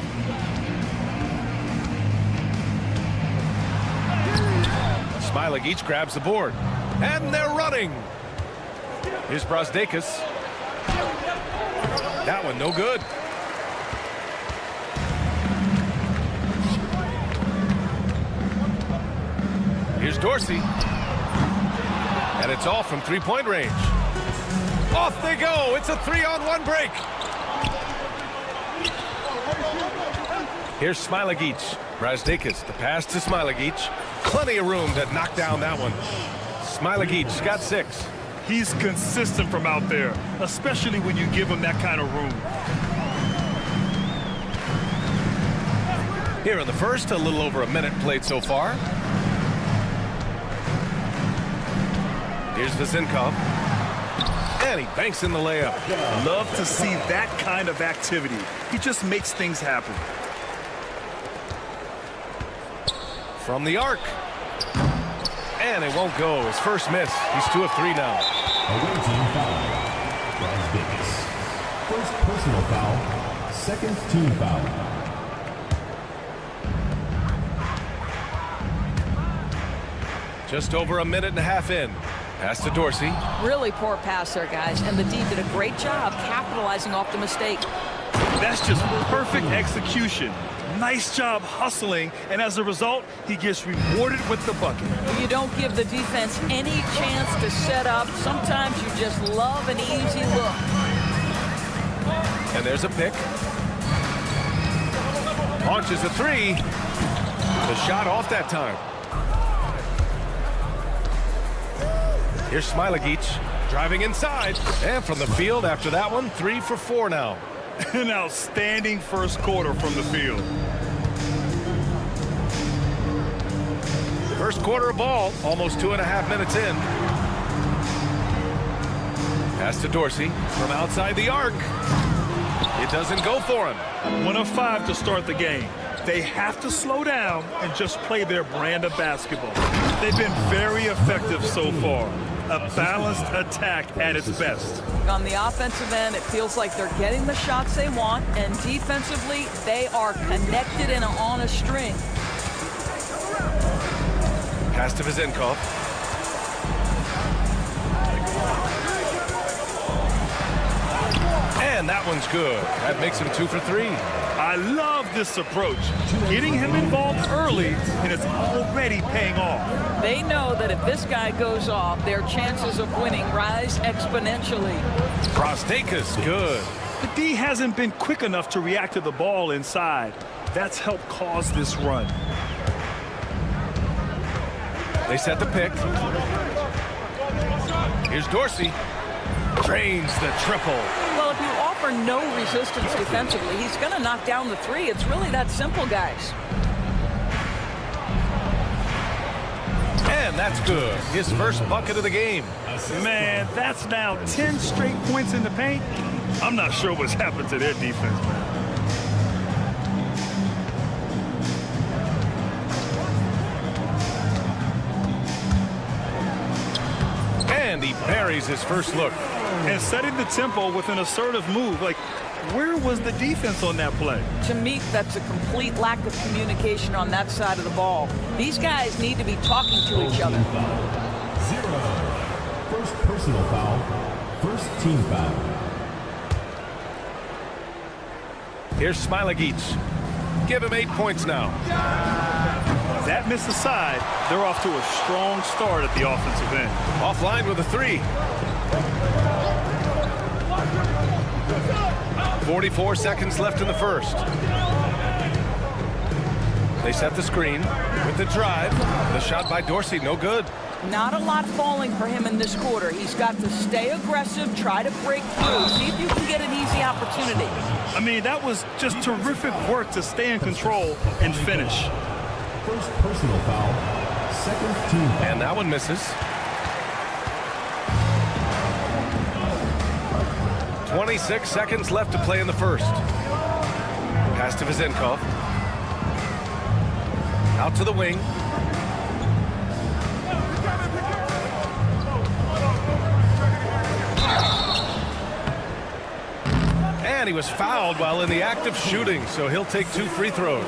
Smailagic grabs the board. And they're running. Here's Brasdeikis. That one no good. Here's Dorsey. And it's all from three-point range. Off they go. It's a 3-on-1 break. Here's Smailagic. Brasdeikis, the pass to Smailagic. Plenty of room to knock down that one. Smailagic got 6. He's consistent from out there, especially when you give him that kind of room. Here in the first, a little over a minute played so far. Here's Vizinkov. And he banks in the layup. Love to see that kind of activity. He just makes things happen. From the arc. And it won't go. His first miss. He's 2 of 3 now. Away team foul. Brasdeikis. First personal foul. Second team foul. Just over a minute and a half in. Pass to Dorsey. Really poor pass there, guys. And the D did a great job capitalizing off the mistake. That's just perfect execution. Nice job hustling, and as a result, he gets rewarded with the bucket. You don't give the defense any chance to set up. Sometimes you just love an easy look. And there's a pick. Launches a 3. The shot off that time. Here's Smailagic driving inside. And from the field after that one, 3 for 4 now. An outstanding first quarter from the field. First quarter of ball, almost 2.5 minutes in. Pass to Dorsey from outside the arc. It doesn't go for him. 1 of 5 to start the game. They have to slow down and just play their brand of basketball. They've been very effective so far. A balanced attack at its best. On the offensive end, it feels like they're getting the shots they want, and defensively, they are connected and on a string. Pass to Vizinkov. And that one's good. That makes him 2 for 3. I love this approach. Getting him involved early, and it's already paying off. They know that if this guy goes off, their chances of winning rise exponentially. Brasdeikis, good. The D hasn't been quick enough to react to the ball inside. That's helped cause this run. They set the pick. Here's Dorsey. Drains the triple. Well, if you offer no resistance defensively, he's going to knock down the 3. It's really that simple, guys. And that's good. His first bucket of the game. Man, that's now 10 straight points in the paint. I'm not sure what's happened to their defense, man. And he buries his first look. And setting the tempo with an assertive move. Like, where was the defense on that play? To me, that's a complete lack of communication on that side of the ball. These guys need to be talking to each other. 0. First personal foul. First team foul. Here's Smailagic. Give him 8 points now. That miss aside, they're off to a strong start at the offensive end. Offline with a 3. 44 seconds left in the first. They set the screen with the drive. The shot by Dorsey, no good. Not a lot falling for him in this quarter. He's got to stay aggressive, try to break through, see if you can get an easy opportunity. I mean, that was just terrific work to stay in control and finish. First personal foul, second team foul. And that one misses. 26 seconds left to play in the first. Pass to Vizenkov. Out to the wing. And he was fouled while in the act of shooting, so he'll take 2 free throws.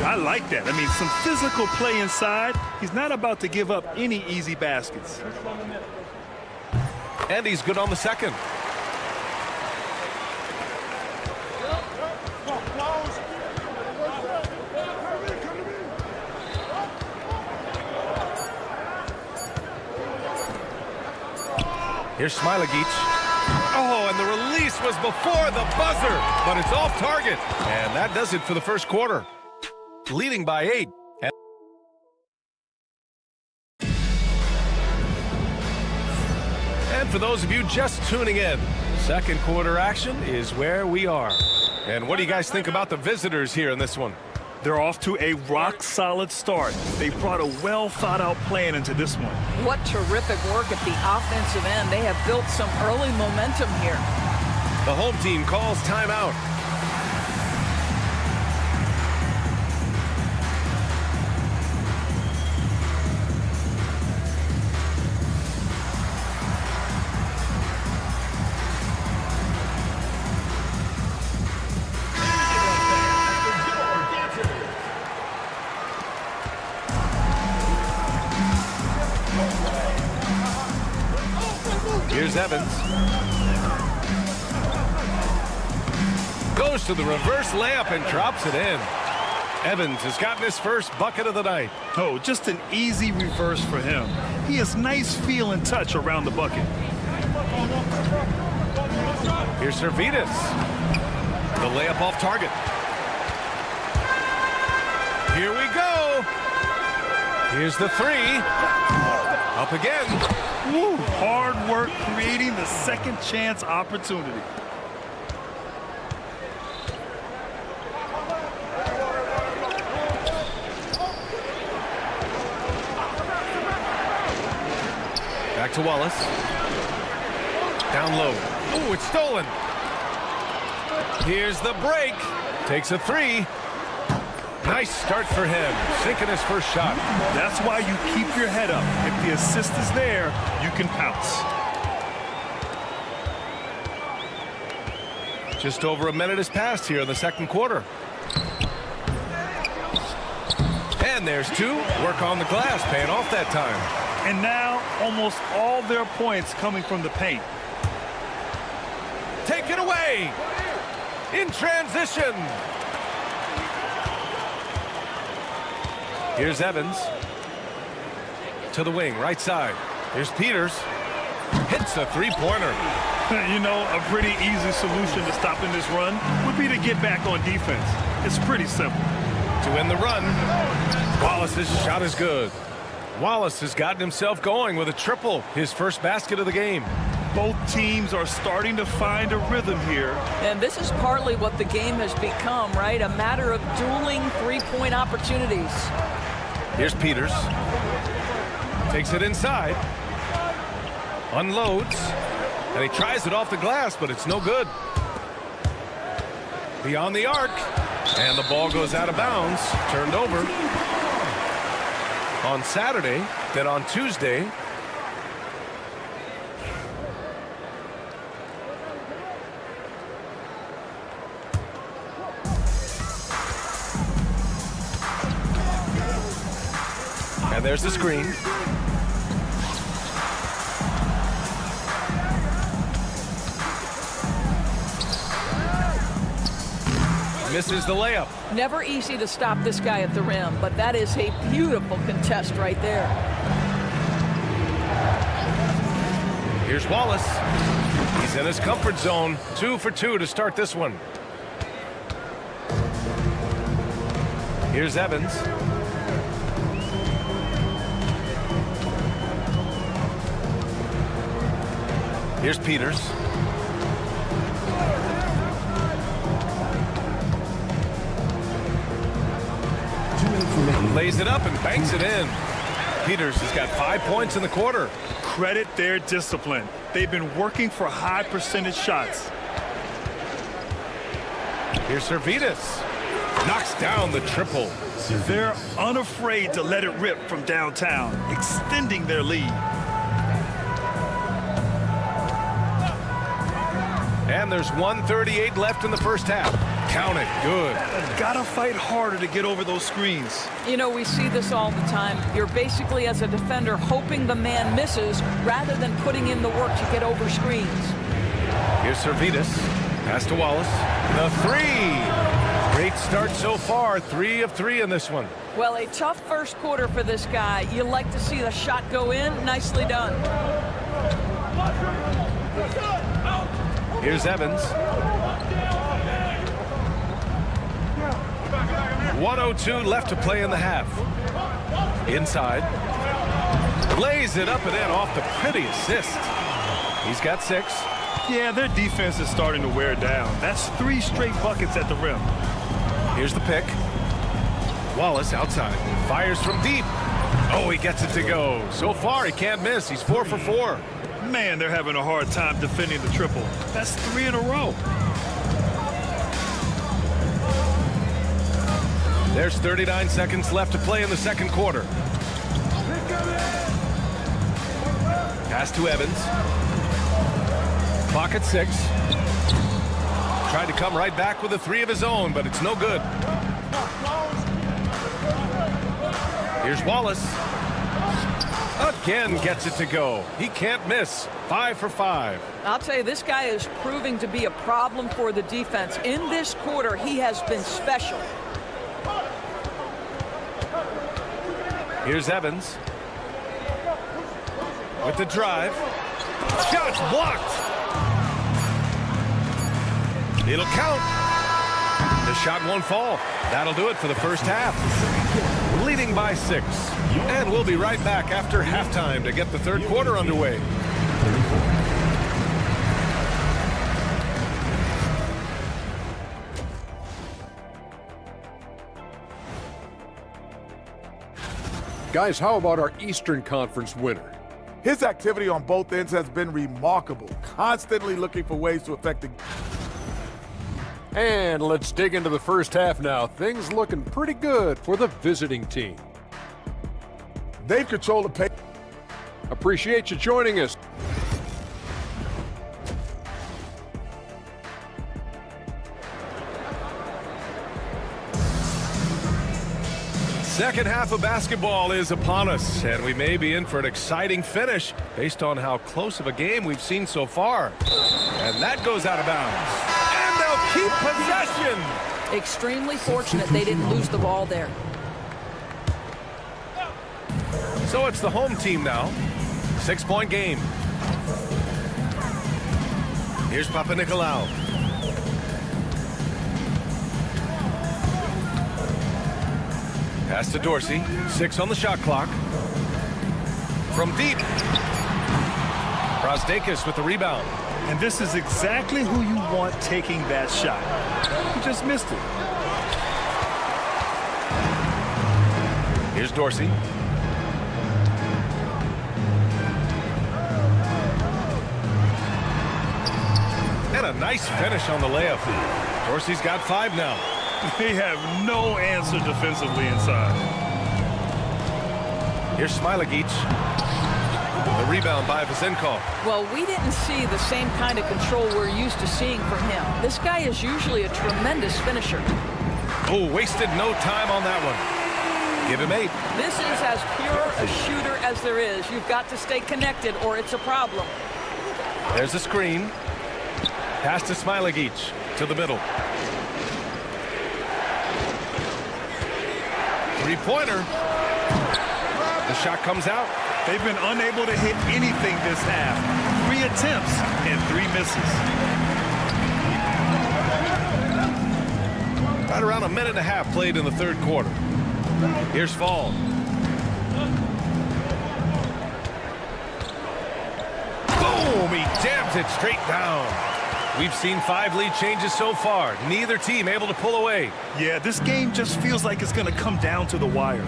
I like that. I mean, some physical play inside. He's not about to give up any easy baskets. And he's good on the second. Here's Smilagic. Oh, and the release was before the buzzer, but it's off target. And that does it for the first quarter. Leading by 8. And for those of you just tuning in, second quarter action is where we are. And what do you guys think about the visitors here in this one? They're off to a rock-solid start. They brought a well-thought-out plan into this one. What terrific work at the offensive end. They have built some early momentum here. The home team calls timeout. Here's Evans. Goes to the reverse layup and drops it in. Evans has gotten his first bucket of the night. Oh, just an easy reverse for him. He has nice feel and touch around the bucket. Here's Servetus. The layup off target. Here we go. Here's the 3. Up again. Woo, hard work creating the second chance opportunity. Back to Wallace. Down low. Ooh, it's stolen. Here's the break. Takes a 3. Nice start for him, sinking his first shot. That's why you keep your head up. If the assist is there, you can pounce. Just over a minute has passed here in the second quarter. And there's 2. Work on the glass, paying off that time. And now, almost all their points coming from the paint. Take it away! In transition! Here's Evans. To the wing, right side. Here's Peters. Hits a 3-pointer. You know, a pretty easy solution to stopping this run would be to get back on defense. It's pretty simple. To end the run, Wallace's shot is good. Wallace has gotten himself going with a triple, his first basket of the game. Both teams are starting to find a rhythm here. And this is partly what the game has become, right? A matter of dueling 3-point opportunities. Here's Peters. Takes it inside. Unloads. And he tries it off the glass, but it's no good. Beyond the arc. And the ball goes out of bounds. Turned over. On Saturday, then on Tuesday. And there's the screen. Misses the layup. Never easy to stop this guy at the rim, but that is a beautiful contest right there. Here's Wallace. He's in his comfort zone. 2 for 2 to start this one. Here's Evans. Here's Peters. Lays it up and banks it in. Peters has got 5 points in the quarter. Credit their discipline. They've been working for high percentage shots. Here's Servetus. Knocks down the triple. They're unafraid to let it rip from downtown, extending their lead. And there's 1:38 left in the first half. Count it. Good. Gotta fight harder to get over those screens. You know, we see this all the time. You're basically, as a defender, hoping the man misses rather than putting in the work to get over screens. Here's Servetus. Pass to Wallace. The three. Great start so far. 3 of 3 in this one. Well, a tough first quarter for this guy. You like to see the shot go in. Nicely done. Here's Evans. 1:02 left to play in the half. Inside. Lays it up and in off the pretty assist. He's got 6. Yeah, their defense is starting to wear down. That's 3 straight buckets at the rim. Here's the pick. Wallace outside. Fires from deep. Oh, he gets it to go. So far, he can't miss. He's 4 for 4. Man, they're having a hard time defending the triple. That's 3 in a row. There's 39 seconds left to play in the second quarter. Pass to Evans. Clock at 6. Tried to come right back with a 3 of his own, but it's no good. Here's Wallace. Again gets it to go. He can't miss. 5 for 5. I'll tell you, this guy is proving to be a problem for the defense. In this quarter, he has been special. Here's Evans. With the drive. Shot's blocked. It'll count. The shot won't fall. That'll do it for the first half. Leading by 6. And we'll be right back after halftime to get the third quarter underway. Guys, how about our Eastern Conference winner? His activity on both ends has been remarkable, constantly looking for ways to affect the... And let's dig into the first half now. Things looking pretty good for the visiting team. They've controlled the pace. Appreciate you joining us. Second half of basketball is upon us, and we may be in for an exciting finish based on how close of a game we've seen so far. And that goes out of bounds. And they'll keep possession. Extremely fortunate they didn't lose the ball there. So it's the home team now. 6-point game. Here's Papanikolaou. Pass to Dorsey. 6 on the shot clock. From deep. Brasdeikis with the rebound. And this is exactly who you want taking that shot. He just missed it. Here's Dorsey. And a nice finish on the layup. Dorsey's got 5 now. They have no answer defensively inside. Here's Smilagic. The rebound by Vasenkov. Well, we didn't see the same kind of control we're used to seeing from him. This guy is usually a tremendous finisher. Oh, wasted no time on that one. Give him 8. This is as pure a shooter as there is. You've got to stay connected or it's a problem. There's a screen. Pass to Smilagic to the middle. 3-pointer. The shot comes out. They've been unable to hit anything this half. 3 attempts and 3 misses. Right around a minute and a half played in the third quarter. Here's Fall. Boom! Boom, he jams it straight down. We've seen 5 lead changes so far. Neither team able to pull away. Yeah, this game just feels like it's going to come down to the wire.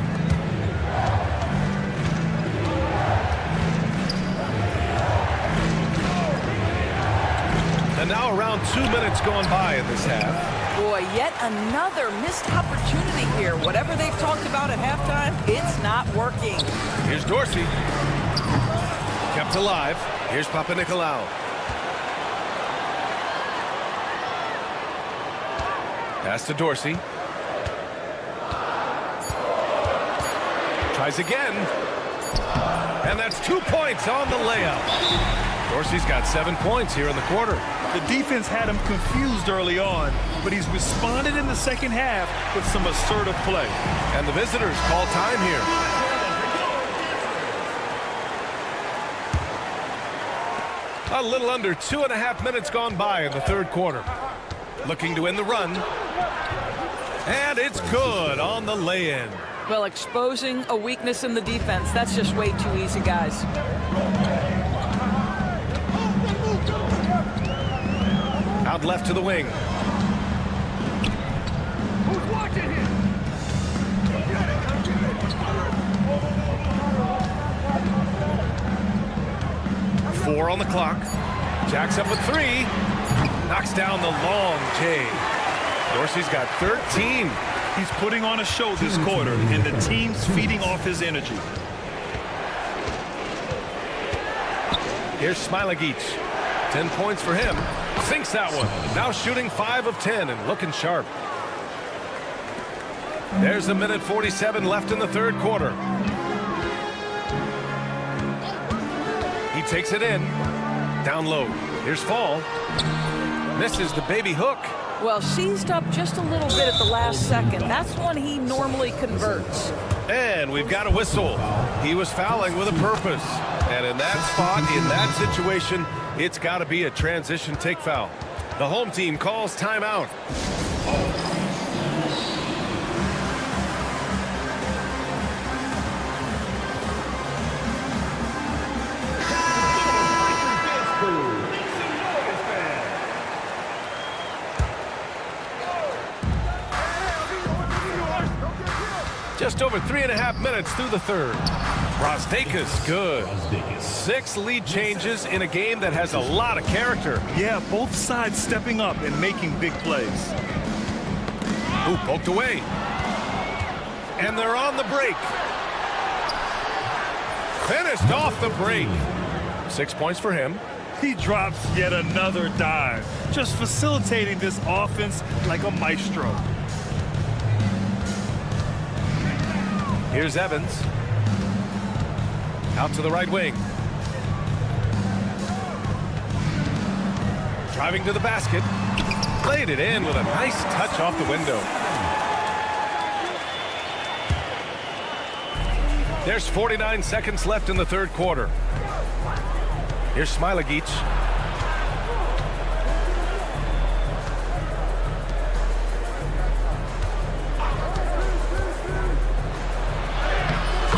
And now around 2 minutes going by in this half. Boy, yet another missed opportunity here. Whatever they've talked about at halftime, it's not working. Here's Dorsey. Kept alive. Here's Papanikolaou. Pass to Dorsey. Tries again. And that's 2 points on the layup. Dorsey's got 7 points here in the quarter. The defense had him confused early on, but he's responded in the second half with some assertive play. And the visitors call time here. A little under 2.5 minutes gone by in the third quarter. Looking to win the run. And it's good on the lay-in. Well, exposing a weakness in the defense, that's just way too easy, guys. Out left to the wing. Who's watching him? 4 on the clock. Jacks up with 3. Knocks down the long J. Dorsey's got 13. He's putting on a show this quarter, and the team's feeding off his energy. Here's Smilagic. 10 points for him. Sinks that one. Now shooting 5 of 10 and looking sharp. There's a minute 47 left in the third quarter. He takes it in. Down low. Here's Fall. Misses the baby hook. Well, seized up just a little bit at the last second. That's when he normally converts. And we've got a whistle. He was fouling with a purpose. And in that spot, in that situation, it's got to be a transition take foul. The home team calls timeout. Just over 3.5 minutes through the third. Brosdakis, good. 6 lead changes in a game that has a lot of character. Yeah, both sides stepping up and making big plays. Ooh, poked away. And they're on the break. Finished off the break. 6 points for him. He drops yet another dive, just facilitating this offense like a maestro. Here's Evans. Out to the right wing. Driving to the basket. Laid it in with a nice touch off the window. There's 49 seconds left in the third quarter. Here's Smilagic.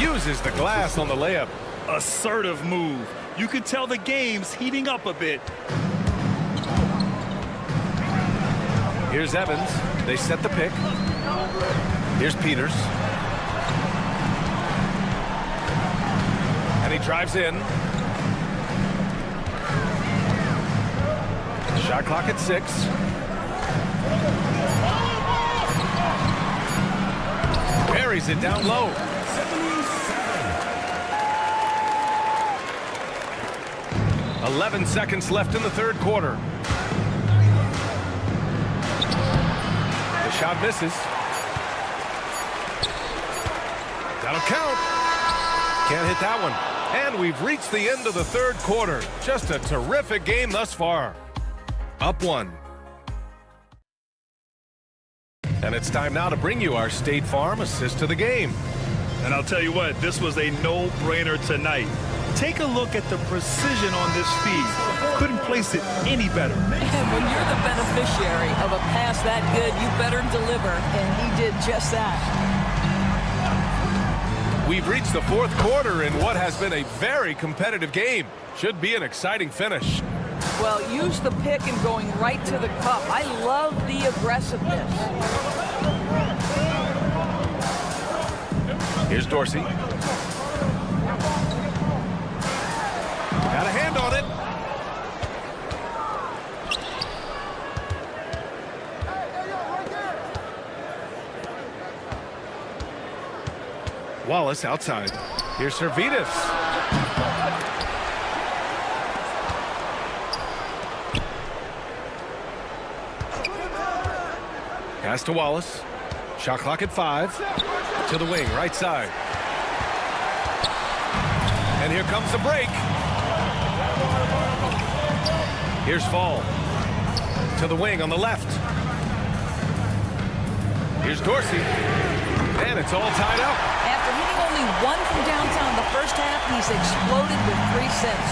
Uses the glass on the layup. Assertive move. You can tell the game's heating up a bit. Here's Evans. They set the pick. Here's Peters. And he drives in. Shot clock at 6. Buries it down low. 11 seconds left in the third quarter. The shot misses. That'll count. Can't hit that one. And we've reached the end of the third quarter. Just a terrific game thus far. Up 1. And it's time now to bring you our State Farm assist to the game. And I'll tell you what, this was a no-brainer tonight. Take a look at the precision on this feed. Couldn't place it any better. And when you're the beneficiary of a pass that good, you better deliver. And he did just that. We've reached the fourth quarter in what has been a very competitive game. Should be an exciting finish. Well, use the pick and going right to the cup. I love the aggressiveness. Here's Dorsey. Got a hand on it. Wallace outside. Here's Servetus. Pass to Wallace. Shot clock at 5. To the wing, right side. And here comes the break. Here's Fall. To the wing on the left. Here's Dorsey. And it's all tied up. After hitting only 1 from downtown in the first half, he's exploded with 3 since.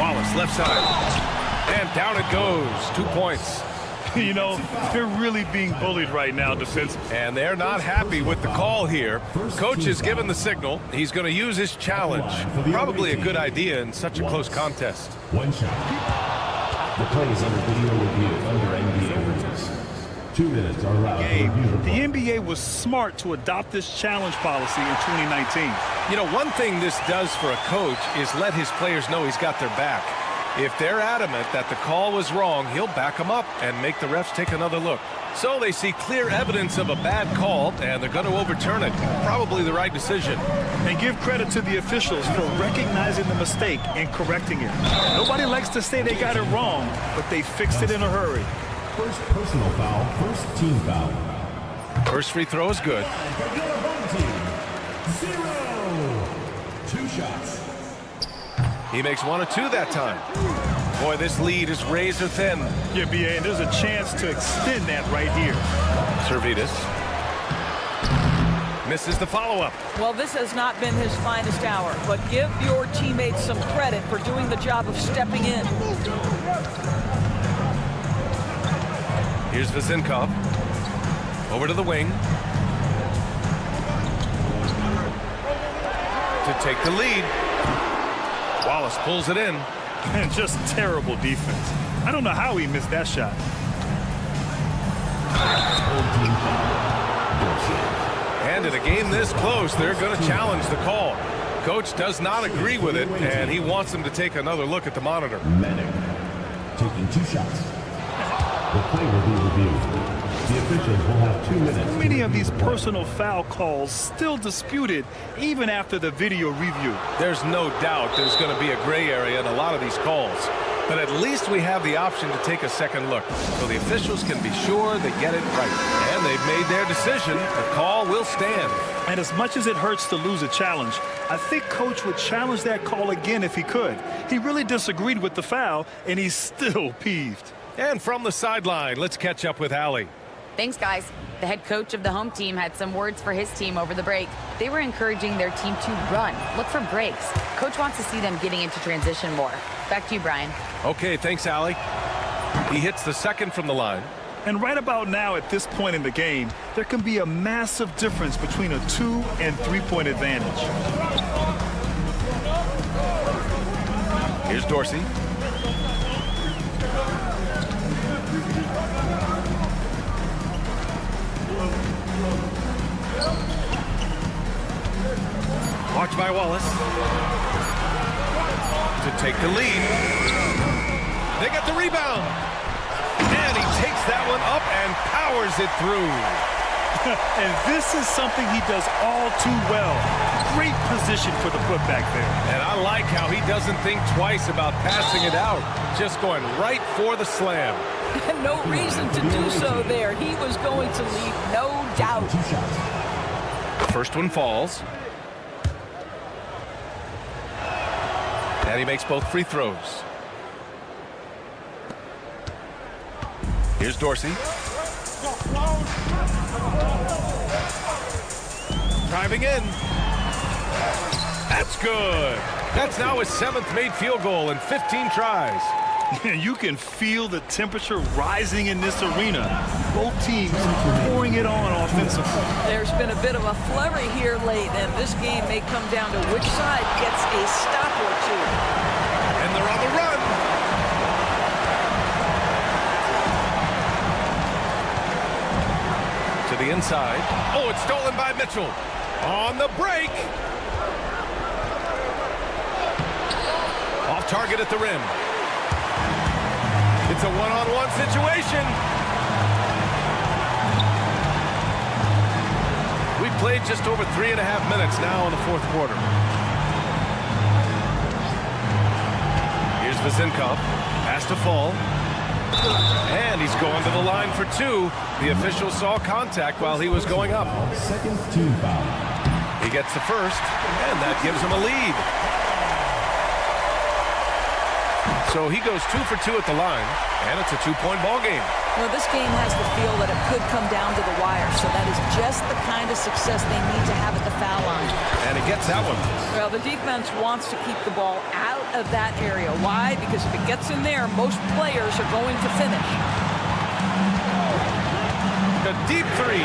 Wallace left side. And down it goes. 2 points. You know, they're really being bullied right now, defense. And they're not happy with the call here. Coach has given the signal. He's going to use his challenge. Probably a good idea in such a close contest. One shot. The play is under video review under NBA rules. 2 minutes are allowed. The NBA was smart to adopt this challenge policy in 2019. You know, one thing this does for a coach is let his players know he's got their back. If they're adamant that the call was wrong, he'll back them up and make the refs take another look. So they see clear evidence of a bad call, and they're going to overturn it. Probably the right decision. And give credit to the officials for recognizing the mistake and correcting it. Nobody likes to say they got it wrong, but they fixed it in a hurry. First personal foul, first team foul. First free throw is good. 0. 2 shots. He makes 1 or 2 that time. Boy, this lead is razor thin. Yeah, BA, and there's a chance to extend that right here. Servetus. Misses the follow-up. Well, this has not been his finest hour, but give your teammates some credit for doing the job of stepping in. Here's Vazinkov. Over to the wing. To take the lead. Wallace pulls it in. And just terrible defense. I don't know how he missed that shot. And in a game this close, they're going to challenge the call. Coach does not agree with it, and he wants them to take another look at the monitor. Medic taking 2 shots. The play will be reviewed. The officials will have 2 minutes. Many of these personal foul calls still disputed even after the video review. There's no doubt there's going to be a gray area in a lot of these calls. But at least we have the option to take a second look, so the officials can be sure they get it right. And they've made their decision. The call will stand. And as much as it hurts to lose a challenge, I think Coach would challenge that call again if he could. He really disagreed with the foul, and he's still peeved. And from the sideline, let's catch up with Allie. Thanks, guys. The head coach of the home team had some words for his team over the break. They were encouraging their team to run, look for breaks. Coach wants to see them getting into transition more. Back to you, Brian. Okay, thanks, Allie. He hits the second from the line. And right about now, at this point in the game, there can be a massive difference between a 2- and 3-point advantage. Here's Dorsey. Watch by Wallace. To take the lead. They got the rebound. And he takes that one up and powers it through. And this is something he does all too well. Great position for the putback there. And I like how he doesn't think twice about passing it out. Just going right for the slam. No reason to do so there. He was going to leave, no doubt. The first one falls. And he makes both free throws. Here's Dorsey. Driving in. That's good. That's now his 7th made field goal in 15 tries. You can feel the temperature rising in this arena. Both teams pouring it on offensively. There's been a bit of a flurry here late, and this game may come down to which side gets a stop or two. And they're on the run. To the inside. Oh, it's stolen by Mitchell. On the break. Off target at the rim. It's a one-on-one situation. We've played just over 3.5 minutes now in the fourth quarter. Here's Vezinkov. Has to fall. And he's going to the line for two. The official saw contact while he was going up. Second team foul. He gets the first, and that gives him a lead. So he goes 2 for 2 at the line, and it's a 2-point ball game. Well, this game has the feel that it could come down to the wire, so that is just the kind of success they need to have at the foul line. And he gets that one. Well, the defense wants to keep the ball out of that area. Why? Because if it gets in there, most players are going to finish. A deep three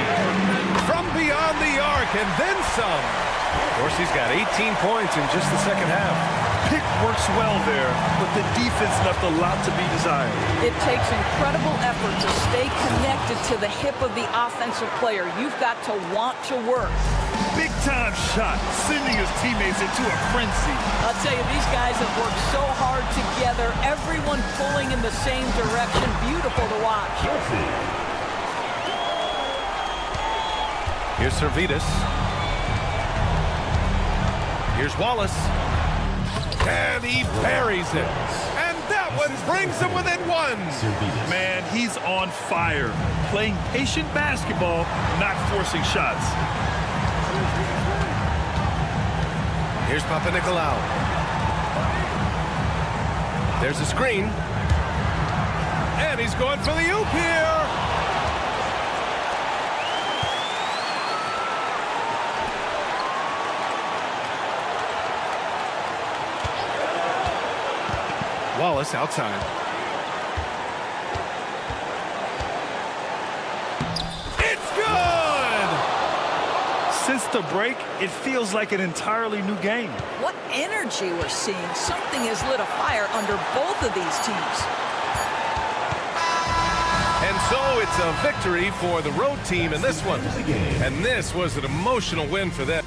from beyond the arc, and then some. Of course, he's got 18 points in just the second half. Pick works well there, but the defense left a lot to be desired. It takes incredible effort to stay connected to the hip of the offensive player. You've got to want to work. Big-time shot, sending his teammates into a frenzy. I'll tell you, these guys have worked so hard together, everyone pulling in the same direction. Beautiful to watch. Here's Servetus. Here's Wallace. And he buries it. And that one brings him within one. Man, he's on fire. Playing patient basketball, not forcing shots. Here's Papanikolaou. There's a screen. And he's going for the oop here. Wallace outside. It's good! Since the break, it feels like an entirely new game. What energy we're seeing. Something has lit a fire under both of these teams. And so it's a victory for the road team in this one. And this was an emotional win for them.